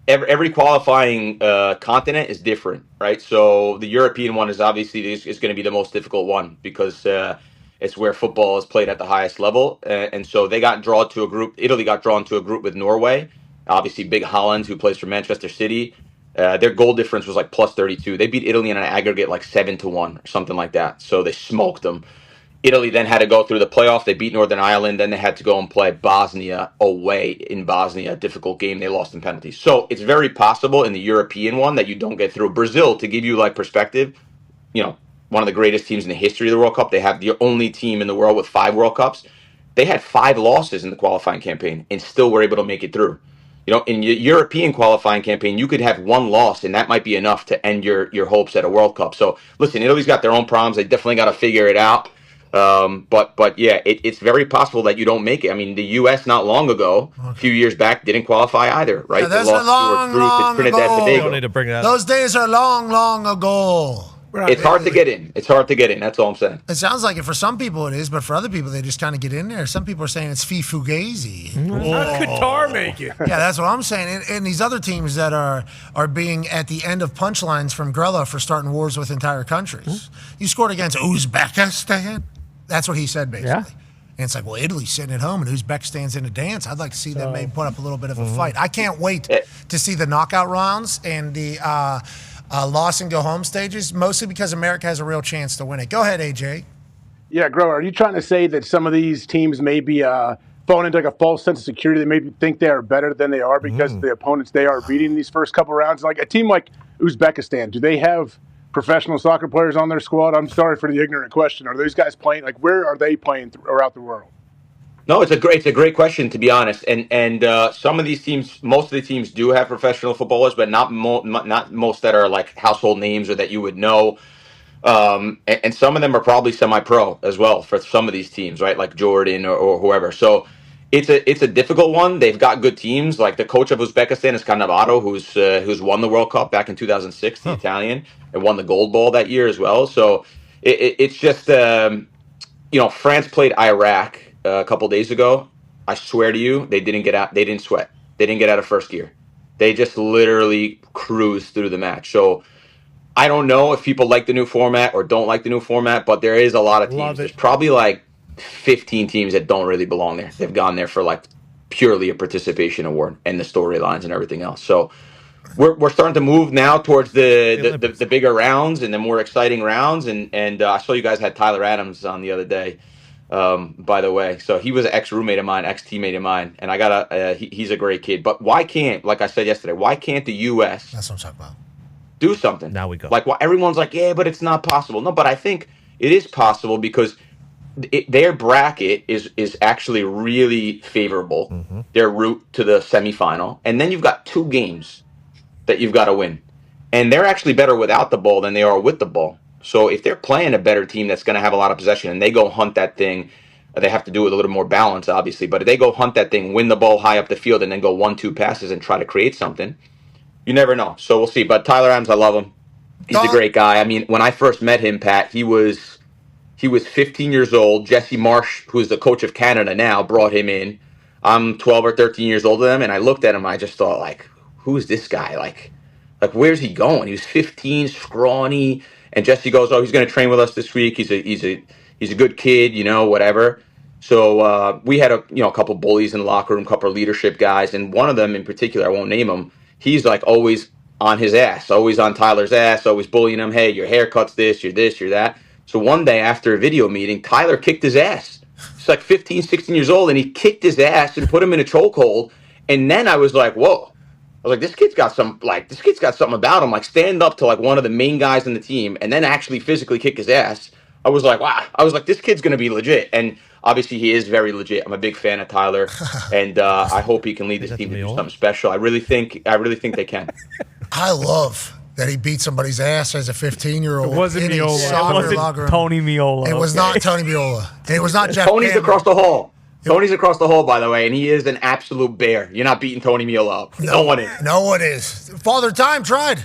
Every qualifying continent is different, right? So the European one is obviously is going to be the most difficult one because it's where football is played at the highest level. And so they got drawn to a group. Italy got drawn to a group with Norway. Obviously, Big Holland, who plays for Manchester City. Their goal difference was like plus 32. They beat Italy in an aggregate like 7-1 or something like that. So they smoked them. Italy then had to go through the playoff. They beat Northern Ireland. Then they had to go and play Bosnia away in Bosnia. A difficult game. They lost in penalties. So it's very possible in the European one that you don't get through. Brazil, to give you like perspective, one of the greatest teams in the history of the World Cup. They have the only team in the world with 5 World Cups. They had 5 losses in the qualifying campaign and still were able to make it through. In your European qualifying campaign, you could have 1 loss, and that might be enough to end your hopes at a World Cup. So, listen, Italy's got their own problems. They definitely got to figure it out. But yeah, it's very possible that you don't make it. I mean, the U.S. not long ago, a few years back, didn't qualify either, right? Yeah, they lost to Trinidad and Tobago. Don't need to bring it up. Those days are long, long ago. It's hard to get in. It's hard to get in. That's all I'm saying. It sounds like it for some people it is, but for other people they just kind of get in there. Some people are saying it's fee fugazi. How did Qatar make it? Yeah, that's what I'm saying. And these other teams that are being at the end of punchlines from Grella for starting wars with entire countries. You scored against Uzbekistan. That's what he said basically. Yeah. And it's like, well, Italy's sitting at home and Uzbekistan's in a dance. I'd like to see them maybe put up a little bit of a fight. I can't wait to see the knockout rounds and the loss and go home stages, mostly because America has a real chance to win it. Go ahead, AJ. Yeah, Grover, are you trying to say that some of these teams may be falling into like a false sense of security? They maybe think they are better than they are because of the opponents they are beating these first couple rounds? Like a team like Uzbekistan, do they have professional soccer players on their squad? I'm sorry for the ignorant question. Are those guys playing? Like, where are they playing throughout the world? No, it's a great question, to be honest. And some of these teams, most of the teams do have professional footballers, but not most that are like household names or that you would know. And some of them are probably semi-pro as well for some of these teams, right? Like Jordan or whoever. So it's a difficult one. They've got good teams. Like the coach of Uzbekistan is Cannavaro, who's won the World Cup back in 2006, the Italian, and won the gold ball that year as well. So it's just France played Iraq a couple days ago. I swear to you, they didn't get out. They didn't sweat. They didn't get out of first gear. They just literally cruised through the match. So I don't know if people like the new format or don't like the new format, but there is a lot of teams. There's probably like 15 teams that don't really belong there. They've gone there for like purely a participation award and the storylines and everything else. So we're starting to move now towards the bigger rounds and the more exciting rounds. And I saw you guys had Tyler Adams on the other day. By the way, so he was an ex-roommate of mine, ex-teammate of mine, and I got he's a great kid. But why can't, like I said yesterday, why can't the U.S. That's what I'm talking about. Do something? Now we go. Like, everyone's like, yeah, but it's not possible. No, but I think it is possible because their bracket is actually really favorable. Their route to the semifinal, and then you've got 2 games that you've got to win, and they're actually better without the ball than they are with the ball. So if they're playing a better team that's going to have a lot of possession and they go hunt that thing, they have to do it with a little more balance, obviously. But if they go hunt that thing, win the ball high up the field, and then go 1-2 passes and try to create something, you never know. So we'll see. But Tyler Adams, I love him. He's a great guy. I mean, when I first met him, Pat, he was 15 years old. Jesse Marsh, who is the coach of Canada now, brought him in. I'm 12 or 13 years older than him, and I looked at him. I just thought, like, who is this guy? Like where's he going? He was 15, scrawny. And Jesse goes, oh, he's going to train with us this week. He's a good kid, whatever. So we had a couple bullies in the locker room, a couple of leadership guys, and one of them in particular, I won't name him. He's like always on his ass, always on Tyler's ass, always bullying him. Hey, your haircut's this, you're that. So one day after a video meeting, Tyler kicked his ass. He's like 15, 16 years old, and he kicked his ass and put him in a chokehold. And then I was like, whoa. I was like, this kid's got something about him. Like, stand up to like one of the main guys in the team and then actually physically kick his ass. I was like, wow. I was like, this kid's gonna be legit. And obviously, he is very legit. I'm a big fan of Tyler, and I hope he can lead this team to do something special. I really think they can. I love that he beat somebody's ass as a 15-year-old. It wasn't Miola. It wasn't Tony Miola. It was not Tony Miola. And it was not Jeff Tony's Cameron. across the hall. Tony's across the hall, by the way, and he is an absolute bear. You're not beating Tony Miola up. No one is. No one is. Father Time tried.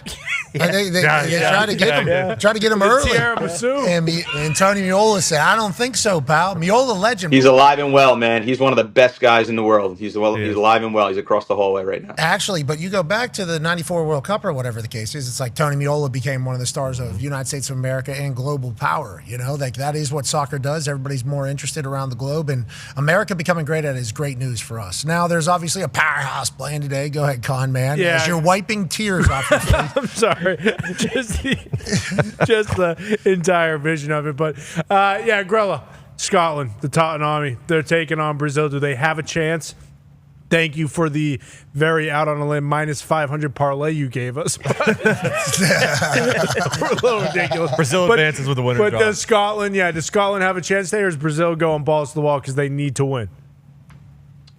They tried to get him. Tried to get him early. And Tony Miola said, "I don't think so, pal." Miola legend. He's alive and well, man. He's one of the best guys in the world. He's alive and well. He's across the hallway right now. Actually, but you go back to the '94 World Cup or whatever the case is. It's like Tony Miola became one of the stars of United States of America and global power. Like that is what soccer does. Everybody's more interested around the globe, and America becoming great at it is great news for us. Now, there's obviously a powerhouse playing today. Go ahead, Con Man. Yeah. As you're wiping tears off your face. I'm sorry. Just the entire vision of it. But, yeah, Grella, Scotland, the Tottenham, they're taking on Brazil. Do they have a chance? Thank you for the very out on a limb -500 parlay you gave us. We're a little ridiculous. Brazil advances with the winner. But does Scotland have a chance there, or is Brazil going balls to the wall because they need to win?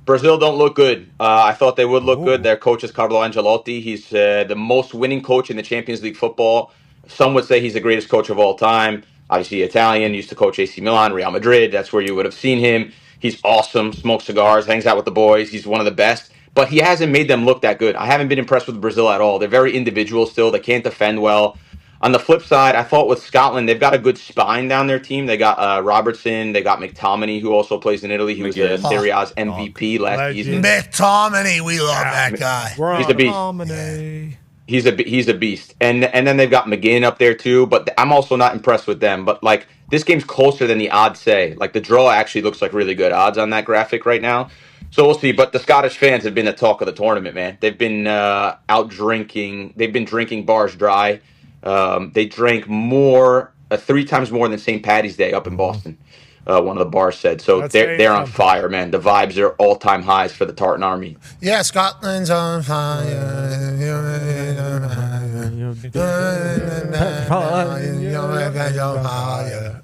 Brazil don't look good. I thought they would look good. Their coach is Carlo Ancelotti. He's the most winning coach in the Champions League football. Some would say he's the greatest coach of all time. Obviously Italian, used to coach AC Milan, Real Madrid. That's where you would have seen him. He's awesome, smokes cigars, hangs out with the boys. He's one of the best. But he hasn't made them look that good. I haven't been impressed with Brazil at all. They're very individual still. They can't defend well. On the flip side, I thought with Scotland, they've got a good spine down their team. They got Robertson. They got McTominay, who also plays in Italy. He was the Serie A's MVP last season. McTominay, we love that guy. He's a beast. He's a beast. And then they've got McGinn up there too, but I'm also not impressed with them. But like this game's closer than the odds say. Like the draw actually looks like really good odds on that graphic right now. So we'll see. But the Scottish fans have been the talk of the tournament, man. They've been out drinking. They've been drinking bars dry. They drank 3 times more than St. Paddy's Day up in Boston. One of the bars said. So they're on fire, man. The vibes are all-time highs for the Tartan Army. Yeah, Scotland's on fire.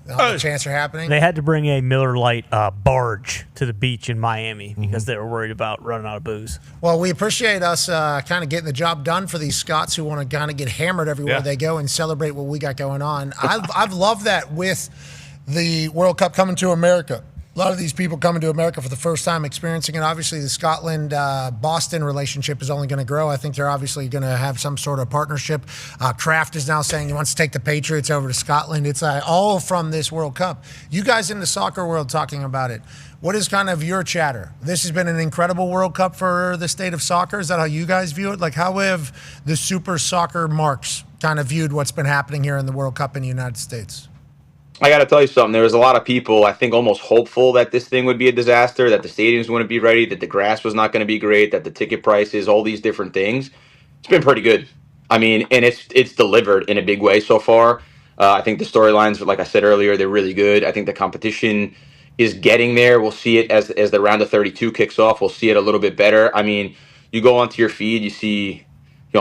The chants are happening. They had to bring a Miller Lite barge to the beach in Miami because they were worried about running out of booze. Well, we appreciate us kind of getting the job done for these Scots who want to kind of get hammered everywhere they go and celebrate what we got going on. I've loved that with the World Cup coming to America. A lot of these people coming to America for the first time experiencing it. Obviously, the Scotland-Boston relationship is only going to grow. I think they're obviously going to have some sort of partnership. Kraft is now saying he wants to take the Patriots over to Scotland. It's all from this World Cup. You guys in the soccer world talking about it. What is kind of your chatter? This has been an incredible World Cup for the state of soccer. Is that how you guys view it? Like, how have the super soccer marks kind of viewed what's been happening here in the World Cup in the United States? I got to tell you something. There was a lot of people, I think, almost hopeful that this thing would be a disaster, that the stadiums wouldn't be ready, that the grass was not going to be great, that the ticket prices, all these different things. It's been pretty good. I mean, and it's delivered in a big way so far. I think the storylines, like I said earlier, they're really good. I think the competition is getting there. We'll see it as the round of 32 kicks off. We'll see it a little bit better. I mean, you go onto your feed, you see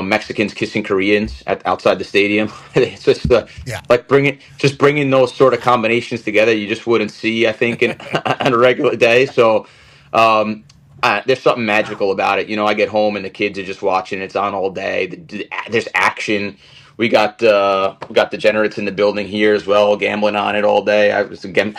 Mexicans kissing Koreans outside the stadium. It's just like bringing those sort of combinations together. You just wouldn't see, I think, on a regular day. So there's something magical about it. I get home and the kids are just watching. It's on all day. There's action. We got degenerates in the building here as well, gambling on it all day. I was again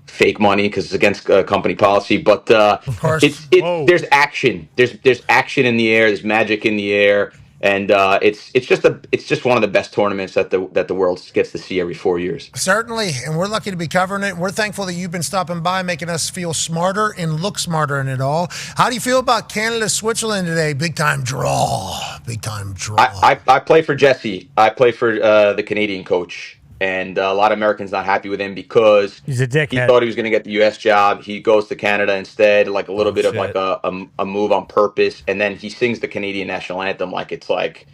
fake money because it's against company policy. But of course, there's action. There's action in the air. There's magic in the air. And it's just one of the best tournaments that the world gets to see every 4 years. Certainly, and we're lucky to be covering it. We're thankful that you've been stopping by, making us feel smarter and look smarter in it all. How do you feel about Canada-Switzerland today? Big time draw. Big time draw. I play for Jesse. I play for the Canadian coach. And a lot of Americans not happy with him because he's a dickhead. He thought he was going to get the U.S. job. He goes to Canada instead, like a little bit of like a move on purpose. And then he sings the Canadian national anthem like it's like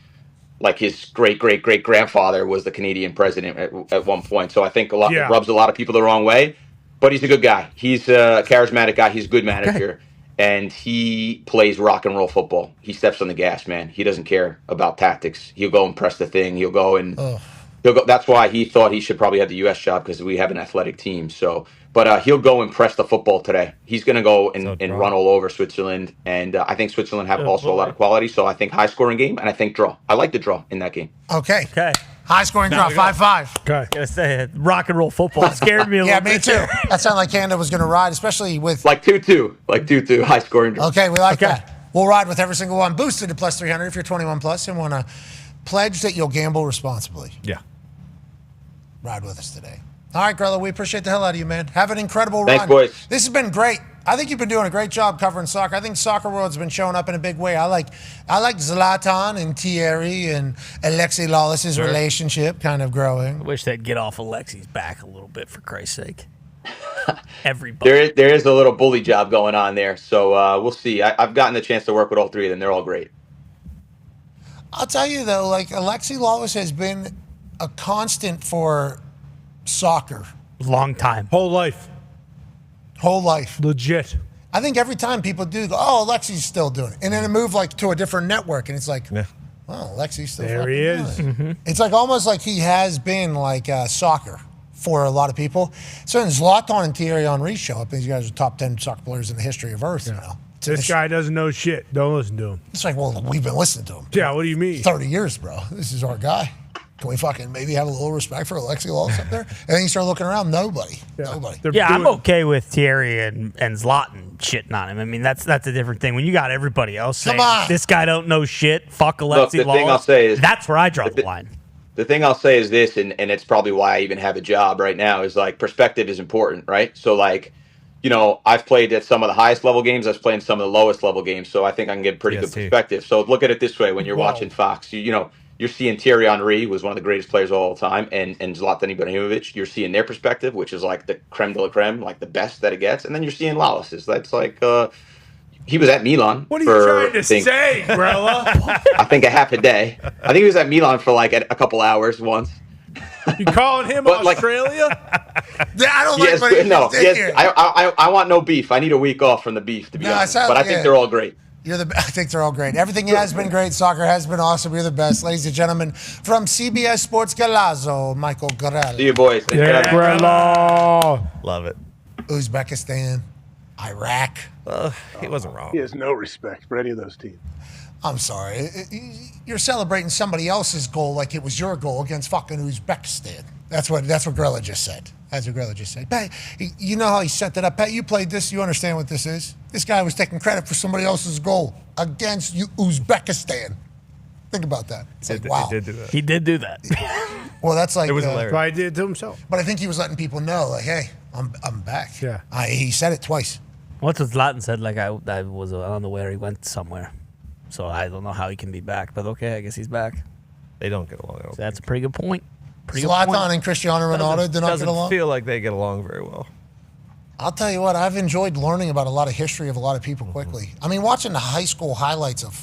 his great grandfather was the Canadian president at one point. So I think it rubs a lot of people the wrong way. But he's a good guy. He's a charismatic guy. He's a good manager. Okay. And he plays rock and roll football. He steps on the gas, man. He doesn't care about tactics. He'll go and press the thing. He'll go and. He'll go, that's why he thought he should probably have the U.S. job because we have an athletic team. So, but he'll go and press the football today. He's going to go and run all over Switzerland. And I think Switzerland have also a lot of quality. So I think high-scoring game, and I think draw. I like the draw in that game. Okay. High-scoring draw, 5-5. Okay. Gonna say rock and roll football. It scared me a little bit. Yeah, me too. That sounded like Canada was going to ride, especially with... Like 2-2. High-scoring draw. Okay, we like that. We'll ride with every single one. Boosted to plus 300 if you're 21 plus and want to pledge that you'll gamble responsibly. Yeah. Ride with us today. All right, Grella, we appreciate the hell out of you, man. Have an incredible run. Thanks, boys. This has been great. I think you've been doing a great job covering soccer. I think soccer world's been showing up in a big way. I like Zlatan and Thierry and Alexi Lawless's relationship kind of growing. I wish they'd get off Alexi's back a little bit, for Christ's sake. Everybody. There is a little bully job going on there. So we'll see. I've gotten the chance to work with all three of them. They're all great. I'll tell you, though, like Alexi Lawless has been a constant for soccer. Long time. Whole life. Whole life. Legit. I think every time people do go, oh, Alexi's still doing it. And then it moved like to a different network. And it's like, well, Alexi's still There he is. doing it. It's like almost like he has been like soccer for a lot of people. So then Zlatan and Thierry Henry show up. These guys are top 10 soccer players in the history of Earth, you know. This guy doesn't know shit. Don't listen to him. It's like, well, we've been listening to him. Yeah, what do you mean? 30 years, bro. This is our guy. Can we fucking maybe have a little respect for Alexi Lalas up there? And then you start looking around, nobody. Nobody. I'm okay with Thierry and Zlatan shitting on him. I mean, that's a different thing. When you got everybody else saying, this guy don't know shit, fuck Alexi Look, the Lalas, thing I'll say is, that's where I draw the line. The thing I'll say is this, and it's probably why I even have a job right now, is like perspective is important, right? So like, you know, I've played at some of the highest level games. I've played in some of the lowest level games. So I think I can get pretty good perspective. So look at it this way. When you're watching Fox, you know, you're seeing Thierry Henry, who was one of the greatest players of all time, and Zlatan Ibrahimovic. You're seeing their perspective, which is like the creme de la creme, like the best that it gets. And then you're seeing Lalas's. That's like, he was at Milan. What are you trying to say, Grella? I think a half a day. I think he was at Milan for like a couple hours once. You calling him Australia? I don't Yes, like no. Yes, I want no beef. I need a week off from the beef, to be honest. But I think they're all great. I think they're all great. Everything has been great. Soccer has been awesome. You're the best. Ladies and gentlemen, from CBS Sports Galazo, Michael Grella. See you, boys. Yeah, Grella. Love it. Uzbekistan, Iraq. He wasn't wrong. He has no respect for any of those teams. I'm sorry. You're celebrating somebody else's goal like it was your goal against fucking Uzbekistan. That's what Grella just said. That's what Grella just said. Pat, you know how he set that up. Pat, you played this. You understand what this is. This guy was taking credit for somebody else's goal against Uzbekistan. Think about that. It's like, wow. He did do that. He did do that. Well, that's like... It was hilarious. Why he did it to himself. But I think he was letting people know, like, hey, I'm back. Yeah. He said it twice. What's what Zlatan said? Like, I was unaware he went somewhere. So I don't know how he can be back. But okay, I guess he's back. They don't get along. So that's a pretty good point. Zlatan and Cristiano Ronaldo do not get along? Doesn't feel like they get along very well. I'll tell you what, I've enjoyed learning about a lot of history of a lot of people quickly. I mean, watching the high school highlights of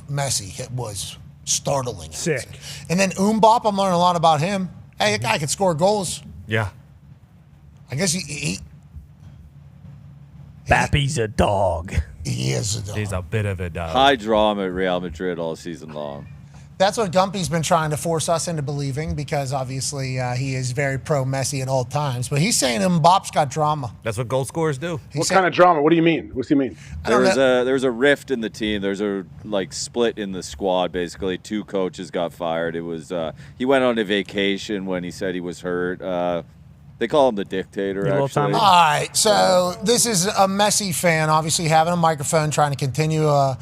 Messi, it was startling. Sick. And then Mbop, I'm learning a lot about him. Hey, a guy could score goals. Yeah. I guess he Bappy's a dog. He is a dog. He's a bit of a dog. High drama at Real Madrid all season long. That's what Gumpy's been trying to force us into believing because obviously he is very pro-Messi at all times. But he's saying Mbop's got drama. That's what goal scorers do. What kind of drama? What do you mean? What's he mean? There's a rift in the team. There's a split in the squad. Basically, 2 coaches got fired. It was he went on a vacation when he said he was hurt. They call him the dictator, actually. All right, so this is a Messi fan, obviously having a microphone, trying to continue a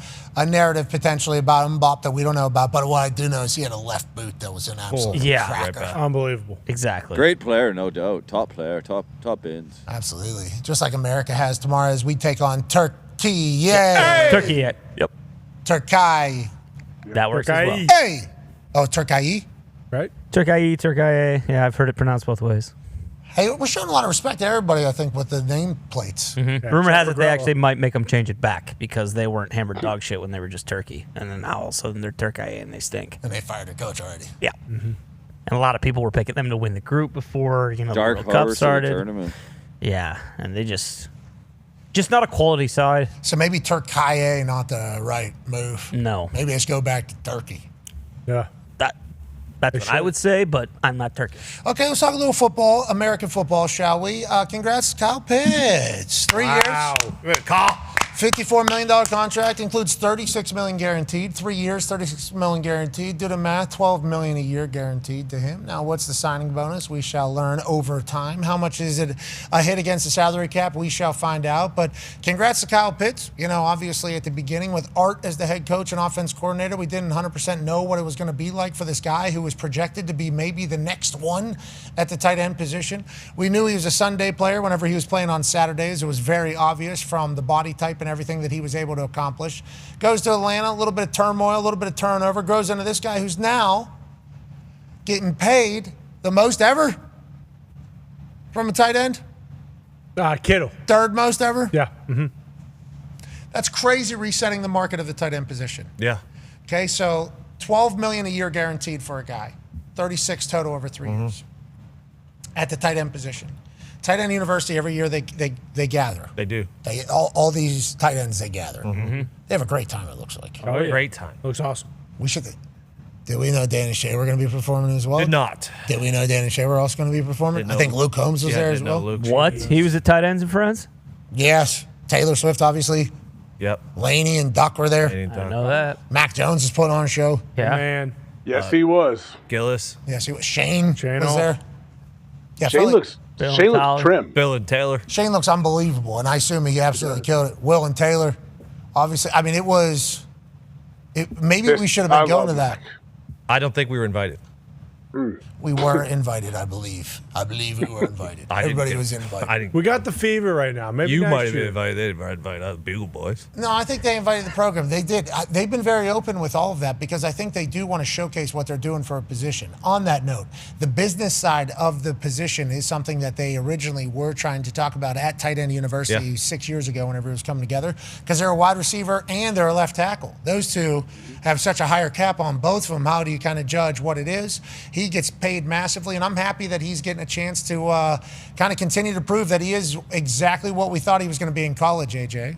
narrative potentially about Mbop that we don't know about. But what I do know is he had a left boot that was an absolute cracker. Unbelievable. Exactly. Great player, no doubt. Top player, top ins. Absolutely. Just like America has tomorrow as we take on Turkey. Yay! Hey! Turkey, yep. Turkey. That works as well. Hey! Oh, Turkey? Right? Turkey. Yeah, I've heard it pronounced both ways. Hey, we're showing a lot of respect to everybody, I think, with the name plates. Mm-hmm. Rumor has it they actually might make them change it back because they weren't hammered dog shit when they were just turkey. And then now all of a sudden they're Turkey and they stink. And they fired their coach already. Yeah. Mm-hmm. And a lot of people were picking them to win the group before, the Dark World Cup started. Tournament. Yeah, and they just not a quality side. So maybe Turkey not the right move. No. Maybe let's go back to Turkey. Yeah. That's what I would say, but I'm not Turkish. Okay, let's talk a little football, American football, shall we? Congrats, Kyle Pitts. 3 years. Kyle. $54 million contract, includes $36 million guaranteed. 3 years, $36 million guaranteed. Do the math, $12 million a year guaranteed to him. Now, what's the signing bonus? We shall learn over time. How much is it a hit against the salary cap? We shall find out. But congrats to Kyle Pitts. Obviously at the beginning with Art as the head coach and offense coordinator, we didn't 100% know what it was going to be like for this guy who was projected to be maybe the next one at the tight end position. We knew he was a Sunday player whenever he was playing on Saturdays. It was very obvious from the body type and everything that he was able to accomplish. Goes to Atlanta, a little bit of turmoil, a little bit of turnover, grows into this guy who's now getting paid the most ever from a tight end. Kittle. Third most ever? Yeah. Mm-hmm. That's crazy resetting the market of the tight end position. Yeah. Okay, so $12 million a year guaranteed for a guy. 36 total over 3 years at the tight end position. Tight End University, every year they gather. They do. All these tight ends, they gather. Mm-hmm. They have a great time, it looks like. Oh, yeah. Great time. Looks awesome. We should. Did we know Dan and Shay were going to be performing as well? Did not. Did we know Dan and Shay were also going to be performing? I think Luke Combs was there as well. What? He was at Tight Ends and Friends? Yes. Taylor Swift, obviously. Yep. Laney and Duck were there. I know that. Mac Jones is putting on a show. Yeah. Man. Yes, he was. Gillis. Yes, he was. Shane was Hall. there. Yeah, Shane looks trim. Bill and Taylor. Shane looks unbelievable, and I assume he absolutely killed it. Will and Taylor, obviously. I mean, maybe we should have been going to that. I don't think we were invited. We were invited, I believe. I believe we were invited. Everybody was invited. We got the fever right now. Maybe You next might have been year. invited. They didn't invite us Bugle Boys. No, I think they invited the program. They did. They've been very open with all of that because I think they do want to showcase what they're doing for a position. On that note, the business side of the position is something that they originally were trying to talk about at Tight End University 6 years ago whenever it was coming together because they're a wide receiver and they're a left tackle. Those two have such a higher cap on both of them. How do you kind of judge what it is? He gets paid massively, and I'm happy that he's getting a chance to kind of continue to prove that he is exactly what we thought he was going to be in college, AJ.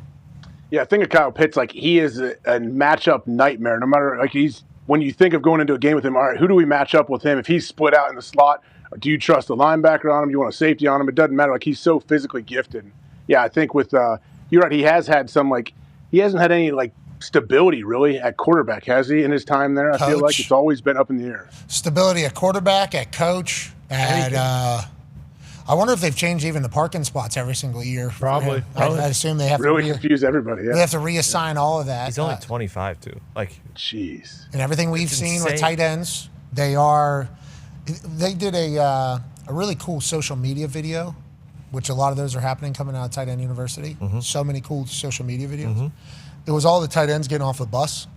Yeah, I think of Kyle Pitts, like he is a matchup nightmare. No matter, like when you think of going into a game with him, all right, who do we match up with him? If he's split out in the slot, do you trust a linebacker on him? Do you want a safety on him? It doesn't matter. Like he's so physically gifted. Yeah, I think with you're right. He has had some he hasn't had any stability really at quarterback, has he, in his time there? I feel like it's always been up in the air. Stability at quarterback, at coach, at I wonder if they've changed even the parking spots every single year. Probably. I assume they have really to confuse everybody. Yeah. They have to reassign all of that. He's only 25 too. Jeez. And everything we've It's seen with insane. tight ends, they did a really cool social media video, which a lot of those are happening coming out of Tight End University. Mm-hmm. So many cool social media videos. It was all the tight ends getting off a bus.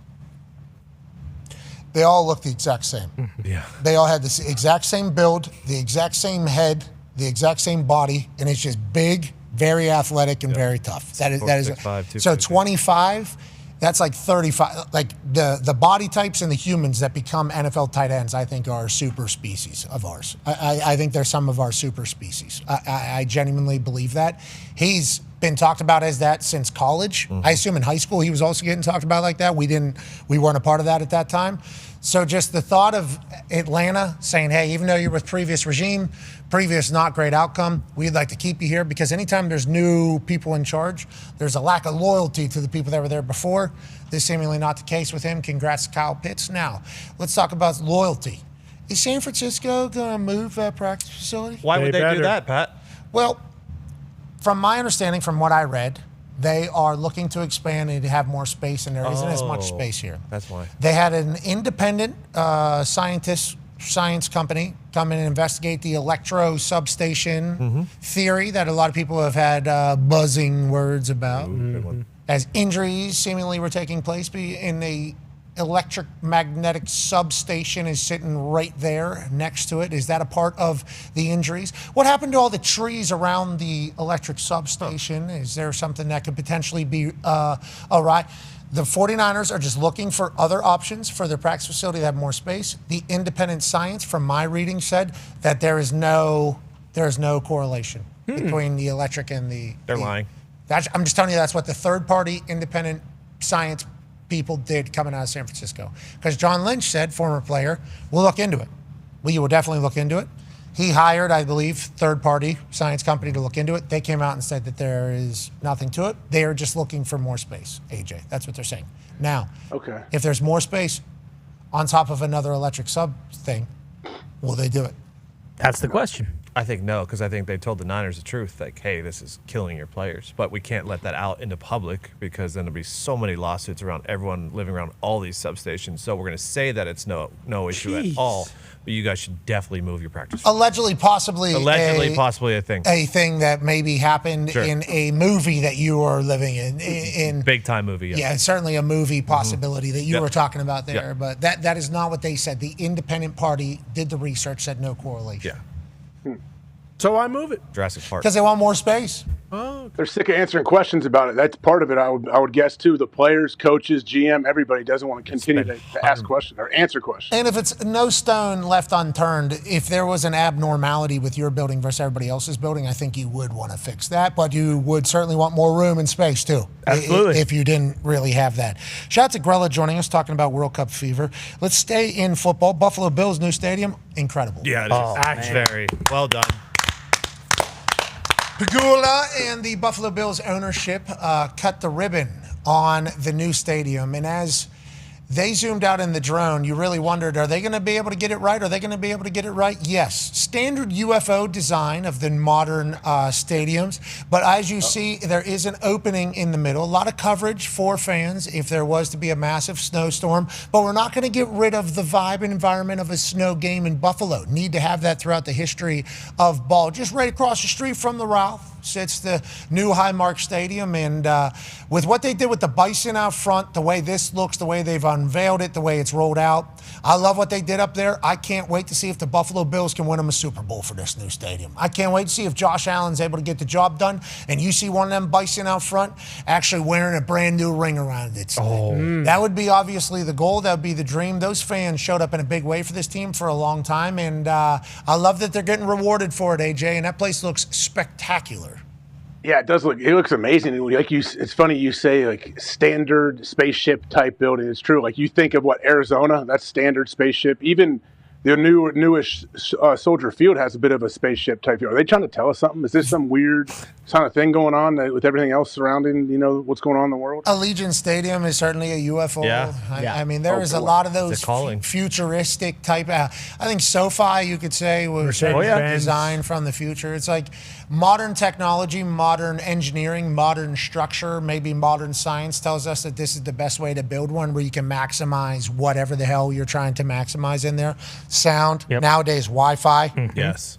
They all looked the exact same. Yeah. They all had the exact same build, the exact same head, the exact same body, and it's just big, very athletic, and very tough. That is 6'5", so 25. That's like 35. Like the body types and the humans that become NFL tight ends, I think, are super species of ours. I think they're some of our super species. I genuinely believe that. He's been talked about as that since college. I assume in high school he was also getting talked about like that. We weren't a part of that at that time. So just the thought of Atlanta saying, hey, even though you're with previous regime, previous not great outcome, we'd like to keep you here, because anytime there's new people in charge, there's a lack of loyalty to the people that were there before. This is seemingly not the case with him. Congrats to Kyle Pitts. Now, let's talk about loyalty. Is San Francisco going to move that practice facility? Why would they do that, Pat? Well, from my understanding, from what I read, they are looking to expand and to have more space, and there isn't as much space here. That's why. They had an independent science company come in and investigate the electro substation theory that a lot of people have had buzzing words about. As injuries seemingly were taking place in the electric magnetic substation is sitting right there next to it. Is that a part of the injuries? What happened to all the trees around the electric substation? Is there something that could potentially be awry? The 49ers are just looking for other options for their practice facility to have more space. The independent science, from my reading, said that there is no correlation between the electric and the... They're lying. I'm just telling you, that's what the third-party independent science people did coming out of San Francisco. Because John Lynch said, former player, we'll look into it. We will definitely look into it. He hired, I believe, third-party science company to look into it. They came out and said that there is nothing to it. They are just looking for more space, AJ. That's what they're saying. Now, if there's more space on top of another electric sub thing, will they do it? That's the question. I think no, because I think they told the Niners the truth, like, hey, this is killing your players. But we can't let that out into public, because then there'll be so many lawsuits around everyone living around all these substations. So we're going to say that it's no issue at all. But you guys should definitely move your practice. Allegedly, possibly a thing. A thing that maybe happened in a movie that you are living in Big time movie. Yeah, certainly a movie possibility that you were talking about there. But that is not what they said. The independent party did the research, said no correlation. Yeah. So I move it. Jurassic Park. Because they want more space. They're sick of answering questions about it. That's part of it. I would guess too. The players, coaches, GM, everybody doesn't want to continue to ask questions or answer questions. And if it's no stone left unturned, if there was an abnormality with your building versus everybody else's building, I think you would want to fix that. But you would certainly want more room and space too. Absolutely. If you didn't really have that. Shout out to Grella joining us, talking about World Cup fever. Let's stay in football. Buffalo Bills new stadium, incredible. Yeah, it is. Actually, very well done. Pagula and the Buffalo Bills ownership cut the ribbon on the new stadium. And as they zoomed out in the drone, you really wondered, are they going to be able to get it right? Are they going to be able to get it right? Yes. Standard UFO design of the modern stadiums. But as you see, there is an opening in the middle. A lot of coverage for fans if there was to be a massive snowstorm. But we're not going to get rid of the vibe and environment of a snow game in Buffalo. Need to have that throughout the history of ball. Just right across the street from the Ralph sits the new Highmark Stadium, and with what they did with the Bison out front, the way this looks, the way they've unveiled it, the way it's rolled out, I love what they did up there. I can't wait to see if the Buffalo Bills can win them a Super Bowl for this new stadium. I can't wait to see if Josh Allen's able to get the job done, and you see one of them Bison out front actually wearing a brand new ring around it. That would be obviously the goal. That would be the dream. Those fans showed up in a big way for this team for a long time, and I love that they're getting rewarded for it, AJ, and that place looks spectacular. Yeah, it does look. It looks amazing. Like it's funny you say like standard spaceship type building. It's true. Like you think of what Arizona, that's standard spaceship. Even the newish Soldier Field has a bit of a spaceship type. Are they trying to tell us something? Is this some weird kind of thing going on with everything else surrounding what's going on in the world? Allegiant Stadium is certainly a UFO. Yeah. I mean, there is a lot of those futuristic type. I think SoFi, you could say, was designed from the future. It's like modern technology, modern engineering, modern structure, maybe modern science tells us that this is the best way to build one where you can maximize whatever the hell you're trying to maximize in there. Sound, nowadays Wi-Fi. Yes.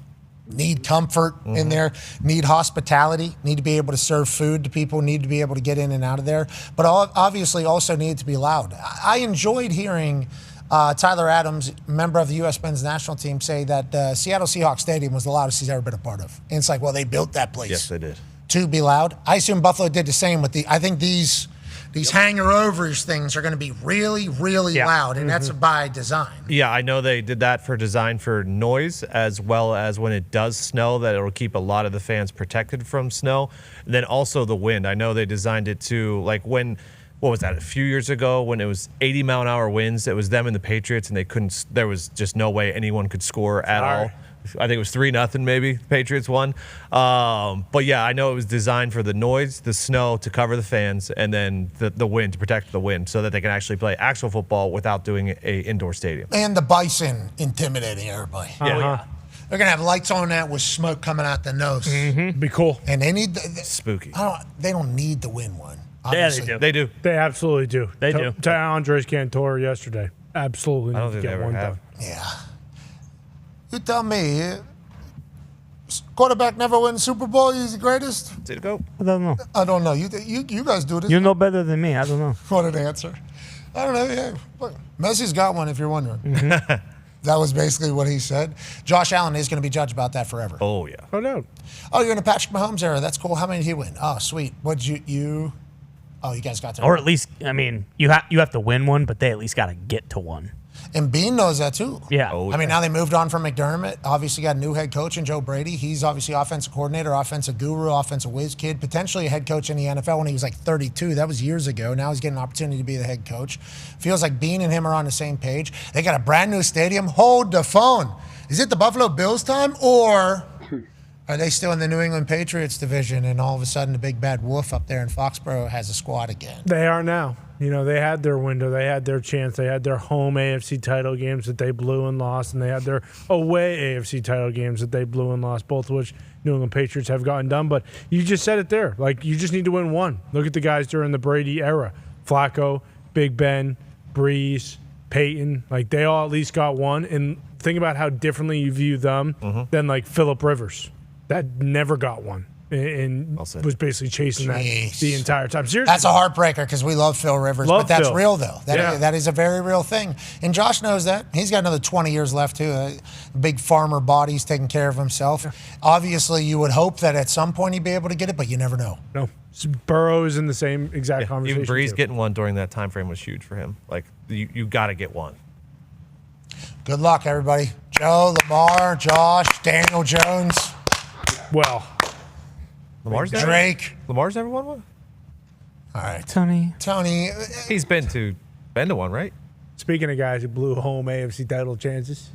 Need comfort in there, need hospitality, need to be able to serve food to people, need to be able to get in and out of there, but obviously also need to be loud. I enjoyed hearing Tyler Adams, member of the U.S. men's national team, say that Seattle Seahawks Stadium was the loudest he's ever been a part of. And it's like, well, they built that place. Yes, they did. To be loud. I assume Buffalo did the same with I think these hanger-overs things are going to be really, really loud, and that's by design. Yeah, I know they did that for design for noise, as well as when it does snow, that it'll keep a lot of the fans protected from snow. And then also the wind. I know they designed it to, like when, what was that, a few years ago when it was 80-mile-an-hour winds, it was them and the Patriots, and they couldn't, there was just no way anyone could score at all. I think it was 3-0 maybe, the Patriots won. But yeah, I know it was designed for the noise, the snow to cover the fans, and then the wind to protect the wind so that they can actually play actual football without doing a indoor stadium. And the Bison intimidating everybody. Yeah. They're going to have lights on that with smoke coming out the nose. Be cool. And they need spooky. They don't need to win one. Yeah, Obviously. They do. They absolutely do. They do. To Andres Cantor yesterday. Absolutely. I don't need to think they get ever one have. done. Yeah. You tell me, quarterback never wins Super Bowl. He's the greatest. Did it go? I don't know. I don't know. You guys do this. You know better than me. I don't know. What an answer. I don't know. Yeah. Look, Messi's got one if you're wondering. That was basically what he said. Josh Allen is going to be judged about that forever. Oh, yeah. Oh, no. Oh, you're in a Patrick Mahomes era. That's cool. How many did he win? Oh, sweet. What did you? Oh, you guys got to. Or at least, I mean, you have to win one, but they at least got to get to one. And Bean knows that too. Yeah. I mean, now they moved on from McDermott. Obviously got a new head coach in Joe Brady. He's obviously offensive coordinator, offensive guru, offensive whiz kid, potentially a head coach in the NFL when he was like 32. That was years ago. Now he's getting an opportunity to be the head coach. Feels like Bean and him are on the same page. They got a brand new stadium. Hold the phone. Is it the Buffalo Bills time, or are they still in the New England Patriots division and all of a sudden the big bad wolf up there in Foxborough has a squad again? They are now. You know, they had their window. They had their chance. They had their home AFC title games that they blew and lost, and they had their away AFC title games that they blew and lost, both of which New England Patriots have gotten done. But you just said it there. Like, you just need to win one. Look at the guys during the Brady era. Flacco, Big Ben, Breeze, Peyton. Like, they all at least got one. And think about how differently you view them than, like, Phillip Rivers. That never got one. and was basically chasing that the entire time. Seriously. That's a heartbreaker because we love Phil Rivers, but that's Phil. real, though. Yeah. That is a very real thing. And Josh knows that. He's got another 20 years left, too. Big farmer body. He's taking care of himself. Yeah. Obviously, you would hope that at some point he'd be able to get it, but you never know. No. Burrow's in the same exact conversation. Even Breeze getting one during that time frame was huge for him. Like, you got to get one. Good luck, everybody. Joe, Lamar, Josh, Daniel Jones. Well, Lamar's Drake. Lamar's never won one? All right. Tony. He's been to one, right? Speaking of guys who blew home AFC title chances.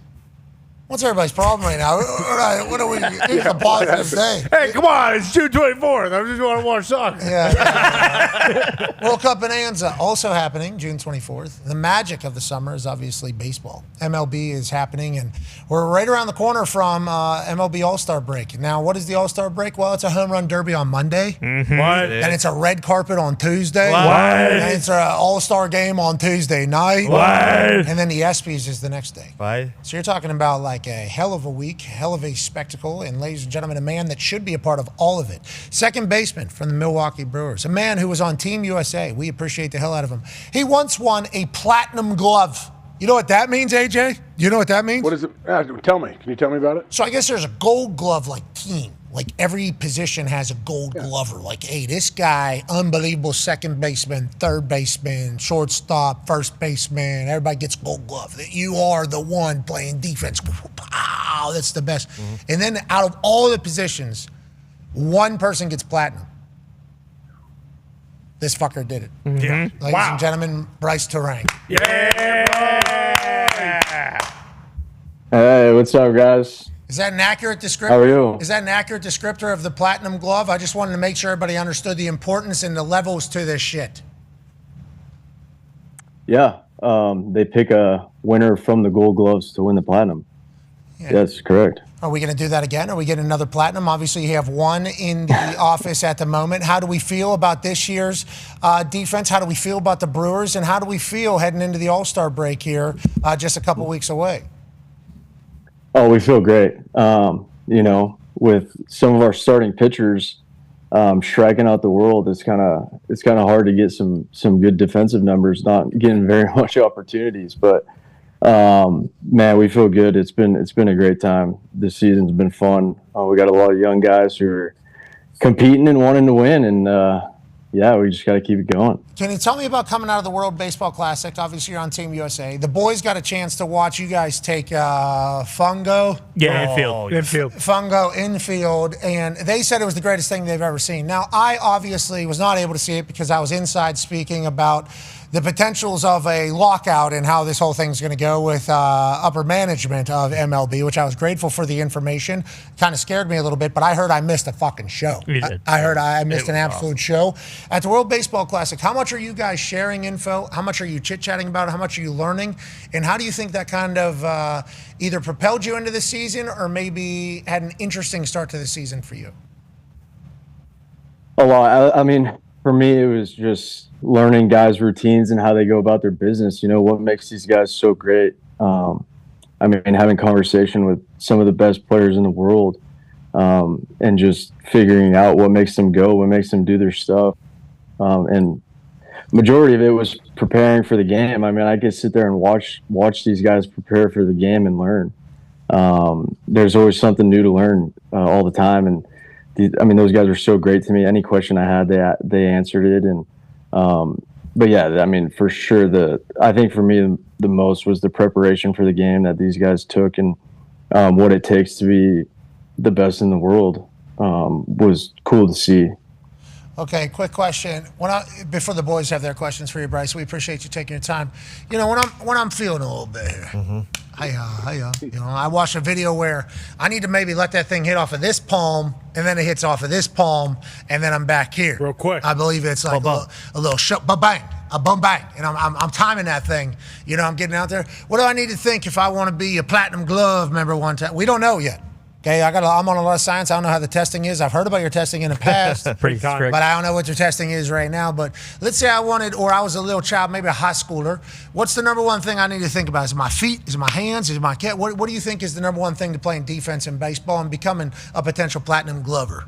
What's everybody's problem right now? What are we? It's a positive day. Hey, come on. It's June 24th. I just want to watch soccer. Yeah. World Cup Bonanza also happening June 24th. The magic of the summer is obviously baseball. MLB is happening, and we're right around the corner from MLB All-Star break. Now, what is the All-Star break? Well, it's a home run derby on Monday. Mm-hmm. What? Then it's a red carpet on Tuesday. What? Then it's an All-Star game on Tuesday night. What? And then the ESPYs is the next day. Why? So you're talking about like a hell of a week, hell of a spectacle, and ladies and gentlemen, a man that should be a part of all of it. Second baseman from the Milwaukee Brewers, a man who was on Team USA. We appreciate the hell out of him. He once won a platinum glove. You know what that means, AJ? You know what that means? What is it? Tell me. Can you tell me about it? So I guess there's a gold glove like team. Like every position has a gold glover. Like, hey, this guy, unbelievable second baseman, third baseman, shortstop, first baseman. Everybody gets gold glove. That you are the one playing defense. Wow, that's the best. Mm-hmm. And then out of all the positions, one person gets platinum. This fucker did it. Mm-hmm. Yeah. Ladies and gentlemen, Bryce Terang. Yeah. Hey, what's up, guys? Is that an accurate descriptor? How are you? Is that an accurate descriptor of the platinum glove? I just wanted to make sure everybody understood the importance and the levels to this shit. Yeah, they pick a winner from the gold gloves to win the platinum. Yeah. Yes, correct. Are we going to do that again? Are we getting another platinum? Obviously, you have one in the office at the moment. How do we feel about this year's defense? How do we feel about the Brewers? And how do we feel heading into the All-Star break here just a couple weeks away? Oh, we feel great. You know, with some of our starting pitchers striking out the world, it's kind of hard to get some good defensive numbers. Not getting very much opportunities, but man, we feel good. It's been a great time. This season's been fun. We got a lot of young guys who are competing and wanting to win, and yeah, we just got to keep it going. Can you tell me about coming out of the World Baseball Classic? Obviously, you're on Team USA. The boys got a chance to watch you guys take Fungo. Yeah, infield. Fungo infield, and they said it was the greatest thing they've ever seen. Now, I obviously was not able to see it because I was inside speaking about the potentials of a lockout and how this whole thing's going to go with upper management of MLB, which I was grateful for the information. Kind of scared me a little bit, but I heard I missed a fucking show. I heard I missed an absolute show. At the World Baseball Classic, how much are you guys sharing info? How much are you chit-chatting about it? How much are you learning? And how do you think that kind of either propelled you into the season or maybe had an interesting start to the season for you? A lot. I mean, for me, it was just learning guys' routines and how they go about their business. You know, what makes these guys so great. I mean, having conversation with some of the best players in the world and just figuring out what makes them go, what makes them do their stuff. And majority of it was preparing for the game. I mean, I could sit there and watch these guys prepare for the game and learn. There's always something new to learn all the time. And I mean, those guys were so great to me. Any question I had, they answered it. And but yeah, I mean, for sure, I think for me the most was the preparation for the game that these guys took, and what it takes to be the best in the world was cool to see. Okay, quick question. Before the boys have their questions for you, Bryce, we appreciate you taking your time. You know, when I'm feeling a little bit here, you know, I watched a video where I need to maybe let that thing hit off of this palm, and then it hits off of this palm, and then I'm back here. Real quick. I believe it's like a little shot, bang, a bum bang, and I'm timing that thing. You know, I'm getting out there. What do I need to think if I want to be a platinum glove member one time? We don't know yet. Okay, I'm on a lot of science. I don't know how the testing is. I've heard about your testing in the past, Pretty strict. but I don't know what your testing is right now. But let's say I was a little child, maybe a high schooler. What's the number one thing I need to think about? Is it my feet? Is it my hands? Is it my cat? What do you think is the number one thing to playing defense in baseball and becoming a potential platinum glover?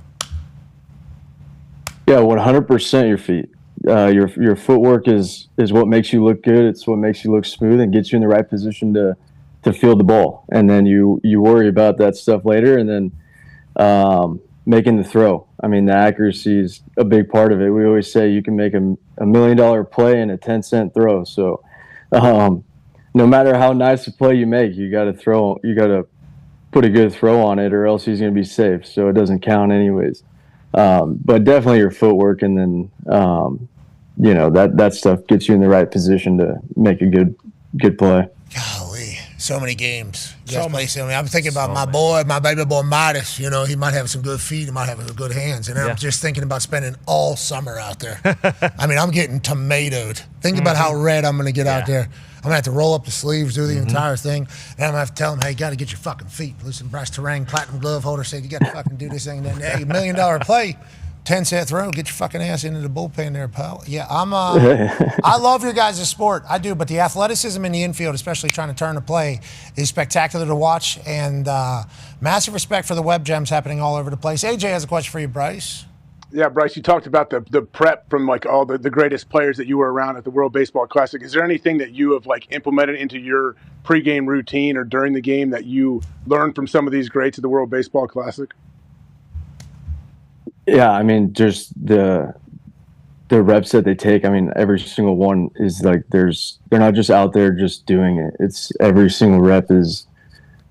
Yeah, 100% your feet. Your footwork is what makes you look good. It's what makes you look smooth and gets you in the right position to field the ball. And then you worry about that stuff later, and then making the throw. I mean, the accuracy is a big part of it. We always say you can make a $1 million play and a 10-cent throw. So no matter how nice a play you make, you got to put a good throw on it, or else he's going to be safe. So it doesn't count anyways. But definitely your footwork, and then that stuff gets you in the right position to make a good play. Golly, so many games. I'm thinking about my baby boy Midas. He might have some good feet, he might have good hands, and I'm just thinking about spending all summer out there. I mean, I'm getting tomatoed. Think about how red I'm going to get out there. I'm going to have to roll up the sleeves, do the entire thing. Then I'm going to have to tell them, hey, you got to get your fucking feet. Listen, Bryce Terang, platinum glove holder, said you got to fucking do this thing. And then, hey, $1 million play, 10-cent throw, get your fucking ass into the bullpen there, pal. Yeah, I love your guys' sport. I do, but the athleticism in the infield, especially trying to turn the play, is spectacular to watch. And massive respect for the web gems happening all over the place. AJ has a question for you, Bryce. Yeah, Bryce, you talked about the prep from like all the greatest players that you were around at the World Baseball Classic. Is there anything that you have like implemented into your pregame routine or during the game that you learned from some of these greats at the World Baseball Classic? Yeah, I mean, just the reps that they take. I mean, every single one is like they're not just out there just doing it. It's every single rep is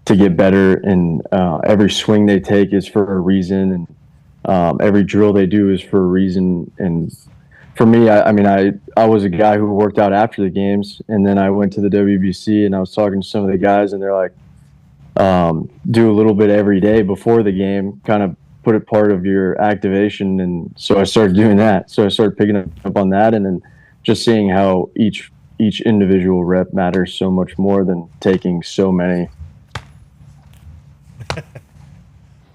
to get better, and every swing they take is for a reason, and every drill they do is for a reason. And for me, I was a guy who worked out after the games, and then I went to the WBC and I was talking to some of the guys, and they're like, do a little bit every day before the game, kind of put it part of your activation. And so I started doing that. So I started picking up on that, and then just seeing how each individual rep matters so much more than taking so many.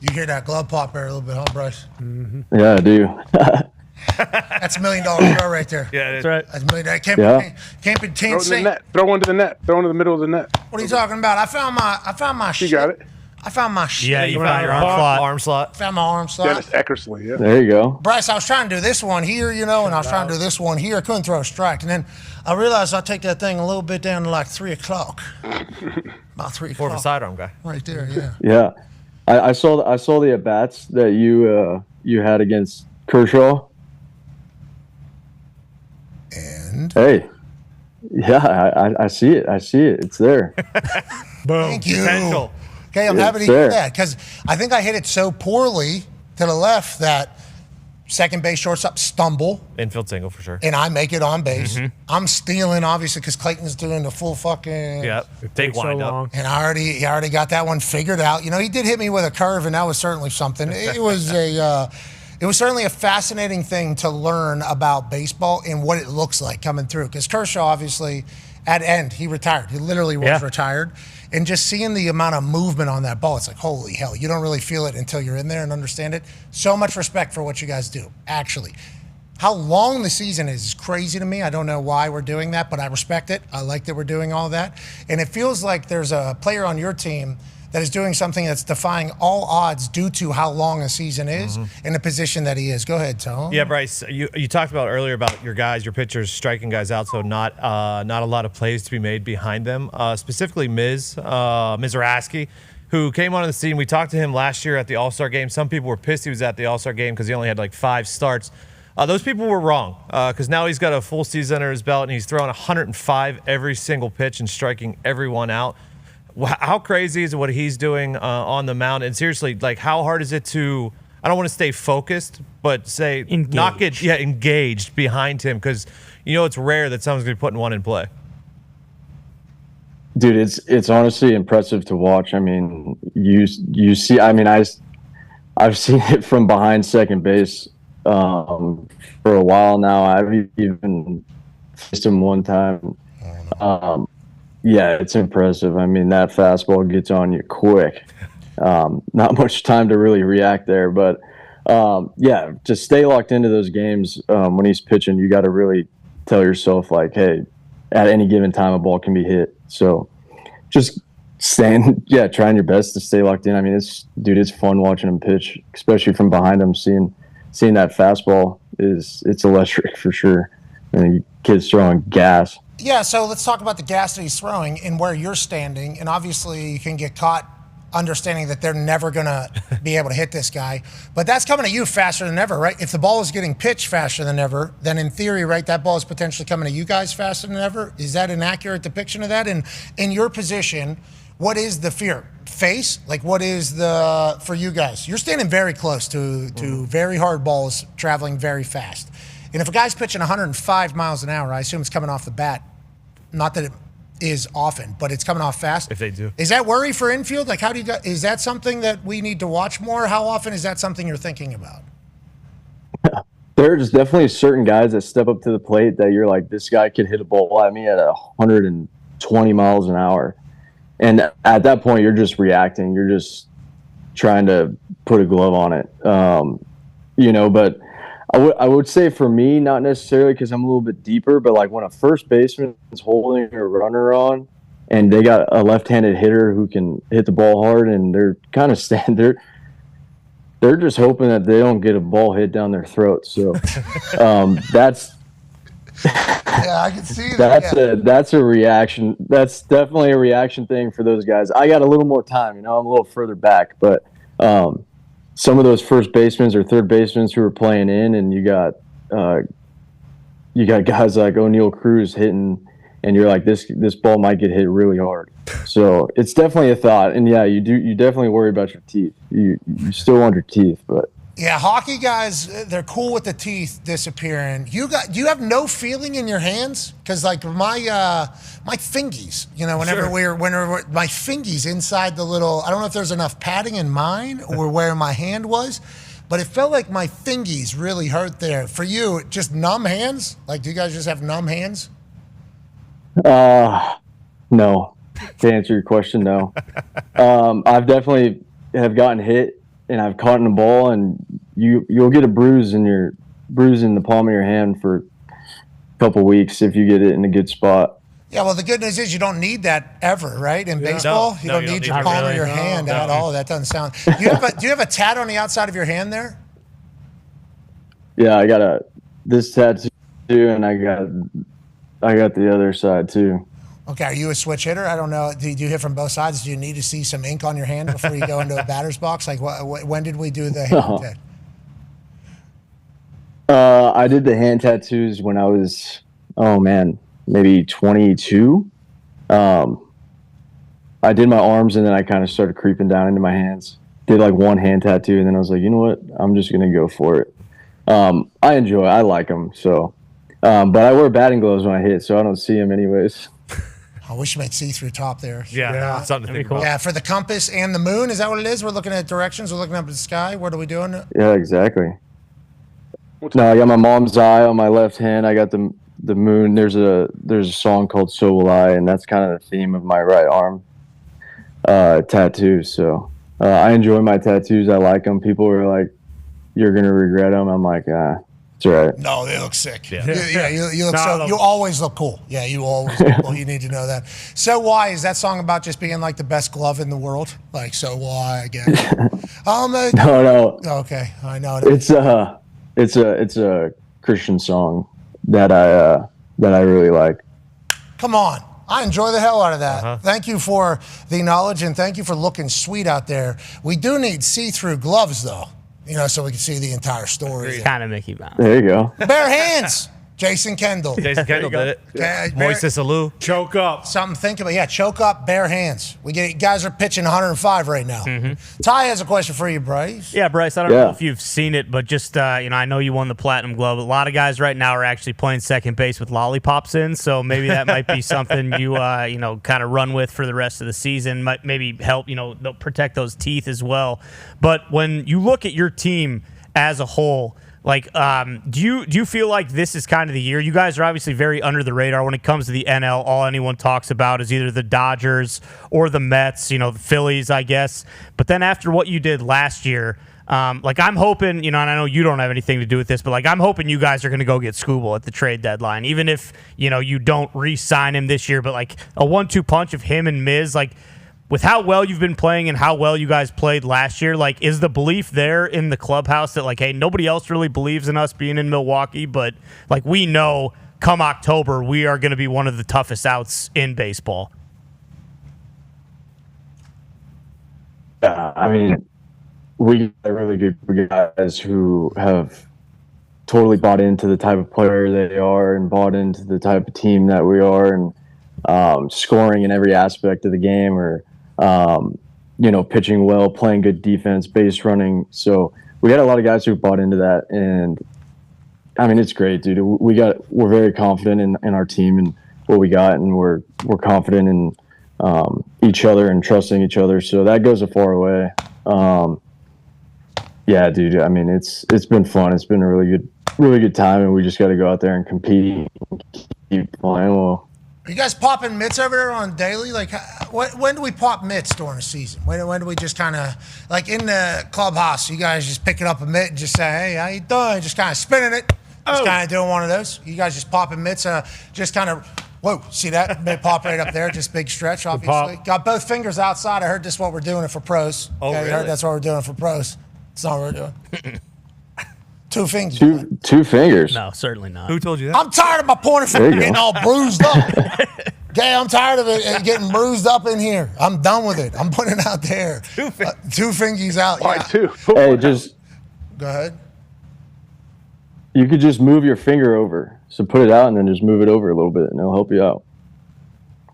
You hear that glove pop there a little bit, huh, Bryce? Mm-hmm. Yeah, I do. That's $1 million throw right there. Yeah, that's right. That's $1 million. Can't be Throw it in the net. Throw one to the net. Throw into the middle of the net. What are you talking about? I found my shit. You got it. I found my shit. Yeah, you found your arm slot. Found my arm slot. Dennis Eckersley, yeah. There you go. Bryce, I was trying to do this one here, and I was trying to do this one here. I couldn't throw a strike. And then I realized I'd take that thing a little bit down to like 3 o'clock. About 3 o'clock. More of a sidearm guy. Right there, yeah. Yeah. I saw the at-bats that you had against Kershaw. And? Hey. Yeah, I see it. I see it. It's there. Boom. Thank you. Potential. Okay, I'm happy to hear that, because I think I hit it so poorly to the left that second base, shortstop stumble. Infield single for sure. And I make it on base. Mm-hmm. I'm stealing, obviously, because Clayton's doing the full fucking... Yeah, take wind up. And he already got that one figured out. He did hit me with a curve, and that was certainly something. It was certainly a fascinating thing to learn about baseball and what it looks like coming through. Because Kershaw, obviously, at end, he retired. He literally was retired. And just seeing the amount of movement on that ball, it's like, holy hell. You don't really feel it until you're in there and understand it. So much respect for what you guys do, actually. How long the season is crazy to me. I don't know why we're doing that, but I respect it. I like that we're doing all that. And it feels like there's a player on your team that is doing something that's defying all odds due to how long a season is and the position that he is. Go ahead, Tom. Yeah, Bryce, you talked about earlier about your guys, your pitchers striking guys out, so not a lot of plays to be made behind them. Specifically, Mizraski, who came onto the scene. We talked to him last year at the All-Star game. Some people were pissed he was at the All-Star game because he only had like 5 starts. Those people were wrong because now he's got a full season under his belt and he's throwing 105 every single pitch and striking everyone out. How crazy is what he's doing on the mound? And seriously, like, how hard is it to, I don't want to stay focused, but say engaged. Not get engaged behind him, because it's rare that someone's going to be putting one in play. Dude, it's honestly impressive to watch. I mean, you see, I mean, I've seen it from behind second base for a while now. I've even faced him one time. Yeah, it's impressive. I mean, that fastball gets on you quick. Not much time to really react there, but yeah, to stay locked into those games when he's pitching, you got to really tell yourself like, hey, at any given time a ball can be hit. So just trying your best to stay locked in. I mean, it's fun watching him pitch, especially from behind him, seeing that fastball it's electric for sure. And the kid's throwing gas. Yeah, so let's talk about the gas that he's throwing and where you're standing. And obviously, you can get caught understanding that they're never going to be able to hit this guy. But that's coming at you faster than ever, right? If the ball is getting pitched faster than ever, then in theory, right, that ball is potentially coming at you guys faster than ever. Is that an accurate depiction of that? And in your position, what is the fear? Face? Like, what is the, for you guys? You're standing very close to very hard balls traveling very fast. And if a guy's pitching 105 miles an hour, I assume it's coming off the bat. Not that it is often, but it's coming off fast. If they do. Is that worry for infield? Like, how do you guys, is that something that we need to watch more? How often is that something you're thinking about? There's definitely certain guys that step up to the plate that you're like, this guy could hit a ball at me at 120 miles an hour. And at that point, you're just reacting. You're just trying to put a glove on it. But I would say for me, not necessarily because I'm a little bit deeper, but like when a first baseman is holding a runner on and they got a left-handed hitter who can hit the ball hard and they're kind of they're just hoping that they don't get a ball hit down their throat. So that's yeah, I can see that. That's a reaction. That's definitely a reaction thing for those guys. I got a little more time, I'm a little further back, but some of those first basemen or third basemen who are playing in, and you got guys like O'Neal Cruz hitting, and you're like, this ball might get hit really hard. So it's definitely a thought, and yeah, you definitely worry about your teeth. You still want your teeth, but yeah, hockey guys, they're cool with the teeth disappearing. Do you have no feeling in your hands? Because like my fingies, whenever my fingies inside the little, I don't know if there's enough padding in mine or where my hand was, but it felt like my fingies really hurt there. For you, just numb hands? Like, do you guys just have numb hands? No. To answer your question, no. I've definitely have gotten hit. And I've caught in the ball, and you'll get a bruise in the palm of your hand for a couple weeks if you get it in a good spot. Yeah, well, the good news is you don't need that ever, right? In baseball, you don't need your palm of your hand at all. That doesn't sound. Do you have a tat on the outside of your hand there? Yeah, I got this tattoo, and I got the other side too. Okay, are you a switch hitter? I don't know. Do you hit from both sides? Do you need to see some ink on your hand before you go into a batter's box? Like, when did we do the hand tat? I did the hand tattoos when I was, maybe 22. I did my arms, and then I kind of started creeping down into my hands. Did like one hand tattoo, and then I was like, you know what? I'm just going to go for it. I like them, so. But I wear batting gloves when I hit, so I don't see them anyways. I wish you made see-through top there. Yeah. Something to think about. Yeah, for the compass and the moon, is that what it is? We're looking at directions. We're looking up at the sky. What are we doing? Yeah, exactly. No, I got my mom's eye on my left hand. I got the moon. There's a song called "So Will I," and that's kind of the theme of my right arm tattoo. So I enjoy my tattoos. I like them. People are like, "You're gonna regret them." I'm like, it's all right. No, they look sick. Yeah. You look you always look cool. Yeah, you always look cool. You need to know that. So why is that song about just being like the best glove in the world? Like, so why again? No. Okay, I know. It's a Christian song that I really like. Come on. I enjoy the hell out of that. Thank you for the knowledge, and thank you for looking sweet out there. We do need see-through gloves, though. So we can see the entire story. Kind of Mickey Mouse. There you go. Bare hands. Jason Kendall. Jason Kendall did it. Moises Alou. Choke up. Something to think about. Yeah, choke up, bare hands. Guys are pitching 105 right now. Ty has a question for you, Bryce. Yeah, Bryce, I don't know if you've seen it, but just, I know you won the Platinum Glove. A lot of guys right now are actually playing second base with lollipops in, so maybe that might be something you, kind of run with for the rest of the season. Might maybe help, they'll protect those teeth as well. But when you look at your team as a whole, do you feel like this is kind of the year? You guys are obviously very under the radar when it comes to the NL. All anyone talks about is either the Dodgers or the Mets, the Phillies, I guess. But then after what you did last year, I'm hoping, and I know you don't have anything to do with this, but I'm hoping you guys are going to go get Skubal at the trade deadline, even if, you don't re-sign him this year, but a 1-2 punch of him and Miz, with how well you've been playing and how well you guys played last year, like, is the belief there in the clubhouse that, like, hey, nobody else really believes in us being in Milwaukee, but, like, we know come October we are going to be one of the toughest outs in baseball? Yeah, I mean, we got really good guys who have totally bought into the type of player they are and bought into the type of team that we are, and scoring in every aspect of the game, or pitching well, playing good defense, base running. So we got a lot of guys who bought into that, and I mean, it's great, dude. We're very confident in our team and what we got, and we're confident in each other and trusting each other. So that goes a far way. Yeah, dude. I mean, it's been fun. It's been a really good time, and we just got to go out there and compete, and keep playing well. Are you guys popping mitts over there on daily? Like, when do we pop mitts during the season? When do we just kind of, like in the clubhouse, you guys just picking up a mitt and just say, hey, how you doing? Just kind of spinning it. Just kind of doing one of those. You guys just popping mitts, just kind of, whoa, see that? Mitt pop right up there, just big stretch, obviously. Got both fingers outside. I heard this is what we're doing it for pros. Oh, okay, really? I heard that's what we're doing it for pros. That's not what we're doing. Two fingers. Two fingers. No, certainly not. Who told you that? I'm tired of my pointer finger getting all bruised up. Okay, I'm tired of it getting bruised up in here. I'm done with it. I'm putting it out there. Two fingers out. Why Yeah. two? Hey, just Go ahead. you could just move your finger over. So put it out and then just move it over a little bit, and it'll help you out.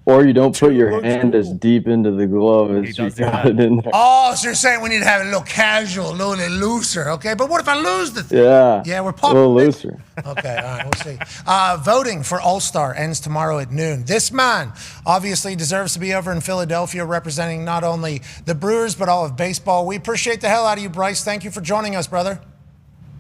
Or you don't put your hand as deep into the glove as you got it in there. Oh, so you're saying we need to have it a little casual, a little bit looser, okay? But what if I lose the thing? Yeah. Yeah, we're A popping. little looser. Okay, all right, we'll see. Voting for All-Star ends tomorrow at noon. This man obviously deserves to be over in Philadelphia representing not only the Brewers, but all of baseball. We appreciate the hell out of you, Bryce. Thank you for joining us, brother.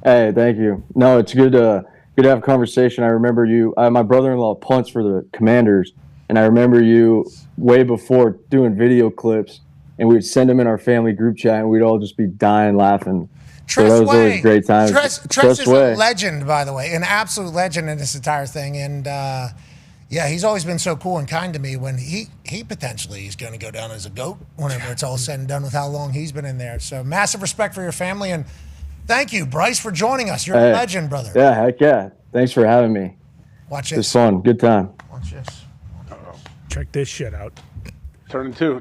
Hey, thank you. No, it's good to have a conversation. I remember you. My brother-in-law punts for the Commanders, and I remember you way before doing video clips, and we'd send them in our family group chat, and we'd all just be dying laughing. So that was always a great time. Tress is a legend, by the way, an absolute legend in this entire thing. And yeah, he's always been so cool and kind to me. When he potentially is going to go down as a GOAT whenever it's all said and done with how long he's been in there. So massive respect for your family, and thank you, Bryce, for joining us. You're a legend, brother. Yeah, heck yeah. Thanks for having me. Watch It's this. fun. Good time. Watch this. Check this shit out. Turn two.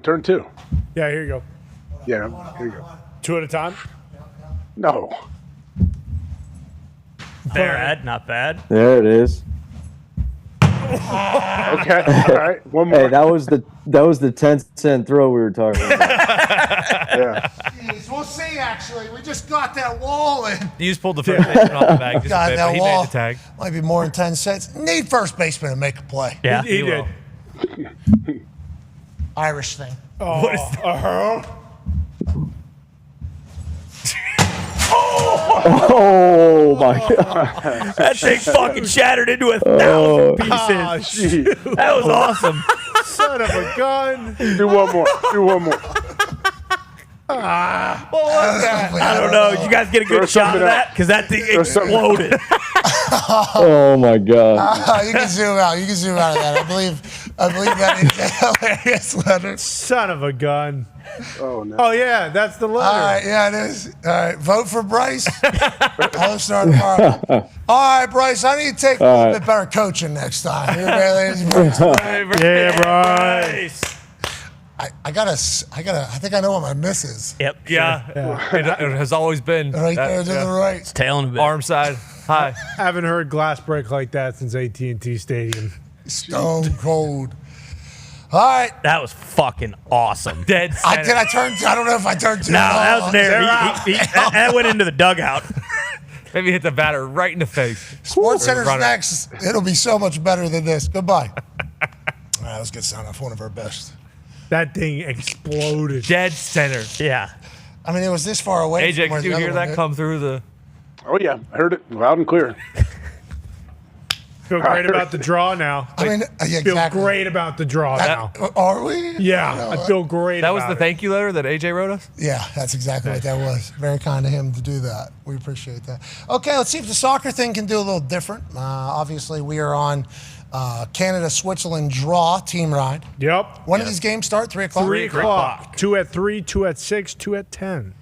Yeah, here you go. Yeah, here you go. Two at a time? No. Bad, not bad. There it is. Okay. All right. One more. Hey, that was the 10-cent throw we were talking about. Yeah. Jeez, we'll see, actually. We just got that wall in. You just pulled the first baseman off the bag just Got a bit, that but he wall. made the tag. Might be more than 10 cents. Need first baseman to make a play. Yeah, He did. Irish thing. Oh, what is that? Oh my god. That thing fucking shattered into 1,000 pieces. That was awesome. Son of a gun. Do one more. What was that? I don't know. Did you guys get a good shot of that? Because that thing exploded. Oh my god. You can zoom out. You can zoom out of that. I believe that is a hilarious letter. Son of a gun. Oh no. Oh yeah, that's the letter. All right, yeah, it is. All right, vote for Bryce. I'll start tomorrow. All right, Bryce, I need to take a little bit better coaching next time. Yeah, Bryce. I think I know what my miss is. Yep. Yeah. It has always been. Right there to the right. It's tailing a bit. Arm side. High. Haven't heard glass break like that since AT&T Stadium. Stone cold. All right. That was fucking awesome. Dead center. I don't know if I turned to No, that was there. That went into the dugout. Maybe hit the batter right in the face. Sports Center's Runner. next. It'll be so much better than this. Goodbye. All right, that was a good sound off. One of our best. That thing exploded. Dead center. Yeah. I mean, it was this far away. AJ, from where did you the hear other that one come through the... Oh yeah, I heard it loud and clear. Feel great about the draw now. I mean, yeah, feel exactly. great about the draw now. Are we? Yeah, I feel great. That was about the thank you letter that AJ wrote us? Yeah, that's exactly what that was. Very kind of him to do that. We appreciate that. Okay, let's see if the soccer thing can do a little different. Obviously, we are on Canada, Switzerland draw, team ride. Yep. When do these games start? 3 o'clock? 3 o'clock. 2 at 3, 2 at 6, 2 at 10.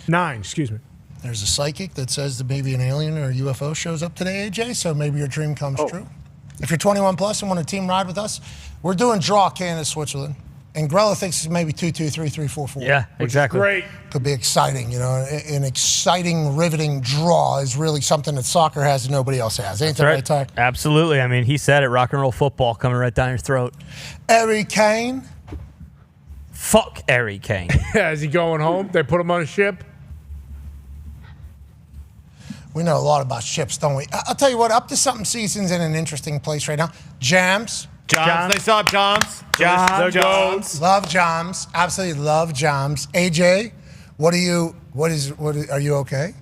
9, excuse me. There's a psychic that says that maybe an alien or a UFO shows up today, AJ, so maybe your dream comes true. If you're 21 plus and want a team ride with us, we're doing draw Canada, Switzerland. And Grella thinks it's maybe 2-2, 3-3, 4-4. Yeah, exactly. Great. Could be exciting, you know. An exciting, riveting draw is really something that soccer has that nobody else has. Ain't that right, Ty? Absolutely. I mean, he said it. Rock and roll football coming right down your throat. Harry Kane. Fuck Harry Kane. Is he going home? They put him on a ship? We know a lot about ships, don't we? I'll tell you what, Up to Something season's in an interesting place right now. Jams. They still have Joms. Joms. Love Joms. Absolutely love Joms. AJ, are you okay?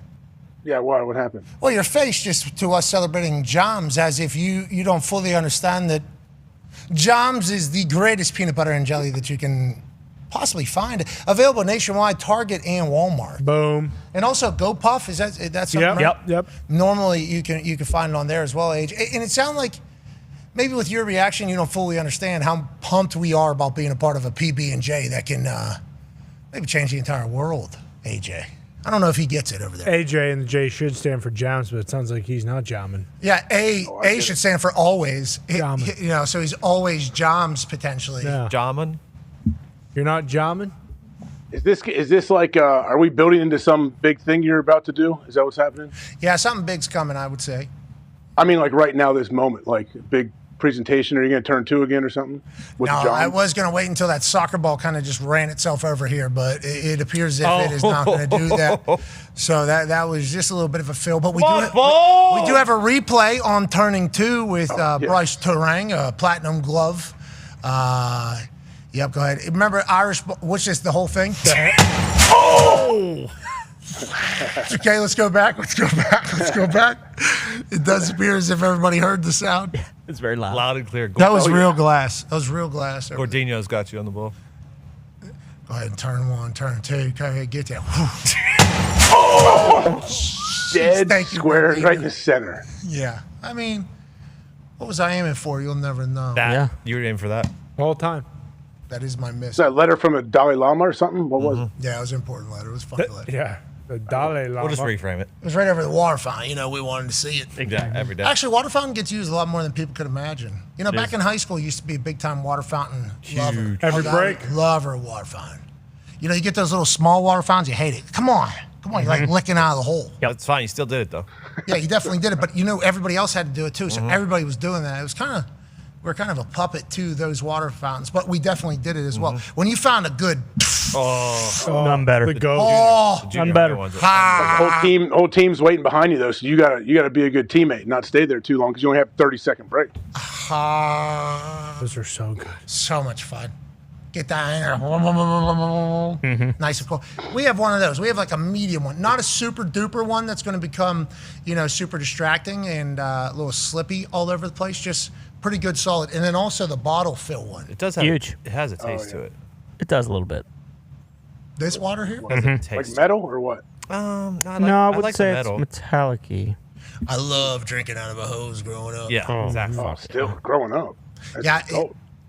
Yeah, what happened? Well, your face just to us celebrating Joms as if you don't fully understand that Joms is the greatest peanut butter and jelly that you can possibly find. Available nationwide, Target and Walmart. Boom. And also GoPuff, is that something? Yep. Normally you can find it on there as well, AJ. And it sounds like maybe with your reaction, you don't fully understand how pumped we are about being a part of a PB&J that can maybe change the entire world, AJ. I don't know if he gets it over there. AJ and the J should stand for Jams, but it sounds like he's not jamming. Yeah, A should stand for always. So he's always Joms potentially. Yeah. Jamming? You're not jamming? Is this like, are we building into some big thing you're about to do? Is that what's happening? Yeah, something big's coming, I would say. I mean, like right now, this moment, like big presentation. Are you going to turn 2 again or something? No, I was going to wait until that soccer ball kind of just ran itself over here, but it appears as if it is not going to do that. So that was just a little bit of a fill. But we do have a replay on turning 2 with Bryce Turang, a platinum glove. Yep, go ahead. Remember Irish, what's this, the whole thing? Okay, let's go back. It does appear as if everybody heard the sound. It's very loud. Loud and clear. That was real glass. Gordino's got you on the ball. Go ahead and turn 1, turn 2. Go ahead, get that. Dead square right in the center. Yeah. I mean, what was I aiming for? You'll never know. You were aiming for that. The whole time. That is my miss. Is that a letter from a Dalai Lama or something? What was it? Yeah, it was an important letter. It was a funny letter. Yeah. The Dalai Lama. We'll just reframe it. It was right over the water fountain. You know, we wanted to see it. Exactly. Every day. Actually, water fountain gets used a lot more than people could imagine. You know, back in high school, I used to be a big-time water fountain lover. Every break. Lover of water fountain. You know, you get those little small water fountains, you hate it. Come on, you're like licking out of the hole. Yeah, it's fine. You still did it, though. Yeah, you definitely did it, but you know, everybody else had to do it, too. So everybody was doing that. It was we're kind of a puppet to those water fountains, but we definitely did it as well. When you found a good... none better. The go. None better. Whole team's waiting behind you though, so you gotta be a good teammate, not stay there too long because you only have a 30-second break. Those are so good. So much fun. Get down there. Nice and cool. We have one of those. We have like a medium one, not a super duper one that's going to become, super distracting and a little slippy all over the place. Just pretty good, solid. And then also the bottle fill one. It does have Huge. It has a taste to it. It does a little bit. This water here? Like metal or what? I would say it's metallic-y. I love drinking out of a hose growing up. Yeah, exactly. Oh, still growing up.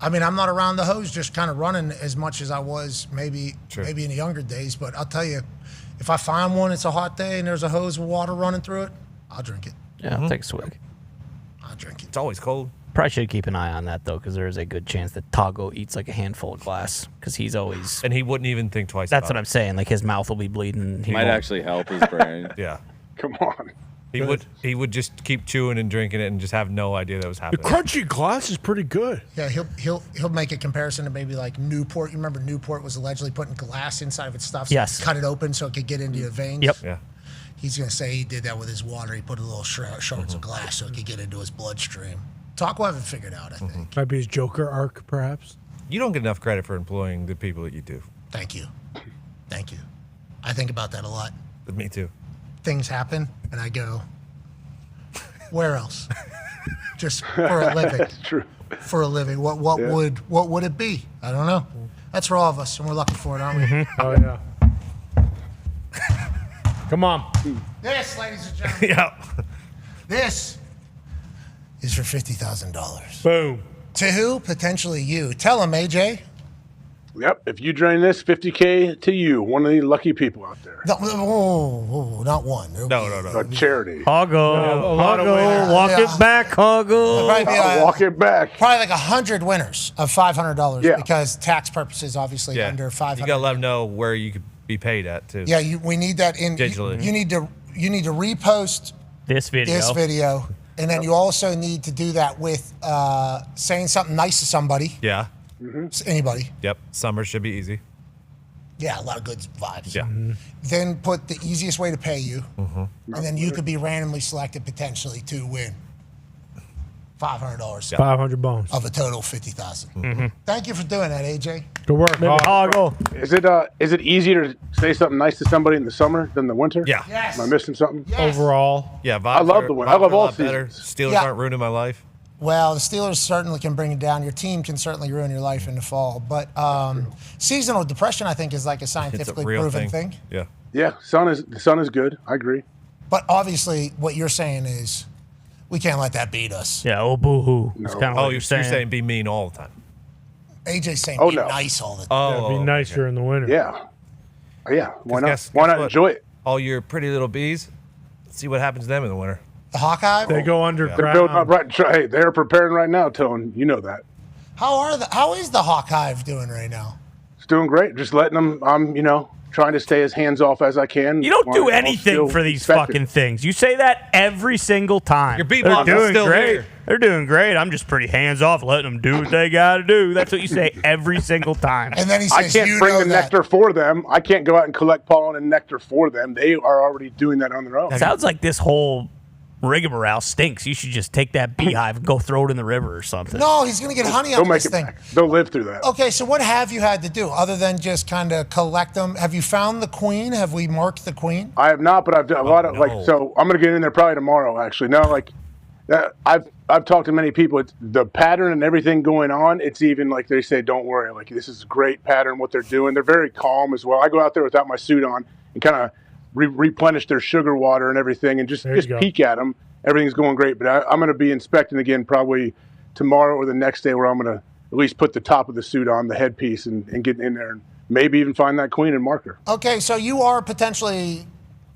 I'm not around the hose, just kind of running as much as I was maybe in the younger days. But I'll tell you, if I find one, it's a hot day, and there's a hose with water running through it, I'll drink it. Yeah, I'll take a swig. I'll drink it. It's always cold. Probably should keep an eye on that, though, because there is a good chance that Tago eats like a handful of glass, because he's always... And he wouldn't even think twice That's about what I'm saying. Like, his mouth will be bleeding. Might actually help his brain. Yeah. Come on. He would just keep chewing and drinking it and just have no idea that was The happening. crunchy glass is pretty good. Yeah, he'll make a comparison to maybe like Newport. You remember Newport was allegedly putting glass inside of its stuff, so Yes. cut it open so it could get into your veins. Yep. Yeah. He's gonna say he did that with his water. He put a little shards of glass so it could get into his bloodstream. Taco haven't figured out, I think. Might be his Joker arc, perhaps. You don't get enough credit for employing the people that you do. Thank you. I think about that a lot. But me too. Things happen, and I go, where else? Just for a living. That's true. For a living. What would it be? I don't know. That's for all of us, and we're lucky for it, aren't we? Oh, yeah. Come on. This, ladies and gentlemen. Yeah. This is for $50,000. Boom. To who? Potentially you. Tell him, AJ. Yep. If you drain this, $50K to you, one of the lucky people out there. No, not one. No. A charity. Hoggle, lot of winners. walk it back, Hoggle. Walk it back. Probably like 100 winners of $500 Yeah. because tax purposes, obviously, under 500. You got to let them know where you could be paid at, too. Yeah, we need that in. Digitally. You need to repost This video. and then you also need to do that with saying something nice to somebody. Yeah. Anybody. Yep. Summer should be easy. Yeah, a lot of good vibes. Yeah. Then put the easiest way to pay you, and then you could be randomly selected potentially to win $500. 500 bones. Of a total of $50,000. Thank you for doing that, AJ. Good work. Hoggle. Is it easier to say something nice to somebody in the summer than the winter? Yeah. Yes. Am I missing something? Yes. Overall. Yeah, vibes I love the winter. I love all better. seasons. Steelers Yeah. aren't ruining my life. Well, the Steelers certainly can bring it down. Your team can certainly ruin your life in the fall. But seasonal depression, I think, is like a scientifically real proven thing. Yeah. Yeah, the sun is good. I agree. But obviously, what you're saying is we can't let that beat us. Yeah, oh, boo-hoo. It's kind of what Oh, you're you're saying. saying be mean all the time. AJ's saying Oh, be no. nice all the time. Oh, Be nice during the winter. Yeah. Yeah. Why not? Guess Why not what? enjoy it? All your pretty little bees. See what happens to them in the winter. The Hawkeye? They go They're underground. building up right. Hey, they're preparing right now, Tone. You know that. How is the Hawkeye doing right now? It's doing great. Just letting them. I'm, trying to stay as hands off as I can. You don't do While anything still for these effective. fucking things. You say that every single time. Your beat They're box is doing still great. here. They're doing great. I'm just pretty hands off, letting them do what they got to do. That's what you say every single time. And then he I says, can't you bring know the that. nectar for them. I can't go out and collect pollen and nectar for them. They are already doing that on their own. Sounds like this whole rigmarole stinks. You should just take that beehive and go throw it in the river or something. No, he's going to get honey They'll on make this it thing. back. They'll live through that. Okay, so what have you had to do other than just kind of collect them? Have you found the queen? Have we marked the queen? I have not, but I've done a lot of So I'm going to get in there probably tomorrow. Actually, no, I've talked to many people. It's the pattern and everything going on. It's even like they say, don't worry. Like this is a great pattern. What they're doing. They're very calm as well. I go out there without my suit on and kind of replenish their sugar water and everything, and just peek at them. Everything's going great, but I'm going to be inspecting again probably tomorrow or the next day, where I'm going to at least put the top of the suit on, the headpiece, and get in there and maybe even find that queen and mark her. Okay, so you are potentially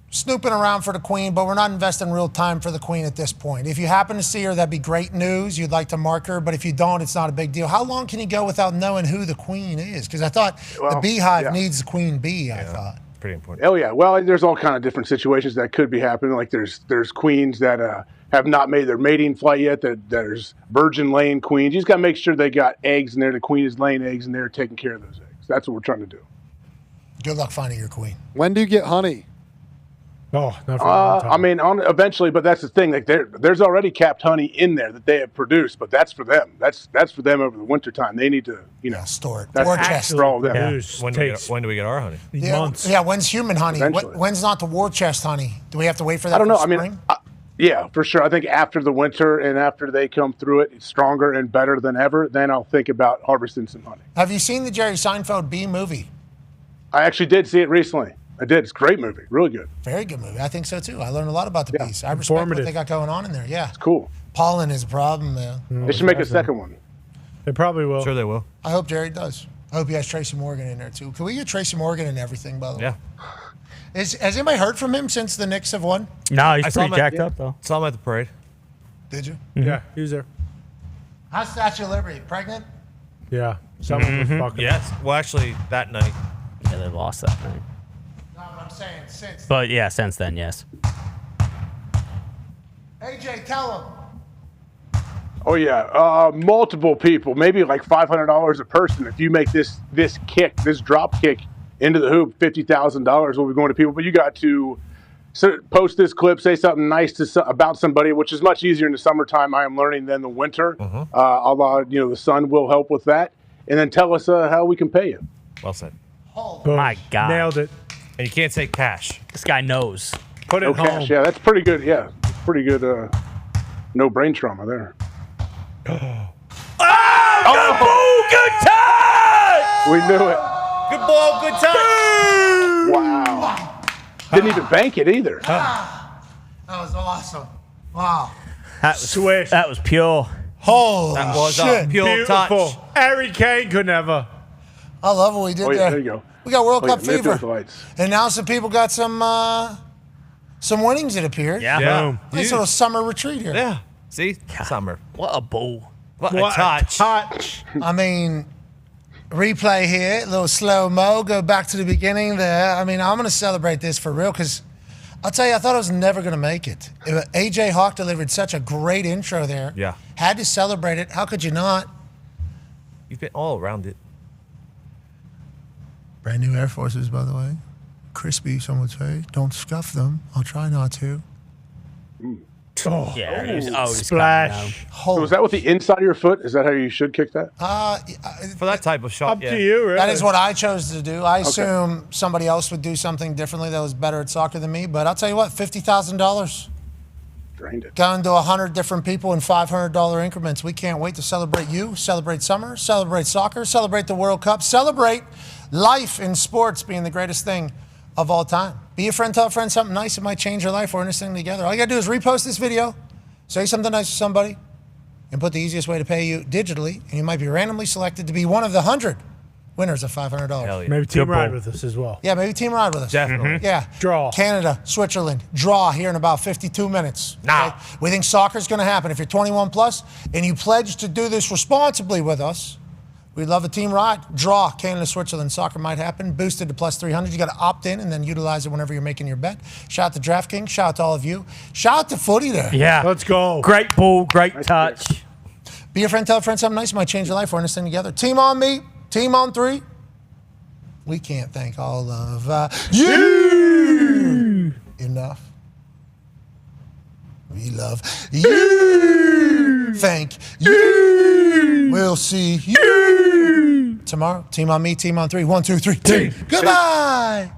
snooping around for the queen, but we're not investing real time for the queen at this point. If you happen to see her, that'd be great news. You'd like to mark her, but if you don't, it's not a big deal. How long can you go without knowing who the queen is? Because I thought the beehive needs the queen bee, I thought. Pretty important. Oh yeah, well, there's all kind of different situations that could be happening. Like there's queens that have not made their mating flight yet. There's virgin laying queens. You just got to make sure they got eggs in there. The queen is laying eggs and they're taking care of those eggs. That's what we're trying to do. Good luck finding your queen. When do you get honey? Oh, not for a long time. I mean, eventually, but that's the thing. Like there's already capped honey in there that they have produced, but that's for them. That's for them over the wintertime. They need to, store it. That's War chest. for all of them. Yeah. When do we get our honey? Yeah, when's human honey? Eventually. When's not the war chest honey? Do we have to wait for that? I don't know. for I spring? mean, yeah, for sure. I think after the winter and after they come through it stronger and better than ever, then I'll think about harvesting some honey. Have you seen the Jerry Seinfeld Bee movie? I actually did see it recently. I did. It's a great movie. Really good. Very good movie. I think so too. I learned a lot about the bees. I respect what they got going on in there. Yeah. It's cool. Pollen is a problem, man. They should make a second one. They probably will. Sure they will. I hope Jerry does. I hope he has Tracy Morgan in there too. Can we get Tracy Morgan in everything, by the way? Yeah. Has anybody heard from him since the Knicks have won? No, he's I saw pretty him jacked up, though. Saw him at the parade. Did you? Yeah, he was there. How's Statue of Liberty? Pregnant? Yeah. Someone was fucking. Yes. Well, actually, that night. Yeah, they lost that night. No, but I'm saying since. But yeah, since then, yes. AJ, tell him. Oh yeah, multiple people, maybe like $500 a person. If you make this drop kick into the hoop, $50,000 will be going to people. But you got to post this clip, say something nice about somebody, which is much easier in the summertime. I am learning than the winter. Although the sun will help with that, and then tell us how we can pay you. Well said. My God. Nailed it. And you can't say cash. This guy knows. Put it No home. cash. Yeah, that's pretty good. Yeah, pretty good. No brain trauma there. Good time! We knew it. Good ball, good time. Wow. Didn't even bank it either. That was awesome. Wow. Swish. That was pure. Holy That was shit. a pure touch. Beautiful. Harry Kane could never. I love what we did there. There you go. We got World Cup manipulate fever. the lights. And now some people got some winnings, it appears. Yeah. Boom. Nice little summer retreat here. Yeah. See? Summer. What a bull. What a touch. I mean, replay here, a little slow-mo, go back to the beginning there. I mean, I'm going to celebrate this for real because I'll tell you, I thought I was never going to make it. AJ Hawk delivered such a great intro there. Yeah. Had to celebrate it. How could you not? You've been all around it. Brand new Air Forces, by the way. Crispy, some would say. Don't scuff them. I'll try not to. Oh, Yeah. splash. So was that with the inside of your foot? Is that how you should kick that? For that type of shot, Up to you, really. That is what I chose to do. I assume somebody else would do something differently that was better at soccer than me. But I'll tell you what, $50,000 Drained it. going to 100 different people in $500 increments. We can't wait to celebrate you, celebrate summer, celebrate soccer, celebrate the World Cup, celebrate life in sports being the greatest thing of all time. Be a friend, tell a friend something nice. It might change your life. We're in this thing together. All you got to do is repost this video, say something nice to somebody, and put the easiest way to pay you digitally, and you might be randomly selected to be one of the 100 winners of $500. Hell yeah. Maybe team Good ride bull. with us as well. Yeah, maybe team ride with us. Definitely. Yeah. Draw. Canada, Switzerland, draw here in about 52 minutes. Nah. Okay? We think soccer's going to happen. If you're 21 plus and you pledge to do this responsibly with us, we'd love a team ride. Draw, Canada, Switzerland, soccer might happen. Boosted to plus 300. You got to opt in and then utilize it whenever you're making your bet. Shout out to DraftKings. Shout out to all of you. Shout out to Footy there. Yeah. Let's go. Great bull. Great touch. Be a friend, tell a friend something nice. It might change your life. We're in this thing together. Team on me. Team on three. We can't thank all of you enough. We love you. Thank you. We'll see you tomorrow. Team on me, team on three. 1, 2, 3. Team. Goodbye.